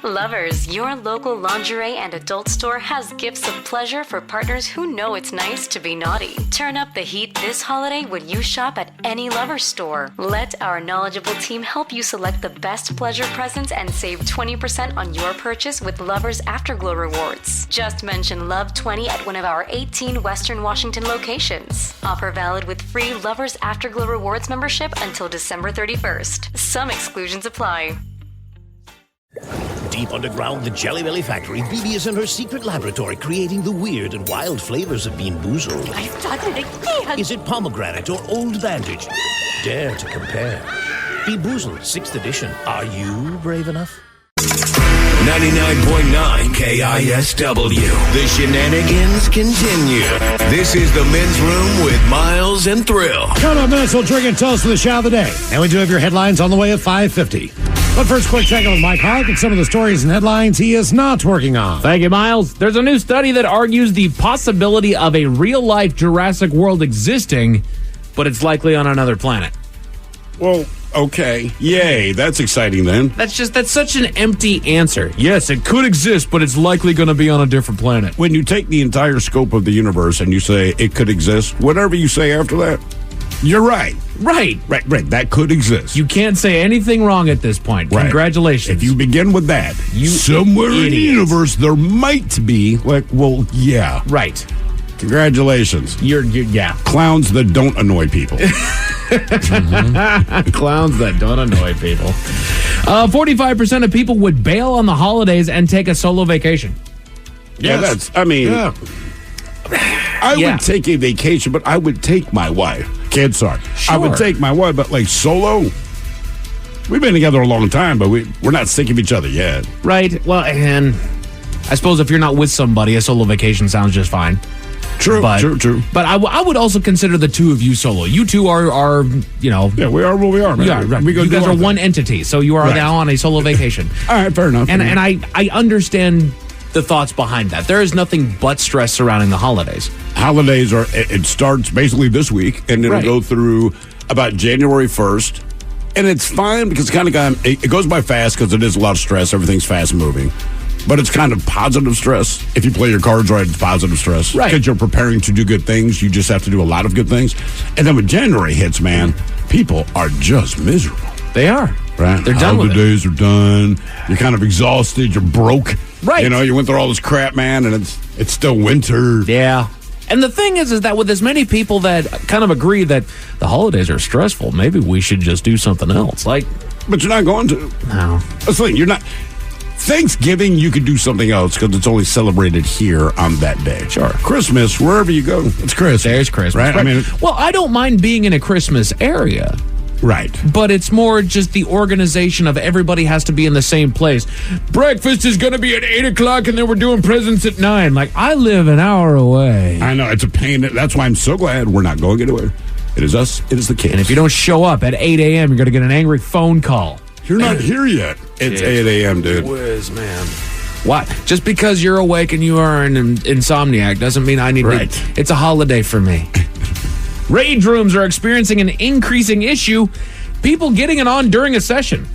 Lovers, your local lingerie and adult store has gifts of pleasure for partners who know it's nice to be naughty. Turn up the heat this holiday when you shop at any Lovers store. Let our knowledgeable team help you select the best pleasure presents and save 20% on your purchase with Lovers Afterglow rewards. Just mention Love 20 at one of our 18 Western Washington locations. Offer valid with free Lovers Afterglow rewards membership until December 31st. Some exclusions apply. Deep underground, the Jelly Belly factory, Bibi is in her secret laboratory creating the weird and wild flavors of Bean Boozled. I started again. Is it pomegranate or old bandage? Dare to compare. Bean Boozled, 6th edition. Are you brave enough? 99.9 KISW. The shenanigans continue. This is the Men's Room with Miles and Thrill. Coming up next, we'll drink and toast to the shout of the day. And we do have your headlines on the way at 5:50. But first, quick check-in with Mike Hawk and some of the stories and headlines he is not working on. Thank you, Miles. There's a new study that argues the possibility of a real-life Jurassic World existing, but it's likely on another planet. Well, okay. Yay. That's exciting then. That's such an empty answer. Yes, it could exist, but it's likely going to be on a different planet. When you take the entire scope of the universe and you say it could exist, whatever you say after that, you're right. Right. That could exist. You can't say anything wrong at this point. Right. Congratulations. If you begin with that, you somewhere in the universe there might be, yeah. Right. Congratulations. Yeah. Clowns that don't annoy people. Clowns that don't annoy people. 45% of people would bail on the holidays and take a solo vacation. Yeah, I would take a vacation, but I would take my wife. Kids, sorry. Sure. I would take my wife, but like solo, we've been together a long time, but we're not sick of each other yet. Right. Well, and I suppose if you're not with somebody, a solo vacation sounds just fine. True. But I would also consider the two of you solo. You two are Yeah, we are what we are, man. Yeah, right. We go You do guys our are thing. one entity, so you are now on a solo vacation. All right, fair enough. And I understand the thoughts behind that. There is nothing but stress surrounding the holidays. Holidays it starts basically this week, and it'll go through about January 1st. And it's fine because it goes by fast because it is a lot of stress. Everything's fast moving. But it's kind of positive stress. If you play your cards right, it's positive stress. Right. Because you're preparing to do good things. You just have to do a lot of good things. And then when January hits, man, people are just miserable. They are. Right? They're done with it. Holidays are done. You're kind of exhausted. You're broke. Right. You know, you went through all this crap, man, and it's still winter. Yeah. And the thing is that with as many people that kind of agree that the holidays are stressful, maybe we should just do something else. But you're not going to. No. That's the thing. You're not. Thanksgiving, you could do something else because it's only celebrated here on that day. Sure. Christmas, wherever you go, it's Christmas. There's Christmas. Right? I mean, well, I don't mind being in a Christmas area. Right. But it's more just the organization of everybody has to be in the same place. Breakfast is going to be at 8 o'clock and then we're doing presents at 9. I live an hour away. I know. It's a pain. That's why I'm so glad we're not going anywhere. It is us. It is the kids. And if you don't show up at 8 a.m., you're going to get an angry phone call. You're not here yet. It's 8 a.m., dude. Whiz, man. What? Just because you're awake and you are an insomniac doesn't mean I need to. It's a holiday for me. Rage rooms are experiencing an increasing issue. People getting it on during a session.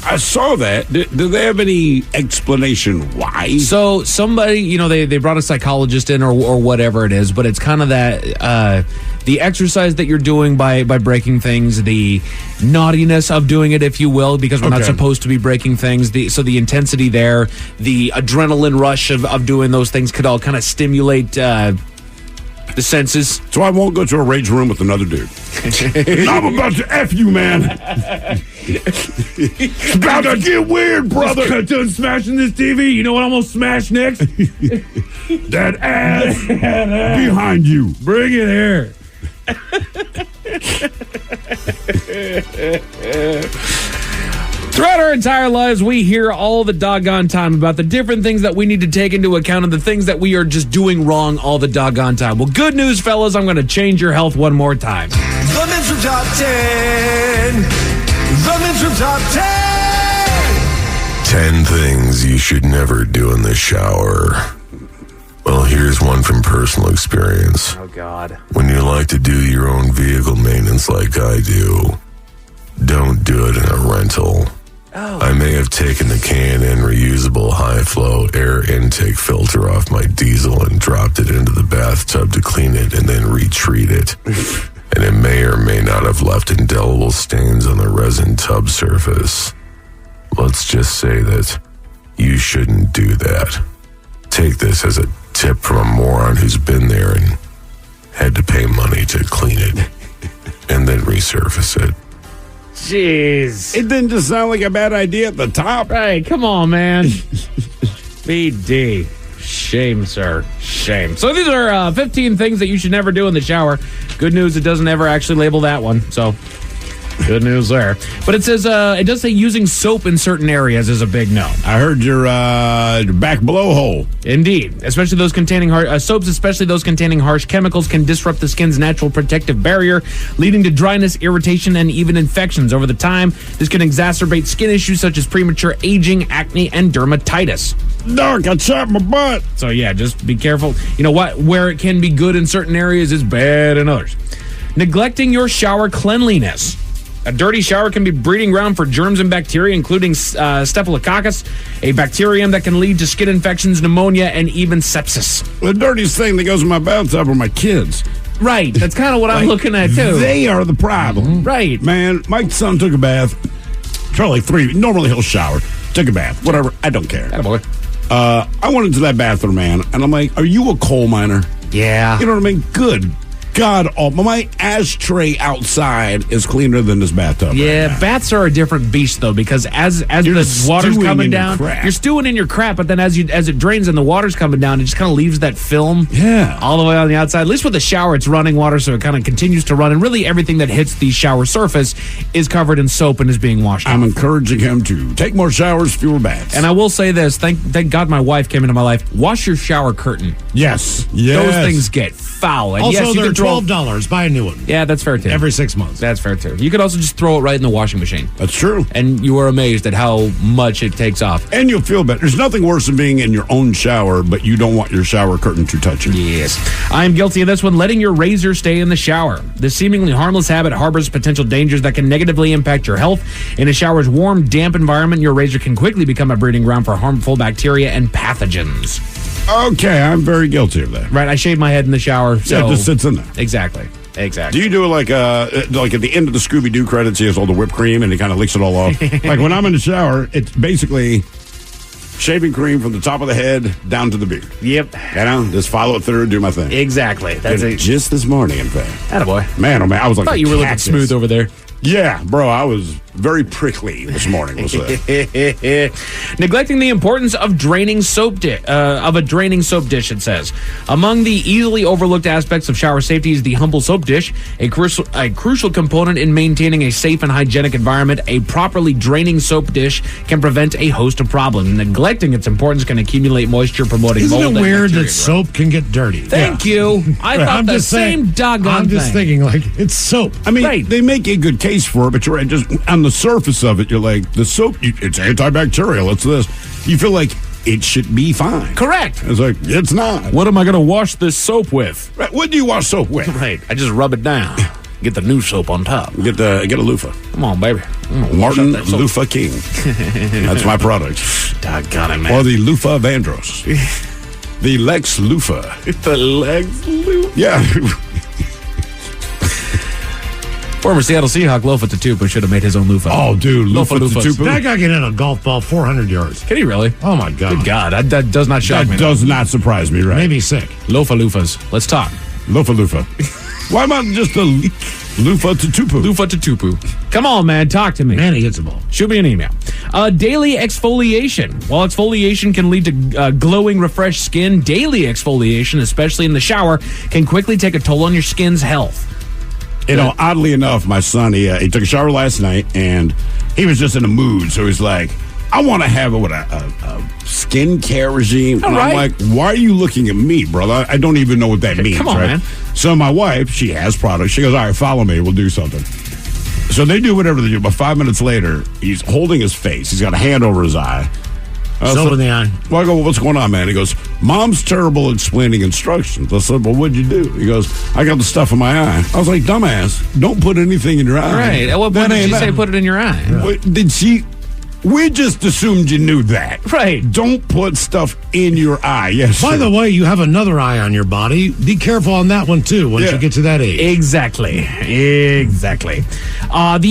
I saw that. Do they have any explanation why? So somebody, they brought a psychologist in or whatever it is, but it's kind of that the exercise that you're doing by breaking things, the naughtiness of doing it, if you will, because we're not supposed to be breaking things. So the intensity there, the adrenaline rush of doing those things could all kind of stimulate the senses. So I won't go to a rage room with another dude. I'm about to F you, man. It's about to get weird, brother. Just got done smashing this TV. You know what I'm going to smash next? That ass behind you. Bring it here. Throughout our entire lives, we hear all the doggone time about the different things that we need to take into account and the things that we are just doing wrong all the doggone time. Well, good news, fellas, I'm going to change your health one more time. The Men's Room Top 10. The Men's Room Top 10. 10 things you should never do in the shower. Well, here's one from personal experience. Oh, God. When you like to do your own vehicle maintenance like I do, don't do it in a rental. I may have taken the K&N reusable high-flow air intake filter off my diesel and dropped it into the bathtub to clean it and then retreat it. And it may or may not have left indelible stains on the resin tub surface. Let's just say that you shouldn't do that. Take this as a tip from a moron who's been there and had to pay money to clean it and then resurface it. Jeez. It didn't just sound like a bad idea at the top. Hey, come on, man. BD. Shame, sir. Shame. So these are 15 things that you should never do in the shower. Good news, it doesn't ever actually label that one. So good news there. But it says, it does say using soap in certain areas is a big no. I heard your back blowhole. Indeed. Especially those containing soaps, especially those containing harsh chemicals, can disrupt the skin's natural protective barrier, leading to dryness, irritation, and even infections. Over the time, this can exacerbate skin issues such as premature aging, acne, and dermatitis. Doc, I chopped my butt. So yeah, just be careful. You know what? Where it can be good in certain areas is bad in others. Neglecting your shower cleanliness. A dirty shower can be breeding ground for germs and bacteria, including Staphylococcus, a bacterium that can lead to skin infections, pneumonia, and even sepsis. The dirtiest thing that goes in my bathtub are my kids. Right. That's kind of what I'm looking at, too. They are the problem. Right. Man, my son took a bath. Probably 3. Normally he'll shower. Took a bath. Whatever. I don't care. Attaboy. I went into that bathroom, man, and I'm like, are you a coal miner? Yeah. You know what I mean? Good God, my ashtray outside is cleaner than this bathtub. Yeah, right baths are a different beast though, because as You're the water's stewing coming in your down, crap. you're stewing in your crap. But then as it drains and the water's coming down, it just kind of leaves that film, all the way on the outside. At least with the shower, it's running water, so it kind of continues to run. And really, everything that hits the shower surface is covered in soap and is being washed. I'm encouraging him to take more showers, fewer baths. And I will say this: thank God my wife came into my life. Wash your shower curtain. Yes. Those things get foul. And Also, yes, you they're can throw- $12. Buy a new one. Yeah, that's fair too. Every 6 months. That's fair too. You could also just throw it right in the washing machine. That's true. And you are amazed at how much it takes off. And you'll feel better. There's nothing worse than being in your own shower, but you don't want your shower curtain to touch it. Yes. I am guilty of this one, letting your razor stay in the shower. This seemingly harmless habit harbors potential dangers that can negatively impact your health. In a shower's warm, damp environment, your razor can quickly become a breeding ground for harmful bacteria and pathogens. Okay, I'm very guilty of that. Right, I shave my head in the shower. So Yeah, it just sits in there. Exactly. Do you do it like at the end of the Scooby-Doo credits, he has all the whipped cream and he kind of licks it all off? Like when I'm in the shower, it's basically shaving cream from the top of the head down to the beard. Yep. You know, just follow it through and do my thing. Exactly. That's Did it it. just this morning, in fact. Attaboy. Man, oh man, I was like Thought a you were looking cactus. smooth over there. Yeah, bro, I was very prickly this morning. What's that? Neglecting the importance of draining soap of a draining soap dish, it says. Among the easily overlooked aspects of shower safety is the humble soap dish, a crucial component in maintaining a safe and hygienic environment. A properly draining soap dish can prevent a host of problems. Neglecting its importance can accumulate moisture, promoting Isn't mold it and weird bacteria that soap can get dirty? Thank you. I thought I'm the just saying- same doggone I'm just thing. thinking, like, it's soap. I mean, they make a good case for it, but you're right. Just on the surface of it, you're like, the soap, it's antibacterial. It's this. You feel like it should be fine. Correct. It's like, it's not. What am I going to wash this soap with? Right. What do you wash soap with? Right. I just rub it down. Get the new soap on top. Get a loofah. Come on, baby. Martin Loofah King. That's my product. Doggone it, man. Or the Loofah of Andros. The Lex Loofah. The Lex Loofah. Yeah. Former Seattle Seahawk Lofa Tatupu should have made his own loofah. Oh, dude, Lofa Tatupu. That guy can hit a golf ball 400 yards. Can he really? Oh, my God. Good God. That does not shock me. That does not surprise me, right? Maybe sick. Lofa loofahs. Let's talk. Loofah. Why not just a Loofah Tatupu? Loofah Tatupu. Come on, man. Talk to me. Man, he hits the ball. Shoot me an email. Daily exfoliation. While exfoliation can lead to glowing, refreshed skin, daily exfoliation, especially in the shower, can quickly take a toll on your skin's health. You know, oddly enough, my son, he took a shower last night, and he was just in a mood. So he's like, I want to have a skincare regime. All And I'm right. like, why are you looking at me, brother? I don't even know what that means. Come on, right? man. So my wife, she has products. She goes, all right, follow me. We'll do something. So they do whatever they do. But 5 minutes later, he's holding his face. He's got a hand over his eye. Soap in the eye. Well, I go, well, what's going on, man? He goes, Mom's terrible at explaining instructions. I said, well, what'd you do? He goes, I got the stuff in my eye. I was like, dumbass, don't put anything in your eye. Right. At what point That did ain't she say that. put it in your eye? What, did she? We just assumed you knew that. Right. Don't put stuff in your eye. Yes. By sir. the way, you have another eye on your body. Be careful on that one, too, once you get to that age. Exactly. The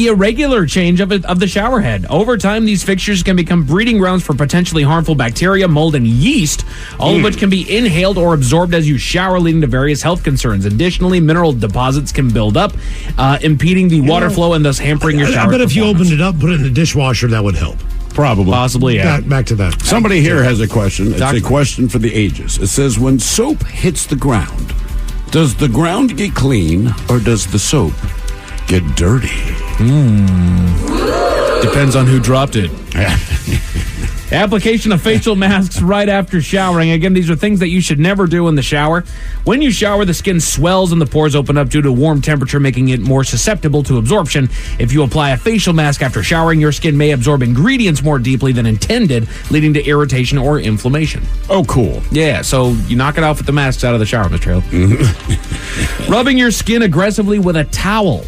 irregular change of the shower head. Over time, these fixtures can become breeding grounds for potentially harmful bacteria, mold, and yeast, all of which can be inhaled or absorbed as you shower, leading to various health concerns. Additionally, mineral deposits can build up, impeding the water flow and thus hampering your shower I bet if you performance. opened it up, put it in the dishwasher, that would help. Probably. Possibly, yeah. Back to that. Somebody here has a question. It's Doctor. a question for the ages. It says, when soap hits the ground, does the ground get clean or does the soap get dirty? Depends on who dropped it. Application of facial masks right after showering. Again, these are things that you should never do in the shower. When you shower, the skin swells and the pores open up due to warm temperature, making it more susceptible to absorption. If you apply a facial mask after showering, your skin may absorb ingredients more deeply than intended, leading to irritation or inflammation. Oh, cool. Yeah, so you knock it off with the masks out of the shower, Mr. Hill. Rubbing your skin aggressively with a towel.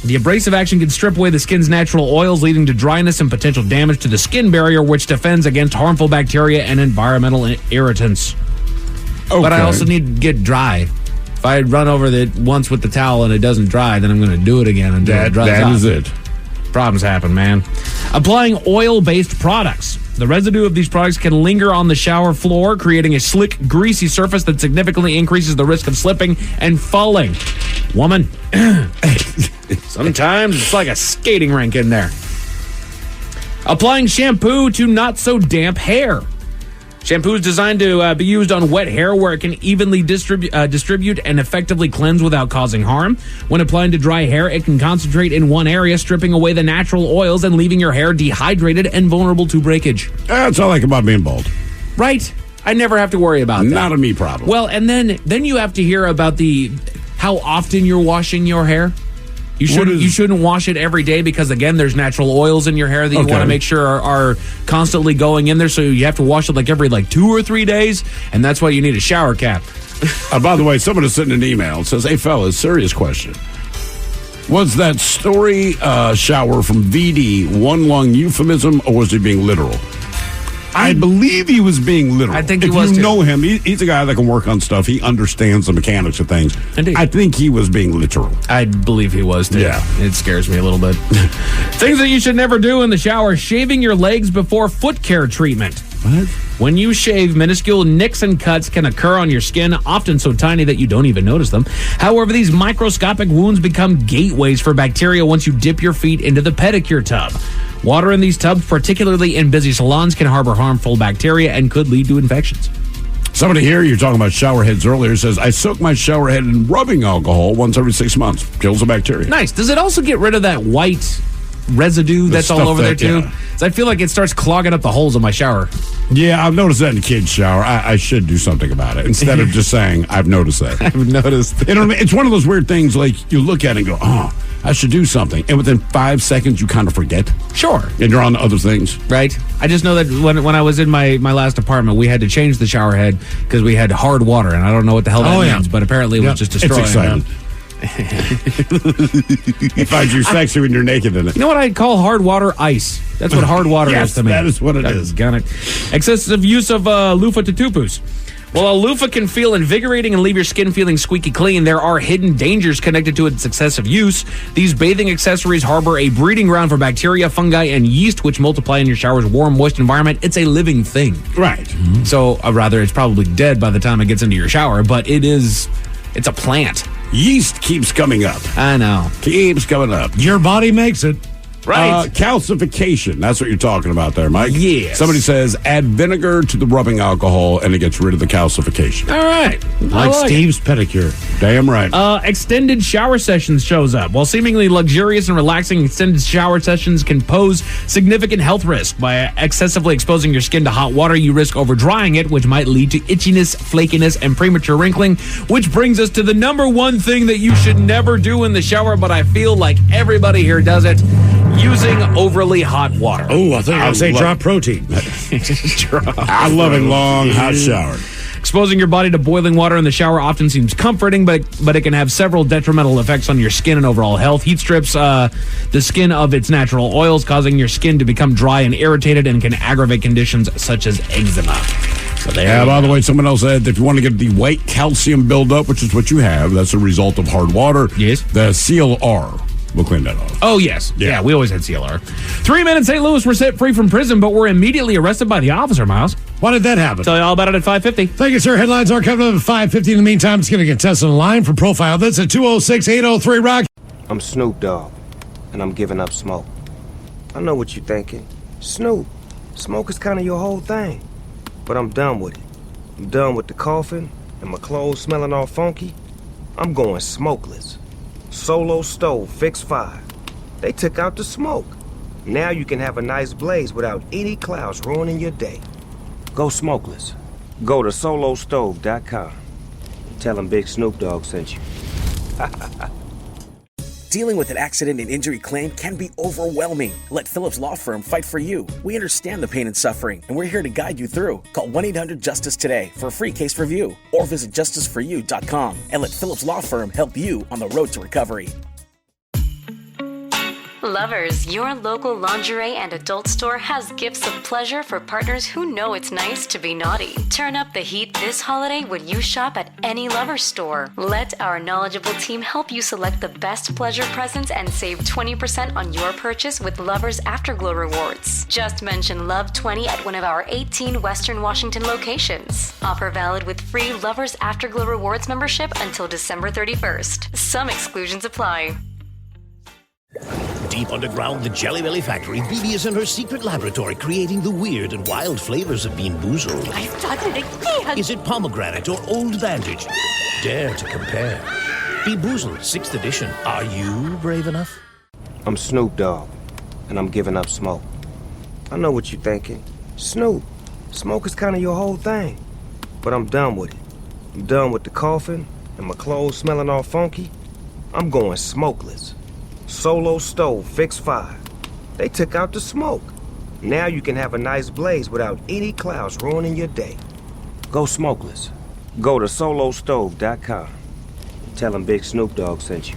The abrasive action can strip away the skin's natural oils, leading to dryness and potential damage to the skin barrier, which defends against harmful bacteria and environmental irritants. Okay. But I also need to get dry. If I run over it once with the towel and it doesn't dry, then I'm going to do it again until it dries That off. is it. Problems happen, man. Applying oil-based products. The residue of these products can linger on the shower floor, creating a slick, greasy surface that significantly increases the risk of slipping and falling. Woman, sometimes it's like a skating rink in there. Applying shampoo to not-so-damp hair. Shampoo is designed to be used on wet hair where it can evenly distribute and effectively cleanse without causing harm. When applying to dry hair, it can concentrate in one area, stripping away the natural oils and leaving your hair dehydrated and vulnerable to breakage. That's all I like about being bald. Right. I never have to worry about that. Not a me problem. Well, and then you have to hear about how often you're washing your hair. You shouldn't wash it every day because, again, there's natural oils in your hair that you want to make sure are constantly going in there. So you have to wash it every 2 or 3 days, and that's why you need a shower cap. By the way, someone has sent an email. It says, hey, fellas, serious question. Was that story shower from VD one long euphemism, or was he being literal? I believe he was being literal. I think he if was, you too. know him, he's a guy that can work on stuff. He understands the mechanics of things. Indeed. I think he was being literal. I believe he was, too. Yeah. It scares me a little bit. Things that you should never do in the shower. Shaving your legs before foot care treatment. What? When you shave, minuscule nicks and cuts can occur on your skin, often so tiny that you don't even notice them. However, these microscopic wounds become gateways for bacteria once you dip your feet into the pedicure tub. Water in these tubs, particularly in busy salons, can harbor harmful bacteria and could lead to infections. Somebody here, you're talking about shower heads earlier, says, I soak my shower head in rubbing alcohol once every 6 months. Kills the bacteria. Nice. Does it also get rid of that white residue that's all over there, too? Yeah. 'Cause I feel like it starts clogging up the holes in my shower. Yeah, I've noticed that in the kids' shower. I should do something about it instead of just saying, I've noticed that. I've noticed. You know what I mean? It's one of those weird things, you look at it and go, oh, I should do something. And within 5 seconds, you kind of forget. Sure. And you're on to other things. Right. I just know that when I was in my last apartment, we had to change the shower head because we had hard water. And I don't know what the hell that means, but apparently it was just destroying. It's exciting. You find you sexy when you're naked in it. You know what I'd call hard water? Ice. That's what hard water Yes, is to me. that is what it is. Got it. Excessive use of loofah to tupus. While a loofah can feel invigorating and leave your skin feeling squeaky clean, there are hidden dangers connected to its excessive use. These bathing accessories harbor a breeding ground for bacteria, fungi, and yeast, which multiply in your shower's warm, moist environment. It's a living thing. Right. Mm-hmm. So, rather, it's probably dead by the time it gets into your shower, but it's a plant. Yeast keeps coming up. I know. Keeps coming up. Your body makes it. Right. Calcification. That's what you're talking about there, Mike. Yes. Somebody says add vinegar to the rubbing alcohol and it gets rid of the calcification. All right. Like Steve's pedicure. Damn right. Extended shower sessions shows up. While seemingly luxurious and relaxing, extended shower sessions can pose significant health risk. By excessively exposing your skin to hot water, you risk over drying it, which might lead to itchiness, flakiness, and premature wrinkling. Which brings us to the number one thing that you should never do in the shower, but I feel like everybody here does it. Using overly hot water. Oh, I thought you were going to say drop protein. I love a long, hot shower. Exposing your body to boiling water in the shower often seems comforting, but it can have several detrimental effects on your skin and overall health. Heat strips the skin of its natural oils, causing your skin to become dry and irritated, and can aggravate conditions such as eczema. So by the way, someone else said if you want to get the white calcium buildup, which is what you have, that's a result of hard water. Yes. The CLR will clean that off. Oh, yes. Yeah, we always had CLR. 3 men in St. Louis were set free from prison, but were immediately arrested by the officer, Miles. Why did that happen? Tell you all about it at 5:50. Thank you, sir. Headlines are coming up at 5:50. In the meantime, it's going to get tested online for profile. That's at 206-803-ROCK. I'm Snoop Dogg, and I'm giving up smoke. I know what you're thinking. Snoop, smoke is kind of your whole thing. But I'm done with it. I'm done with the coughing and my clothes smelling all funky. I'm going smokeless. Solo Stove Fix 5. They took out the smoke. Now you can have a nice blaze without any clouds ruining your day. Go smokeless. Go to solostove.com. Tell them Big Snoop Dogg sent you. Dealing with an accident and injury claim can be overwhelming. Let Phillips Law Firm fight for you. We understand the pain and suffering, and we're here to guide you through. Call 1-800-JUSTICE today for a free case review, or visit justiceforyou.com and let Phillips Law Firm help you on the road to recovery. Lovers, your local lingerie and adult store has gifts of pleasure for partners who know it's nice to be naughty. Turn up the heat this holiday when you shop at any Lovers store. Let our knowledgeable team help you select the best pleasure presents and save 20% on your purchase with Lovers Afterglow rewards. Just mention Love 20 at one of our 18 Western Washington locations. Offer valid with free Lovers Afterglow rewards membership until December 31st. Some exclusions apply. Deep underground, the Jelly Belly factory, Bibi is in her secret laboratory creating the weird and wild flavors of Bean Boozled. I started again. Is it pomegranate or Old Bandage? Dare to compare. Bean Boozled, 6th edition. Are you brave enough? I'm Snoop Dogg, and I'm giving up smoke. I know what you're thinking. Snoop, smoke is kind of your whole thing. But I'm done with it. I'm done with the coughing and my clothes smelling all funky. I'm going smokeless. Solo stove, fix 5. They took out the smoke. Now you can have a nice blaze without any clouds ruining your day. Go smokeless. Go to solostove.com. Tell them Big Snoop Dogg sent you.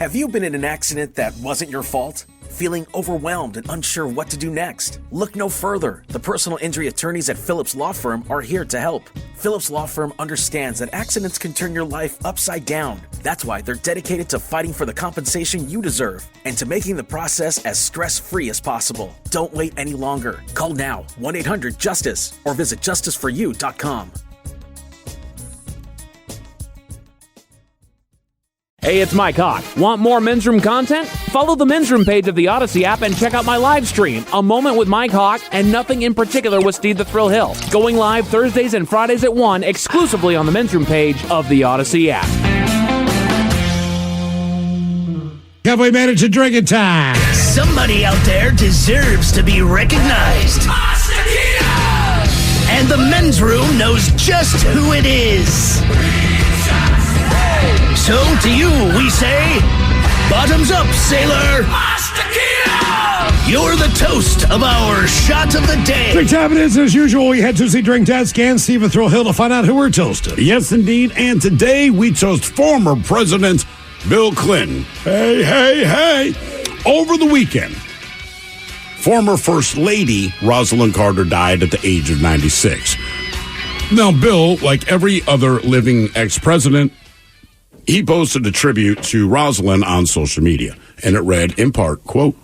Have you been in an accident that wasn't your fault? Feeling overwhelmed and unsure what to do next? Look no further. The personal injury attorneys at Phillips Law Firm are here to help. Phillips Law Firm understands that accidents can turn your life upside down. That's why they're dedicated to fighting for the compensation you deserve and to making the process as stress-free as possible. Don't wait any longer. Call now, 1-800-JUSTICE, or visit justiceforyou.com. Hey, it's Mike Hawk. Want more Men's Room content? Follow the Men's Room page of the Odyssey app and check out my live stream, A Moment with Mike Hawk and Nothing in Particular with Steve the Thrill Hill. Going live Thursdays and Fridays at 1 exclusively on the Men's Room page of the Odyssey app. Have we made it to drinking time? Somebody out there deserves to be recognized. And the Men's Room knows just who it is. So to you we say, bottoms up, sailor. You're the toast of our shot of the day. Drink time it is. As usual, we head to the Drink Desk and Steve the Thrill Hill to find out who we're toasting. Yes, indeed. And today we toast former President Bill Clinton. Hey, hey, hey. Over the weekend, former First Lady Rosalind Carter died at the age of 96. Now, Bill, like every other living ex-president, he posted a tribute to Rosalind on social media, and it read, in part, quote,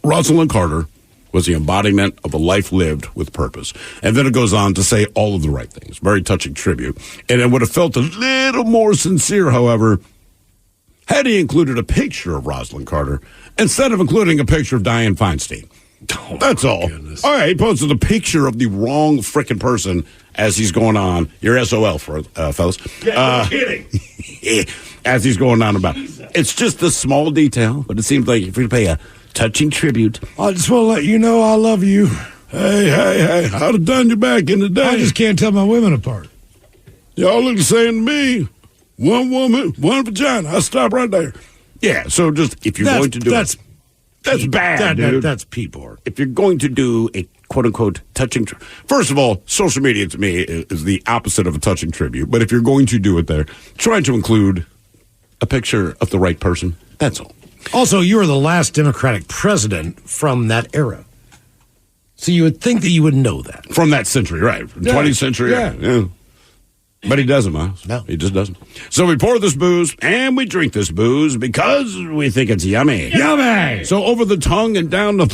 Rosalind Carter was the embodiment of a life lived with purpose. And then it goes on to say all of the right things. Very touching tribute. And it would have felt a little more sincere, however, had he included a picture of Rosalind Carter instead of including a picture of Dianne Feinstein. Oh, that's all. Goodness. All right, he posted a picture of the wrong frickin' person as he's going on. You're SOL, for fellas. Yeah, no kidding. As he's going on about. It's just a small detail, but it seems like if we pay a touching tribute. I just want to let you know I love you. Hey, I'd have done you back in the day. I just can't tell my women apart. Y'all look the same to me. One woman, one vagina. I stop right there. Yeah, so just if you're going to do that's bad, dude. That's people. If you're going to do a quote-unquote touching first of all, social media to me is the opposite of a touching tribute. But if you're going to do it there, try to include a picture of the right person. That's all. Also, you were the last Democratic president from that era. So you would think that you would know that. From that century, right. 20th century. Yeah. But he doesn't, Miles. No. He just doesn't. So we pour this booze, and we drink this booze because we think it's yummy. Yummy! So over the tongue and down the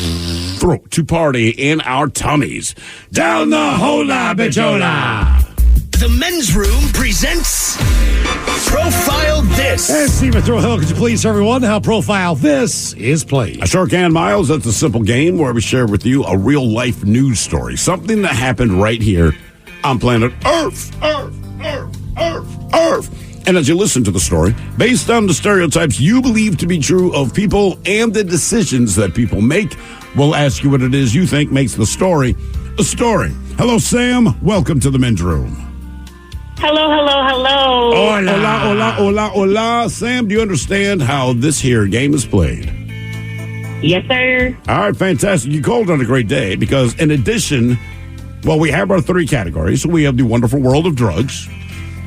throat to party in our tummies. Down the hola, bichola! The Men's Room presents Profile This. And Steve the Thrill Hill, could you please tell everyone how Profile This is played? I sure can, Miles. That's a simple game where we share with you a real-life news story. Something that happened right here on planet Earth. And as you listen to the story, based on the stereotypes you believe to be true of people and the decisions that people make, we'll ask you what it is you think makes the story a story. Hello, Sam. Welcome to the Men's Room. Hello. Hola. Sam, do you understand how this here game is played? Yes, sir. All right, fantastic. You called on a great day because in addition, well, we have our 3 categories. So we have the wonderful world of drugs.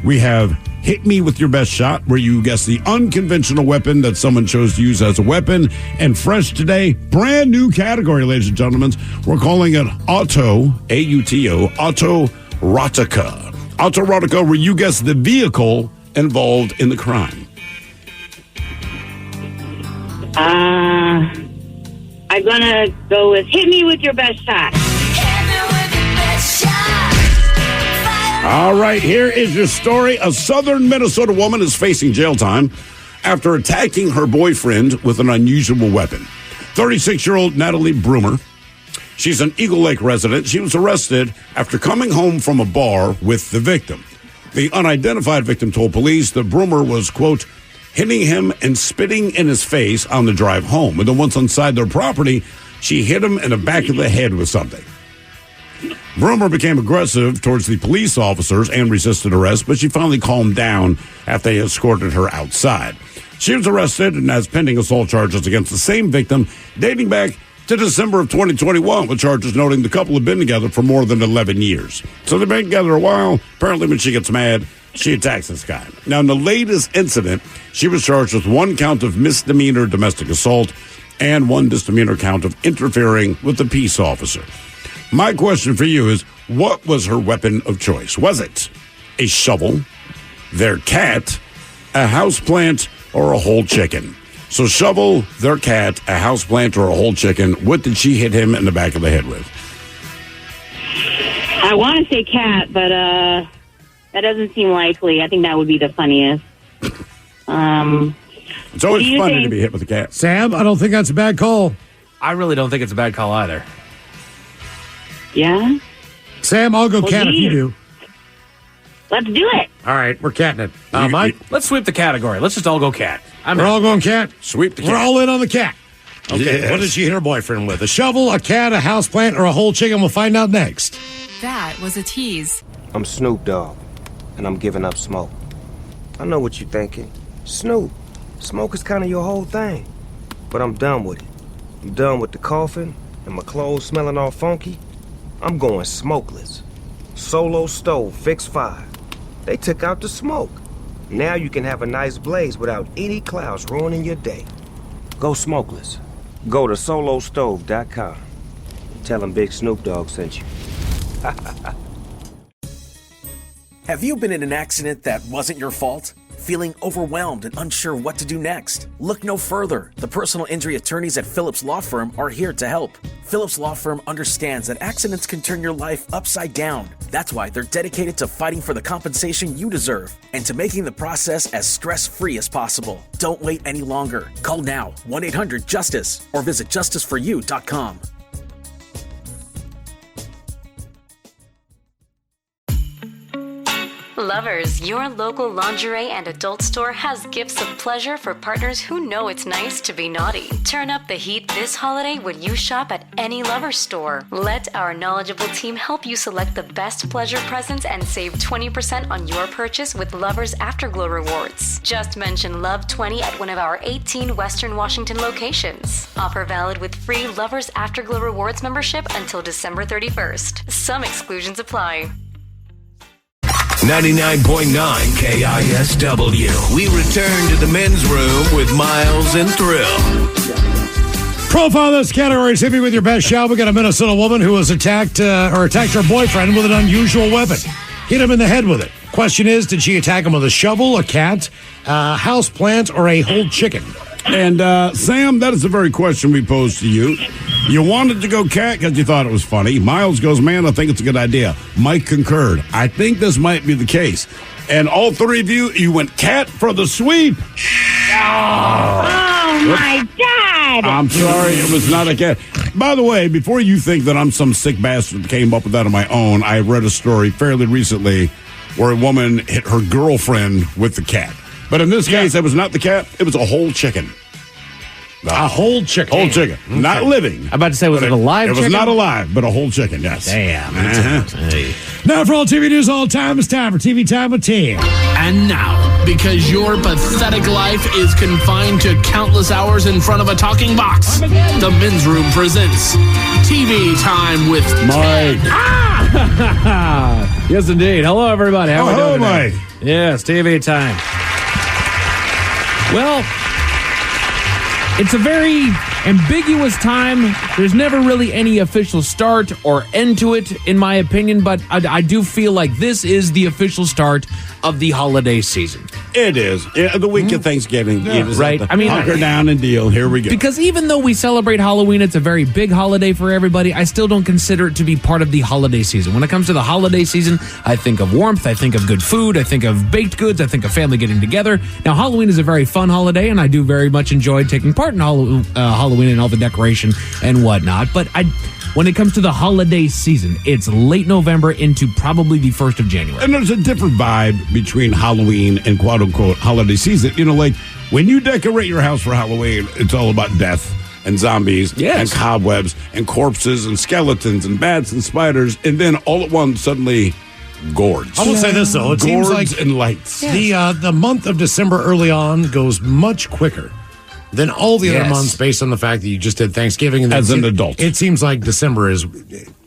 We have Hit Me With Your Best Shot, where you guess the unconventional weapon that someone chose to use as a weapon. And fresh today, brand new category, ladies and gentlemen. We're calling it Auto, A-U-T-O, Autoerotica. Autoerotica, where you guess the vehicle involved in the crime. I'm gonna go with Hit Me With Your Best Shot. All right, here is your story. A southern Minnesota woman is facing jail time after attacking her boyfriend with an unusual weapon. 36-year-old Natalie Broomer. She's an Eagle Lake resident. She was arrested after coming home from a bar with the victim. The unidentified victim told police that Broomer was, quote, hitting him and spitting in his face on the drive home. And then once inside their property, she hit him in the back of the head with something. Broomer became aggressive towards the police officers and resisted arrest, but she finally calmed down after they escorted her outside. She was arrested and has pending assault charges against the same victim dating back to December of 2021, with charges noting the couple have been together for more than 11 years. So they've been together a while. Apparently when she gets mad, she attacks this guy. Now, in the latest incident, she was charged with 1 count of misdemeanor domestic assault and 1 misdemeanor count of interfering with a peace officer. My question for you is, what was her weapon of choice? Was it a shovel, their cat, a houseplant, or a whole chicken? So shovel, their cat, a houseplant, or a whole chicken. What did she hit him in the back of the head with? I want to say cat, but that doesn't seem likely. I think that would be the funniest. It's always funny to be hit with a cat. Sam, I don't think that's a bad call. I really don't think it's a bad call either. Yeah? Sam, I'll go cat if you do. Let's do it. All right, we're catting it. Mike? Let's sweep the category. Let's just all go cat. We're all going cat? Sweep the cat. We're all in on the cat. Okay, Yes. What did she hit her boyfriend with? A shovel, a cat, a houseplant, or a whole chicken? We'll find out next. That was a tease. I'm Snoop Dogg, and I'm giving up smoke. I know what you're thinking. Snoop, smoke is kind of your whole thing. But I'm done with it. I'm done with the coughing and my clothes smelling all funky. I'm going smokeless. Solo stove, fix 5. They took out the smoke. Now you can have a nice blaze without any clouds ruining your day. Go smokeless. Go to solostove.com. Tell them Big Snoop Dogg sent you. Have you been in an accident that wasn't your fault? Feeling overwhelmed and unsure what to do next? Look no further. The personal injury attorneys at Phillips Law Firm are here to help. Phillips Law Firm understands that accidents can turn your life upside down. That's why they're dedicated to fighting for the compensation you deserve and to making the process as stress-free as possible. Don't wait any longer. Call now, 1-800-JUSTICE, or visit justiceforyou.com. Lovers, your local lingerie and adult store has gifts of pleasure for partners who know it's nice to be naughty. Turn up the heat this holiday when you shop at any Lovers store. Let our knowledgeable team help you select the best pleasure presents and save 20% on your purchase with Lovers Afterglow rewards. Just mention Love 20 at one of our 18 Western Washington locations. Offer valid with free Lovers Afterglow rewards membership until December 31st. Some exclusions apply. 99.9 KISW. We return to the men's room with Miles and Thrill. Profile this category. Hit me with your best shot. We got a Minnesota woman who was attacked her boyfriend with an unusual weapon. Hit him in the head with it. Question is, did she attack him with a shovel, a cat, a house plant, or a whole chicken? And, Sam, that is the very question we posed to you. You wanted to go cat because you thought it was funny. Miles goes, man, I think it's a good idea. Mike concurred. I think this might be the case. And all three of you, you went cat for the sweep. Oh, my God. I'm sorry, it was not a cat. By the way, before you think that I'm some sick bastard that came up with that on my own, I read a story fairly recently where a woman hit her girlfriend with the cat. But in this case, it was not the cat, it was a whole chicken. A whole chicken. Whole chicken. Okay. Not living. I'm about to say, was it alive chicken? It was not alive, but a whole chicken, yes. Damn. Uh-huh. Hey. Now for all TV news all time, it's time for TV Time with Tim. And now, because your pathetic life is confined to countless hours in front of a talking box, the Men's Room presents TV Time with Mike. Yes, indeed. Hello, everybody. How are we doing today? Mike. Yes, TV time. Well, it's a very ambiguous time. There's never really any official start or end to it, in my opinion, but I do feel like this is the official start of the holiday season. It is. Yeah, the week of Thanksgiving. Yeah. Right. I mean, hunker down and deal. Here we go. Because even though we celebrate Halloween, it's a very big holiday for everybody, I still don't consider it to be part of the holiday season. When it comes to the holiday season, I think of warmth, I think of good food, I think of baked goods, I think of family getting together. Now, Halloween is a very fun holiday, and I do very much enjoy taking part in Halloween and all the decoration and whatnot. But when it comes to the holiday season, it's late November into probably the 1st of January. And there's a different vibe between Halloween and quote-unquote holiday season. You know, like when you decorate your house for Halloween, it's all about death and zombies and cobwebs and corpses and skeletons and bats and spiders. And then all at once, suddenly, gourds. I will say this, though. It seems Gourds like and lights. the month of December early on goes much quicker than all the other months based on the fact that you just did Thanksgiving. And As an adult. It seems like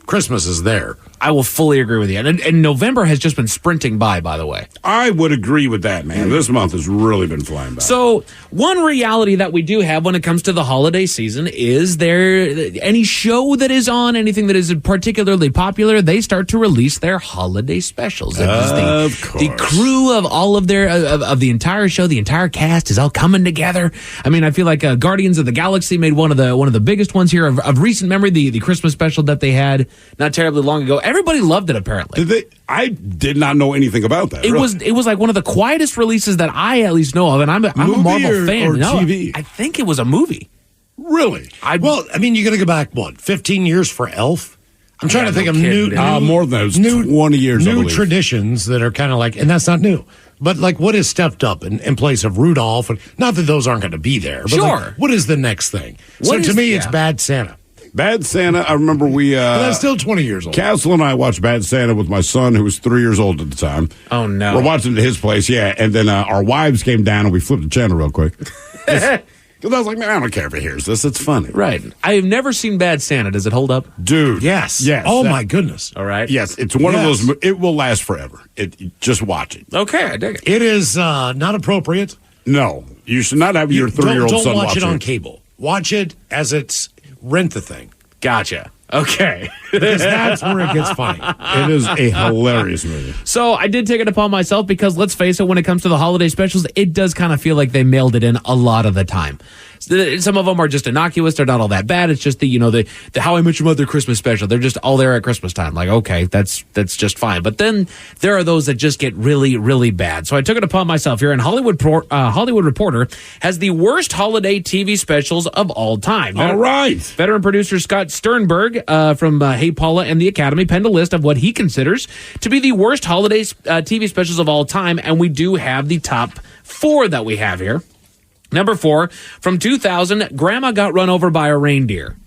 Christmas is there. I will fully agree with you. And November has just been sprinting by the way. I would agree with that, man. This month has really been flying by. So one reality that we do have when it comes to the holiday season is any show that is on, anything that is particularly popular, they start to release their holiday specials. The crew of all of of the entire show, the entire cast is all coming together. I mean, I feel like Guardians of the Galaxy made one of the biggest ones here of recent memory, the Christmas special that they had not terribly long ago. Everybody loved it, apparently. I did not know anything about that. It was like one of the quietest releases that I at least know of, and I'm a Marvel fan. Or TV? I think it was a movie. Really? You got to go back, 15 years for Elf? I'm trying to think of new more than those 20 years, I new believe. traditions that are kind of like, and that's not new. But like, what is stepped up in place of Rudolph? And not that those aren't going to be there. But sure. What is the next thing? To me, it's Bad Santa. Bad Santa, I remember that's still 20 years old. Castle and I watched Bad Santa with my son, who was 3 years old at the time. Oh, no. We're watching it at his place, and then our wives came down, and we flipped the channel real quick. Because I was like, man, I don't care if he hears this. It's funny. Right. I have never seen Bad Santa. Does it hold up? Dude. Yes. Oh, my goodness. All right. Yes, it's one of those, it will last forever. Just watch it. Okay, I dig it. It is not appropriate. No. You should not have your 3-year-old son Don't watch watch it on cable. Watch it as it's rent the thing. Gotcha. Okay. Because that's where it gets funny. It is a hilarious movie. So I did take it upon myself because, let's face it, when it comes to the holiday specials, it does kind of feel like they mailed it in a lot of the time. Some of them are just innocuous. They're not all that bad. It's just the How I Met Your Mother Christmas special. They're just all there at Christmas time. Like, okay, that's just fine. But then there are those that just get really, really bad. So I took it upon myself here. And Hollywood Reporter has the worst holiday TV specials of all time. All right. Veteran producer Scott Sternberg from Hey Paula and the Academy penned a list of what he considers to be the worst holiday TV specials of all time. And we do have the top 4 that we have here. Number 4, from 2000, Grandma got run over by a reindeer.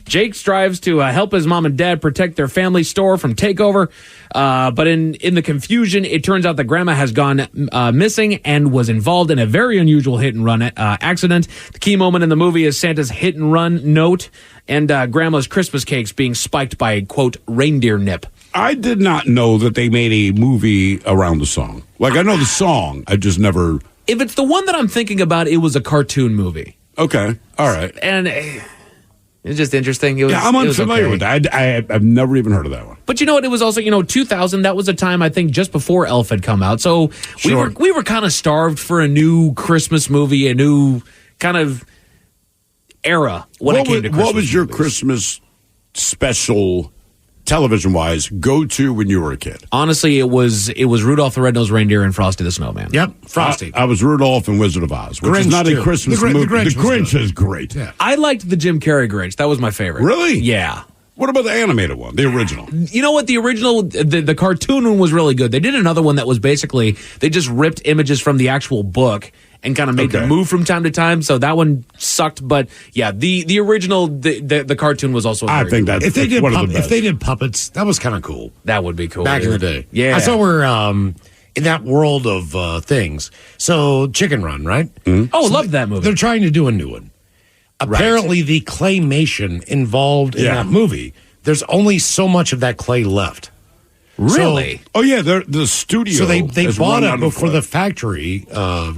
Jake strives to help his mom and dad protect their family store from takeover, but in the confusion, it turns out that Grandma has gone missing and was involved in a very unusual hit-and-run accident. The key moment in the movie is Santa's hit-and-run note and Grandma's Christmas cakes being spiked by a, quote, reindeer nip. I did not know that they made a movie around the song. Like, I know the song, I just never... If it's the one that I'm thinking about, it was a cartoon movie. Okay, all right. And it's just interesting. I'm unfamiliar with that. I've never even heard of that one. But you know what? It was also, 2000. That was a time, I think, just before Elf had come out. So we were kind of starved for a new Christmas movie, a new kind of era when it came to Christmas. What was your Christmas special, television-wise, go-to when you were a kid? Honestly, it was Rudolph the Red-Nosed Reindeer and Frosty the Snowman. Yep, Frosty. I was Rudolph and Wizard of Oz, which is not a Christmas movie. The Grinch is great. Yeah. I liked the Jim Carrey Grinch. That was my favorite. Really? Yeah. What about the animated one, the original? You know what? The original, the cartoon one was really good. They did another one that was basically, they just ripped images from the actual book and kind of made them move from time to time. So that one sucked. But yeah, the original, the cartoon was also. I think that's if they did one of the best. if they did puppets, that was kind of cool. That would be cool back in the day. Yeah, I saw we're in that world of things. So Chicken Run, right? Mm-hmm. Oh, love that movie. They're trying to do a new one. Apparently, the claymation involved in that movie, there's only so much of that clay left. Really? So, the studio. So they has bought run it out of before clay. the factory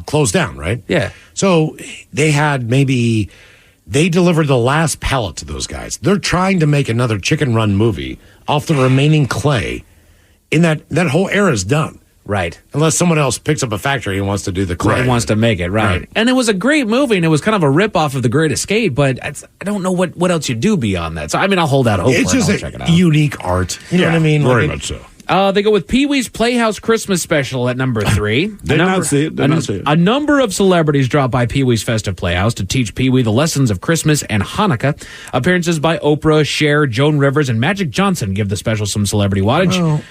closed down, right? Yeah. So they had they delivered the last pallet to those guys. They're trying to make another Chicken Run movie off the remaining clay. In that whole era is done. Right. Unless someone else picks up a factory and wants to do the clay. Right, wants to make it, right. And it was a great movie, and it was kind of a rip-off of The Great Escape, but I don't know what else you do beyond that. So, I mean, I'll hold out hope It's for it. just I'll check it out. unique art. You know what I mean? Very much so. They go with Pee-wee's Playhouse Christmas Special at number 3. Did not see it. A number of celebrities dropped by Pee-wee's Festive Playhouse to teach Pee-wee the lessons of Christmas and Hanukkah. Appearances by Oprah, Cher, Joan Rivers, and Magic Johnson give the special some celebrity wattage. Oh.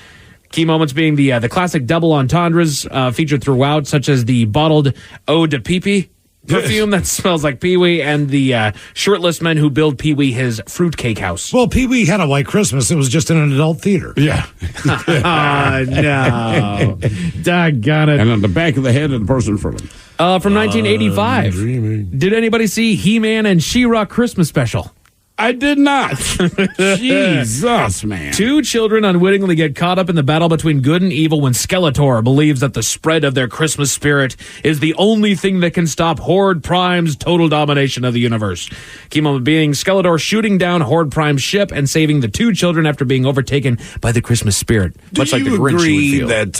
Key moments being the classic double entendres featured throughout, such as the bottled Eau de Pee-pee perfume that smells like Pee-wee, and the shirtless men who build Pee-wee his fruitcake house. Well, Pee-wee had a white Christmas. It was just in an adult theater. Yeah. Oh, no. Doggone it. And on the back of the head of the person in front of him. From 1985. Did anybody see He-Man and She-Ra Christmas Special? I did not. Jesus, man. 2 children unwittingly get caught up in the battle between good and evil when Skeletor believes that the spread of their Christmas spirit is the only thing that can stop Horde Prime's total domination of the universe. Key moment being Skeletor shooting down Horde Prime's ship and saving the 2 children after being overtaken by the Christmas spirit. Much like the Grinch agree would feel. that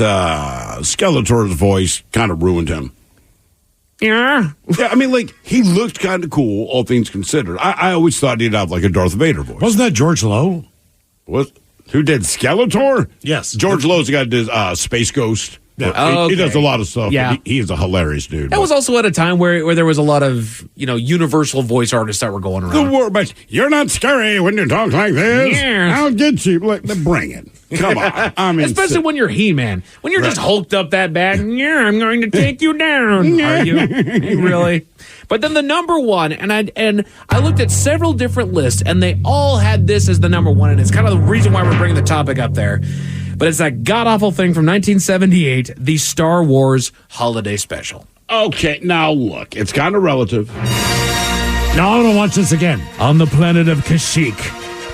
Skeletor's voice kind of ruined him? Yeah. Yeah, I mean, like, he looked kind of cool, all things considered. I always thought he'd have, like, a Darth Vader voice. Wasn't that George Lowe? Who did Skeletor? Yes. George Lowe's the guy who did Space Ghost. Yeah. He does a lot of stuff. Yeah. He is a hilarious dude. That was also at a time where there was a lot of, universal voice artists that were going around. The word, but you're not scary when you talk like this. Yeah. I'll get you. Like, bring it. Come on. I mean, especially when you're He-Man. When you're just hulked up that bad, yeah, I'm going to take you down. Are you? Really? But then the number one, and I looked at several different lists, and they all had this as the number one, and it's kind of the reason why we're bringing the topic up there. But it's that god-awful thing from 1978, the Star Wars Holiday Special. Okay, now look, it's kind of relative. No, I want to watch this again. On the planet of Kashyyyk,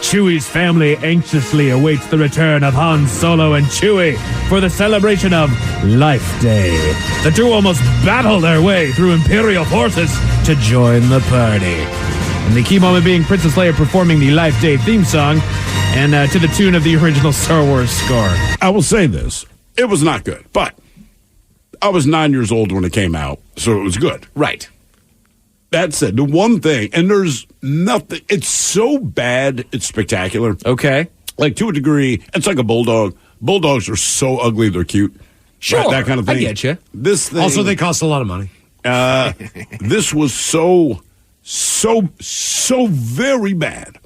Chewie's family anxiously awaits the return of Han Solo and Chewie for the celebration of Life Day. The 2 almost battle their way through Imperial forces to join the party. And the key moment being Princess Leia performing the Life Day theme song and to the tune of the original Star Wars score. I will say this. It was not good, but I was 9 years old when it came out, so it was good. Right. That said, the one thing, and there's nothing, it's so bad, it's spectacular. Okay. Like, to a degree, it's like a bulldog. Bulldogs are so ugly, they're cute. Sure. Right, that kind of thing. I get you. This thing. Also, they cost a lot of money. This was so very bad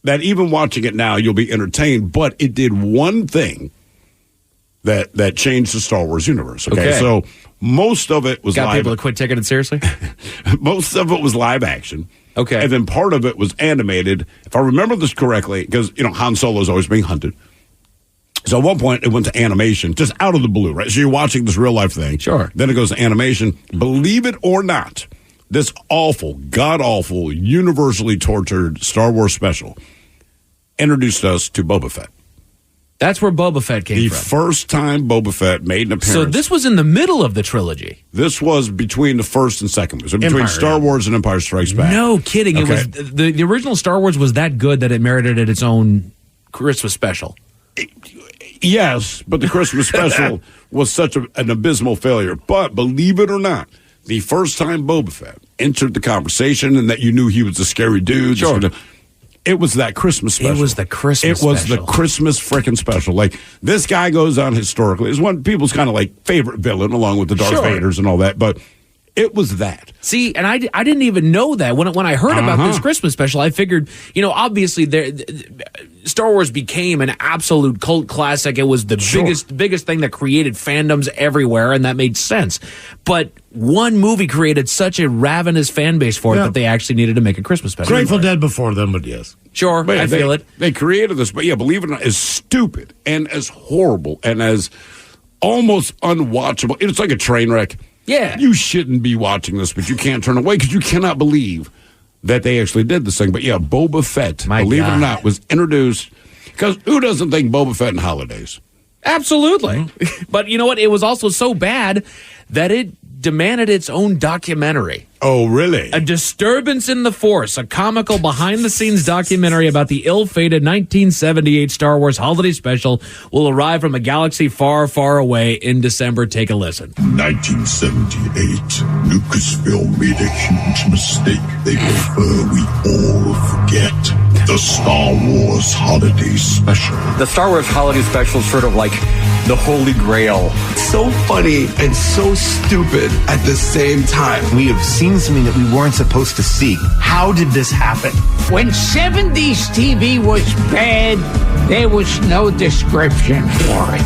that even watching it now, you'll be entertained. But it did one thing that changed the Star Wars universe. Okay. So most of it was got live. people to quit taking it seriously. Most of it was live action. Okay. And then part of it was animated. If I remember this correctly, because, Han Solo's always being hunted. So at one point, it went to animation, just out of the blue, right? So you're watching this real-life thing. Sure. Then it goes to animation. Believe it or not, this awful, god-awful, universally tortured Star Wars special introduced us to Boba Fett. That's where Boba Fett came from. The first time Boba Fett made an appearance. So this was in the middle of the trilogy. This was between the first and second. So between Star Wars and Empire Strikes Back. No kidding. Okay. It was the original Star Wars was that good that it merited its own Christmas special. Yes, but the Christmas special was such an abysmal failure. But believe it or not, the first time Boba Fett entered the conversation and that you knew he was a scary dude. Sure. It was that Christmas special. It was the Christmas special. It was special. the Christmas frickin' special. Like, this guy goes on historically. It's one of people's kind of like favorite villain, along with the Darth Vaders and all that. But It was that. See, and I didn't even know that. When I heard about this Christmas special, I figured, obviously Star Wars became an absolute cult classic. It was the biggest thing that created fandoms everywhere, and that made sense. But one movie created such a ravenous fan base for it that they actually needed to make a Christmas special. Grateful Dead before them, but yes. Sure, I feel it. They created this, but believe it or not, as stupid and as horrible and as almost unwatchable. It's like a train wreck. Yeah. You shouldn't be watching this, but you can't turn away because you cannot believe that they actually did this thing. But Boba Fett, believe it or not, was introduced because who doesn't think Boba Fett in holidays? Absolutely. But you know what? It was also so bad that it demanded its own documentary. Oh, really? A Disturbance in the Force, a comical behind-the-scenes documentary about the ill-fated 1978 Star Wars holiday special, will arrive from a galaxy far, far away in December. Take a listen. 1978, Lucasfilm made a huge mistake they prefer we all forget. The Star Wars Holiday Special. The Star Wars Holiday Special is sort of like the Holy Grail. It's so funny and so stupid at the same time. We have seen something that we weren't supposed to see. How did this happen? When 70s TV was bad, there was no description for it.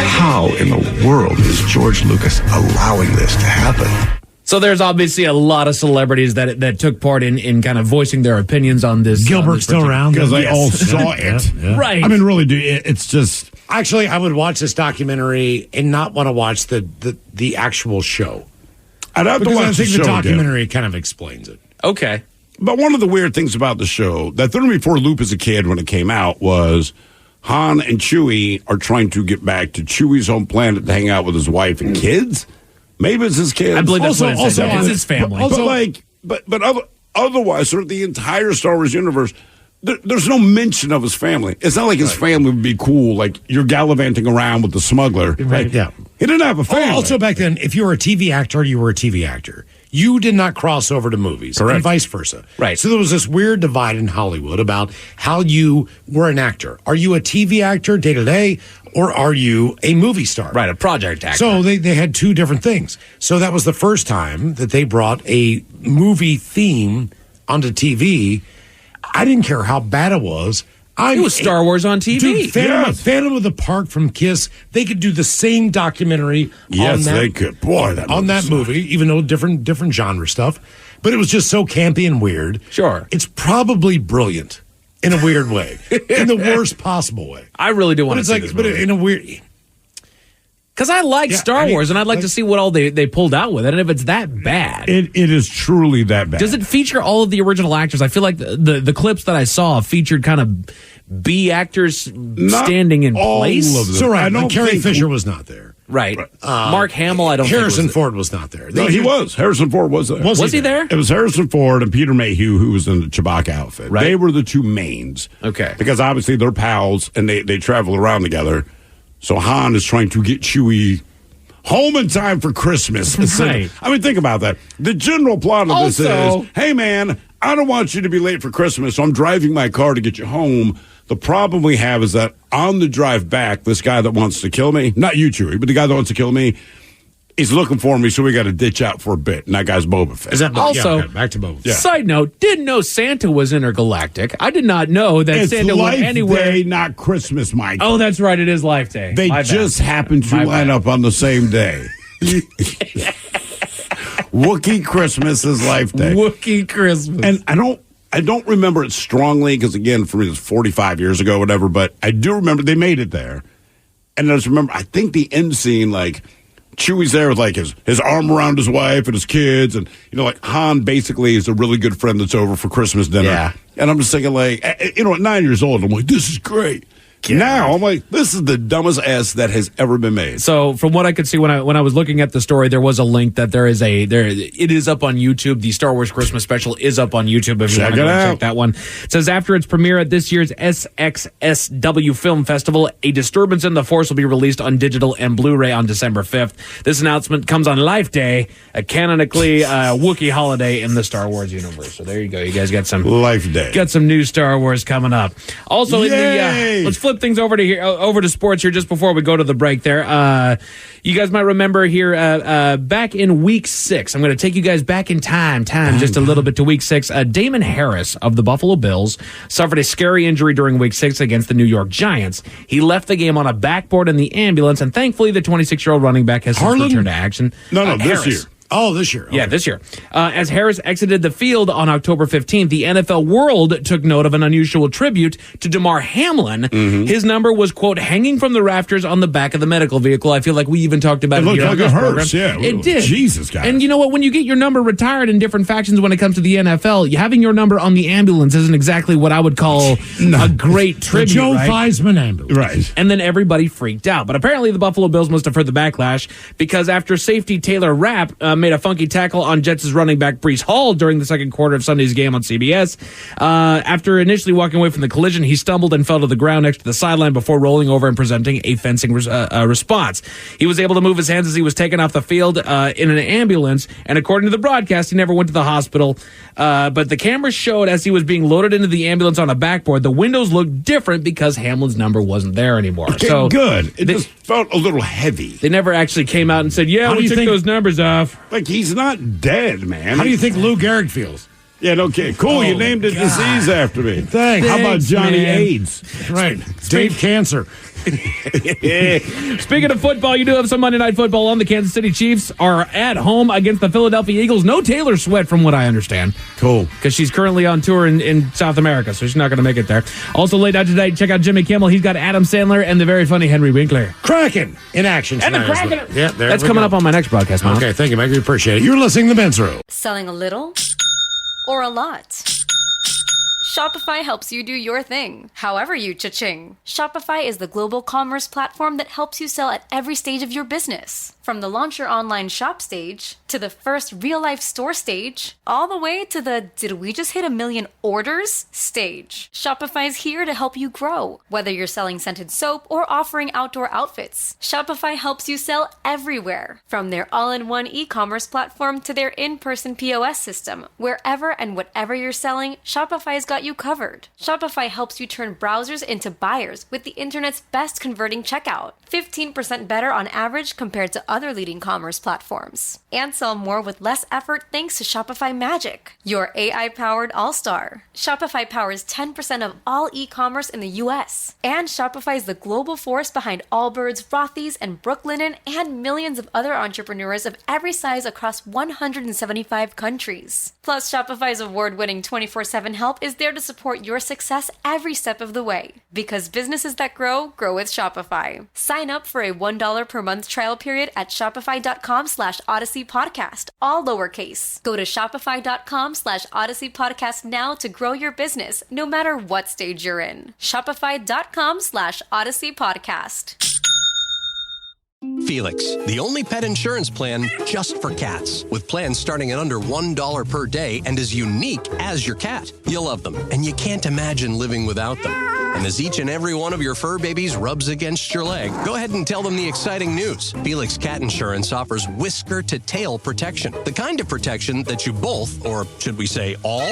How in the world is George Lucas allowing this to happen? So there's obviously a lot of celebrities that took part in kind of voicing their opinions on this. Gilbert's still around because they all saw it. Yeah. Right. I mean, really, it's just... Actually, I would watch this documentary and not want to watch the actual show. I'd have to watch I think the the show documentary kind of explains it. Okay. But one of the weird things about the show that threw me for a loop as a kid when it came out was Han and Chewie are trying to get back to Chewie's home planet to hang out with his wife and kids. Maybe it's his kids. I believe that's what it said. It's his family. But otherwise, sort of the entire Star Wars universe, there's no mention of his family. It's not like his family would be cool, like you're gallivanting around with the smuggler. Right, yeah. He didn't have a family. Also, back then, if you were a TV actor, you were a TV actor. You did not cross over to movies, Correct. and vice versa. Right. So there was this weird divide in Hollywood about how you were an actor. Are you a TV actor day to day, or are you a movie star? Right, a project actor. So they had two different things. So that was the first time that they brought a movie theme onto TV. I didn't care how bad it was. It was Star Wars on TV. Dude, Phantom of the Park from KISS, they could do the same documentary on that, they could. Boy, on that movie, even though different genre stuff. But it was just so campy and weird. Sure. It's probably brilliant in a weird way. In the worst possible way. I really do want to see this movie. But in a weird... Because I like Star Wars, and I'd like to see what all they pulled out with it, and if it's that bad. It is truly that bad. Does it feature all of the original actors? I feel like the clips that I saw featured kind of B actors standing in place. So right, Carrie Fisher was not there. Right. Mark Hamill, I don't Harrison think Ford was not there. No, he was. Harrison Ford was there. Was he there? It was Harrison Ford and Peter Mayhew, who was in the Chewbacca outfit. Right. They were the two mains. Okay. Because obviously they're pals, and they travel around together. So Han is trying to get Chewie home in time for Christmas. Right. I mean, think about that. The general plot of this is, hey, man, I don't want you to be late for Christmas, so I'm driving my car to get you home. The problem we have is that on the drive back, this guy that wants to kill me, not you, Chewie, but the guy that wants to kill me, he's looking for me, so we got to ditch out for a bit. And that guy's Boba Fett. Is that Also, back to Boba Fett. Yeah. Side note, didn't know Santa was intergalactic. I did not know that It's Santa Life went anywhere. Day, not Christmas, Mike. Oh, that's right. It is Life Day. They My just bad. happen to My line bad. up on the same day. Wookiee Christmas is Life Day. Wookiee Christmas. And I don't remember it strongly because, again, for me, it was 45 years ago, whatever, but I do remember they made it there. And I just remember, I think the end scene, like, Chewie's there with, like, his arm around his wife and his kids. And, like, Han basically is a really good friend that's over for Christmas dinner. Yeah. And I'm just thinking, like, at 9 years old, I'm like, this is great. Now I'm like, this is the dumbest S that has ever been made. So from what I could see when I was looking at the story, there was a link that it is up on YouTube. The Star Wars Christmas special is up on YouTube if you want to go and check that one. It says after its premiere at this year's SXSW Film Festival, A Disturbance in the Force will be released on digital and Blu-ray on December 5th. This announcement comes on Life Day, a canonically Wookiee holiday in the Star Wars universe. So there you go. You guys got some Life Day. Got some new Star Wars coming up. Also in the let's flip flip things over to sports here just before we go to the break there. You guys might remember here back in week 6. I'm going to take you guys back in time just a little bit to week 6. Damon Harris of the Buffalo Bills suffered a scary injury during week 6 against the New York Giants. He left the game on a backboard in the ambulance, and thankfully the 26-year-old running back has since returned to action. No, this Harris. year. Oh, this year. Okay. Yeah, this year. As Harris exited the field on October 15th, the NFL world took note of an unusual tribute to Damar Hamlin. Mm-hmm. His number was, quote, hanging from the rafters on the back of the medical vehicle. I feel like we even talked about it looked here like on this a program. hearse, yeah. It did. Jesus, guys. And you know what? When you get your number retired in different factions when it comes to the NFL, having your number on the ambulance isn't exactly what I would call a great tribute, The Joe right? Theismann ambulance. Right. And then everybody freaked out. But apparently the Buffalo Bills must have heard the backlash because after safety Taylor Rapp made a funky tackle on Jets' running back Breece Hall during the second quarter of Sunday's game on CBS. After initially walking away from the collision, he stumbled and fell to the ground next to the sideline before rolling over and presenting a fencing response. He was able to move his hands as he was taken off the field in an ambulance, and according to the broadcast, he never went to the hospital. But the camera showed as he was being loaded into the ambulance on a backboard, the windows looked different because Hamlin's number wasn't there anymore. Okay, so good. It just felt a little heavy. They never actually came out and said, yeah, How do we you took think- those numbers off. Like, he's not dead, man. How do you think Lou Gehrig feels? Yeah, okay, cool. You named a disease after me. Thanks. How about Thanks, Johnny man. AIDS? Right. Dave Cancer. Speaking of football, you do have some Monday Night Football on. The Kansas City Chiefs are at home against the Philadelphia Eagles. No Taylor Swift, from what I understand. Cool. Because she's currently on tour in South America, so she's not going to make it there. Also late out today, check out Jimmy Kimmel. He's got Adam Sandler and the very funny Henry Winkler. Kraken in action And the tonight. Kraken. Yeah, there That's we coming go. up on my next broadcast, Mom. Okay, thank you, Mike. We appreciate it. You're listening to the Men's Room. Selling a little or a lot? Shopify helps you do your thing, however you cha-ching. Shopify is the global commerce platform that helps you sell at every stage of your business. From the launch your online shop stage, to the first real-life store stage, all the way to the did we just hit 1 million orders stage. Shopify's here to help you grow. Whether you're selling scented soap or offering outdoor outfits, Shopify helps you sell everywhere. From their all-in-one e-commerce platform to their in-person POS system, wherever and whatever you're selling, Shopify's got you covered. Shopify helps you turn browsers into buyers with the internet's best converting checkout. 15% better on average compared to other leading commerce platforms. And sell more with less effort thanks to Shopify Magic, your AI-powered all-star. Shopify powers 10% of all e-commerce in the US. And Shopify is the global force behind Allbirds, Rothy's, and Brooklinen, and millions of other entrepreneurs of every size across 175 countries. Plus, Shopify's award-winning 24/7 help is there to support your success every step of the way. Because businesses that grow with Shopify. Sign up for a $1 per month trial period at shopify.com/Odyssey Podcast, all lowercase. Go to shopify.com/Odyssey Podcast now to grow your business, no matter what stage you're in. Shopify.com/Odyssey Podcast. Felix, the only pet insurance plan just for cats, with plans starting at under $1 per day and as unique as your cat. You'll love them, and you can't imagine living without them. And as each and every one of your fur babies rubs against your leg, go ahead and tell them the exciting news. Felix Cat Insurance offers whisker-to-tail protection, the kind of protection that you both, or should we say all,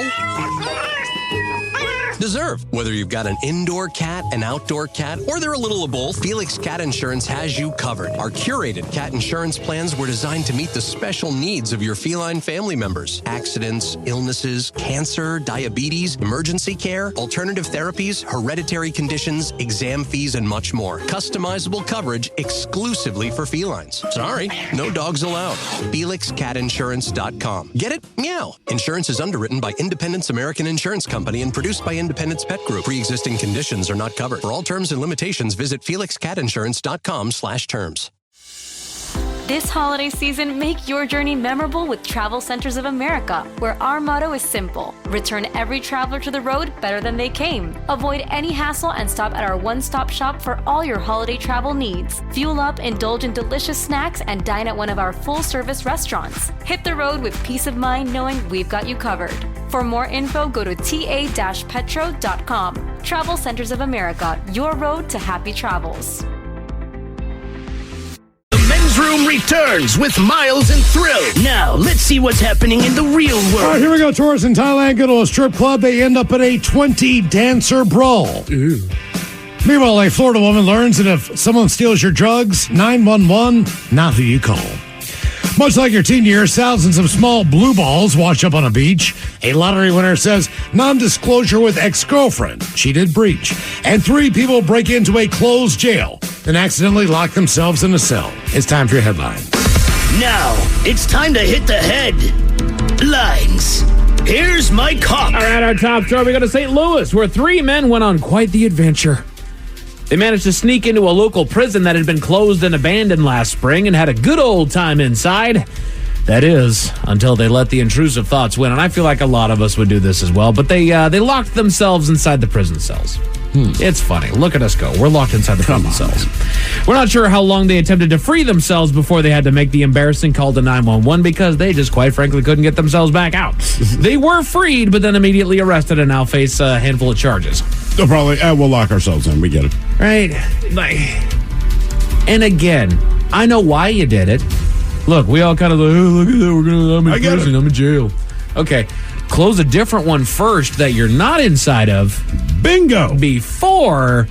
deserve. Whether you've got an indoor cat, an outdoor cat, or they're a little of both, Felix Cat Insurance has you covered. Our curated cat insurance plans were designed to meet the special needs of your feline family members. Accidents, illnesses, cancer, diabetes, emergency care, alternative therapies, hereditary conditions, exam fees, and much more. Customizable coverage exclusively for felines. Sorry, no dogs allowed. FelixCatInsurance.com. Get it? Meow. Insurance is underwritten by Independence American Insurance Company and produced by Independence Pet Group. Pre-existing conditions are not covered. For all terms and limitations, visit FelixCatInsurance.com/terms. This holiday season, make your journey memorable with Travel Centers of America, where our motto is simple: return every traveler to the road better than they came. Avoid any hassle and stop at our one-stop shop for all your holiday travel needs. Fuel up, indulge in delicious snacks, and dine at one of our full-service restaurants. Hit the road with peace of mind knowing we've got you covered. For more info, go to ta-petro.com. Travel Centers of America, your road to happy travels. Room returns with Miles and Thrill. Now, let's see what's happening in the real world. All right, here we go. Tourists in Thailand go to a strip club. They end up at a 20-dancer brawl. Ooh. Meanwhile, a Florida woman learns that if someone steals your drugs, 911, not who you call. Much like your teen years, thousands of small blue balls wash up on a beach. A lottery winner says non-disclosure with ex-girlfriend. She did breach. And 3 people break into a closed jail and accidentally lock themselves in a cell. It's time for your headlines. Now, it's time to hit the headlines. Here's Mike Hawk. All right, our top story. We go to St. Louis, where 3 men went on quite the adventure. They managed to sneak into a local prison that had been closed and abandoned last spring and had a good old time inside. That is, until they let the intrusive thoughts win. And I feel like a lot of us would do this as well. But they locked themselves inside the prison cells. It's funny. Look at us go. We're locked inside the prison cells. We're not sure how long they attempted to free themselves before they had to make the embarrassing call to 911 because they just quite frankly couldn't get themselves back out. They were freed, but then immediately arrested and now face a handful of charges. They'll probably, we'll lock ourselves in. We get it. Right. And again, I know why you did it. Look, we all kind of like, oh, look at that. I'm in prison. I'm in jail. Okay. Close a different one first that you're not inside of. Bingo. Before.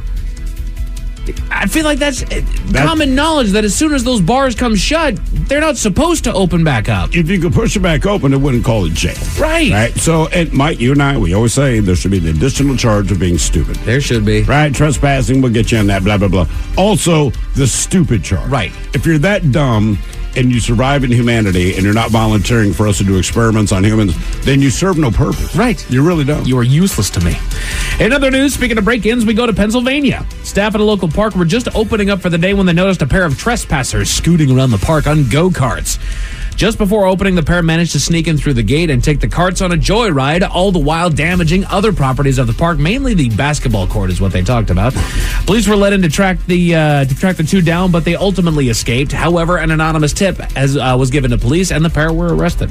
I feel like that's common knowledge that as soon as those bars come shut, they're not supposed to open back up. If you could push it back open, it wouldn't call it jail. Right. So, and Mike, you and I, we always say there should be the additional charge of being stupid. There should be. Right? Trespassing, we'll get you on that, blah, blah, blah. Also, the stupid charge. Right. If you're that dumb and you survive in humanity and you're not volunteering for us to do experiments on humans, then you serve no purpose. Right. You really don't. You are useless to me. In other news, speaking of break-ins, we go to Pennsylvania. Staff at a local park were just opening up for the day when they noticed a pair of trespassers scooting around the park on go-karts. Just before opening, the pair managed to sneak in through the gate and take the carts on a joyride, all the while damaging other properties of the park. Mainly the basketball court is what they talked about. Police were let in to track the 2 down, but they ultimately escaped. However, an anonymous tip was given to police, and the pair were arrested.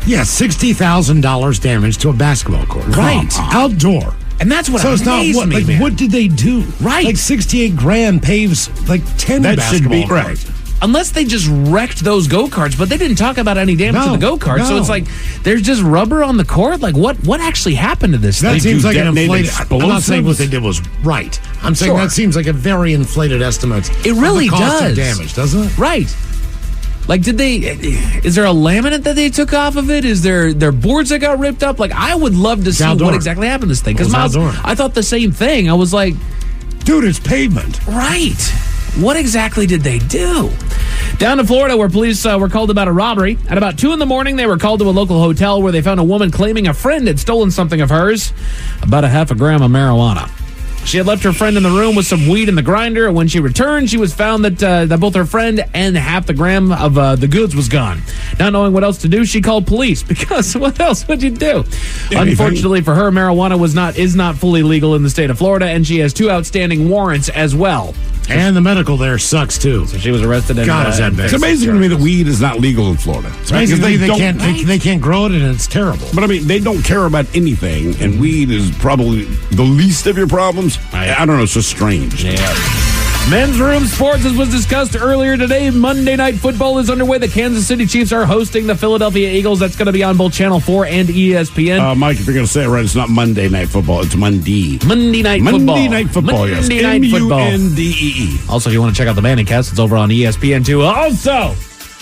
Yeah, $60,000 damage to a basketball court. Right. Outdoor. And that's what it's not amazed me, man. What did they do? Right. Like $68,000 paves like 10 that basketball should be courts. right. Unless they just wrecked those go-karts, but they didn't talk about any damage to the go-karts. So it's like there's just rubber on the court. Like what actually happened to this That thing? seems like an inflated. explosives? I'm not saying what they did was right. I'm saying that seems like a very inflated estimate. It really of the cost does. of damage, doesn't it? Right. Like, is there a laminate that they took off of it? Is there boards that got ripped up? Like, I would love to see what exactly happened to this thing. Because I thought the same thing. I was like, dude, it's pavement. Right. What exactly did they do? Down to Florida, where police were called about a robbery. At about 2 in the morning, they were called to a local hotel where they found a woman claiming a friend had stolen something of hers, about a half a gram of marijuana. She had left her friend in the room with some weed in the grinder, and when she returned, she was found that both her friend and half the gram of the goods was gone. Not knowing what else to do, she called police, because what else would you do? Anything. Unfortunately for her, marijuana is not fully legal in the state of Florida, and she has 2 outstanding warrants as well. And the medical there sucks, too. So she was arrested. God, is that bad. It's amazing to me that weed is not legal in Florida. It's amazing to me they can't grow it, and it's terrible. But I mean, they don't care about anything, and weed is probably the least of your problems. I don't know. It's just strange. Yeah. Men's Room Sports, as was discussed earlier today. Monday Night Football is underway. The Kansas City Chiefs are hosting the Philadelphia Eagles. That's going to be on both Channel 4 and ESPN. Mike, if you're going to say it right, it's not Monday Night Football. It's Monday. Monday Night Football. Monday Night Football, yes. Monday Night Football. Mundee. Also, if you want to check out the Manning Cast, it's over on ESPN, too. Also,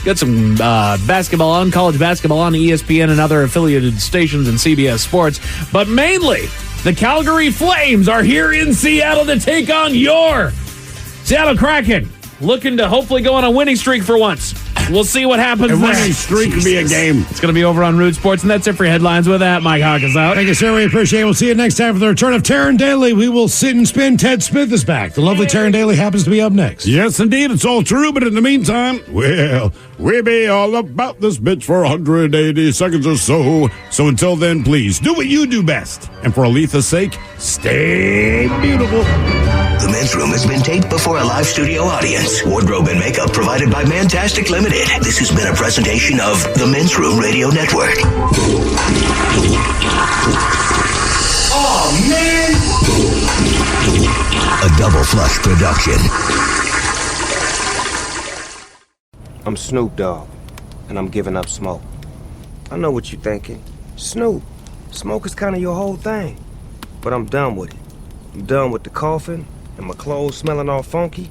got some basketball on, college basketball on ESPN and other affiliated stations and CBS Sports. But mainly, the Calgary Flames are here in Seattle to take on your Seattle Kraken, looking to hopefully go on a winning streak for once. We'll see what happens A there. winning streak could be a game. It's going to be over on Root Sports, and that's it for your headlines. With that, Mike Hawk is out. Thank you, sir. We appreciate it. We'll see you next time for the return of Taryn Daly. We will sit and spin. Ted Smith is back. The lovely Taryn Daly happens to be up next. Yes, indeed. It's all true. But in the meantime, well, we be all about this bitch for 180 seconds or so. So until then, please do what you do best. And for Aletha's sake, stay beautiful. The Men's Room has been taped before a live studio audience. Wardrobe and makeup provided by Mantastic Limited. This has been a presentation of the Men's Room Radio Network. Oh, man! A Double Flush production. I'm Snoop Dogg, and I'm giving up smoke. I know what you're thinking. Snoop, smoke is kind of your whole thing. But I'm done with it. I'm done with the coughing and my clothes smelling all funky,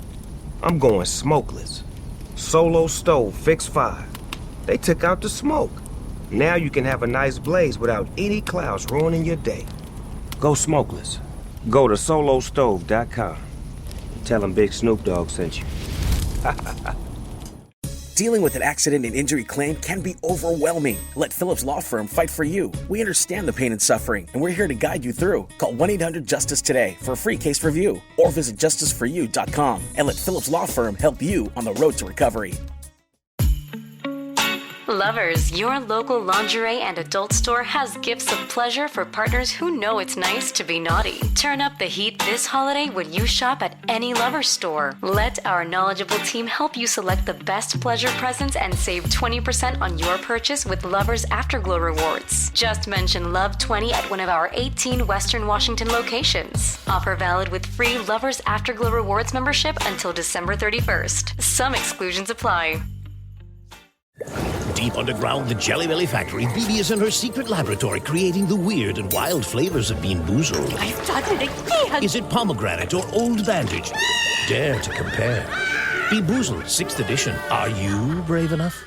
I'm going smokeless. Solo Stove Fix 5. They took out the smoke. Now you can have a nice blaze without any clouds ruining your day. Go smokeless. Go to solostove.com. Tell them Big Snoop Dogg sent you. Dealing with an accident and injury claim can be overwhelming. Let Phillips Law Firm fight for you. We understand the pain and suffering, and we're here to guide you through. Call 1-800-JUSTICE today for a free case review, or visit justiceforyou.com and let Phillips Law Firm help you on the road to recovery. Lovers, your local lingerie and adult store has gifts of pleasure for partners who know it's nice to be naughty. Turn up the heat this holiday when you shop at any Lovers store. Let our knowledgeable team help you select the best pleasure presents and save 20% on your purchase with Lovers Afterglow rewards. Just mention Love 20 at one of our 18 Western Washington locations. Offer valid with free Lovers Afterglow rewards membership until December 31st. Some exclusions apply. Deep underground the Jelly Belly factory, Bibi is in her secret laboratory creating the weird and wild flavors of Bean Boozled. I've done it again! Is it pomegranate or old bandage? Dare to compare. Bean Boozled, 6th edition. Are you brave enough?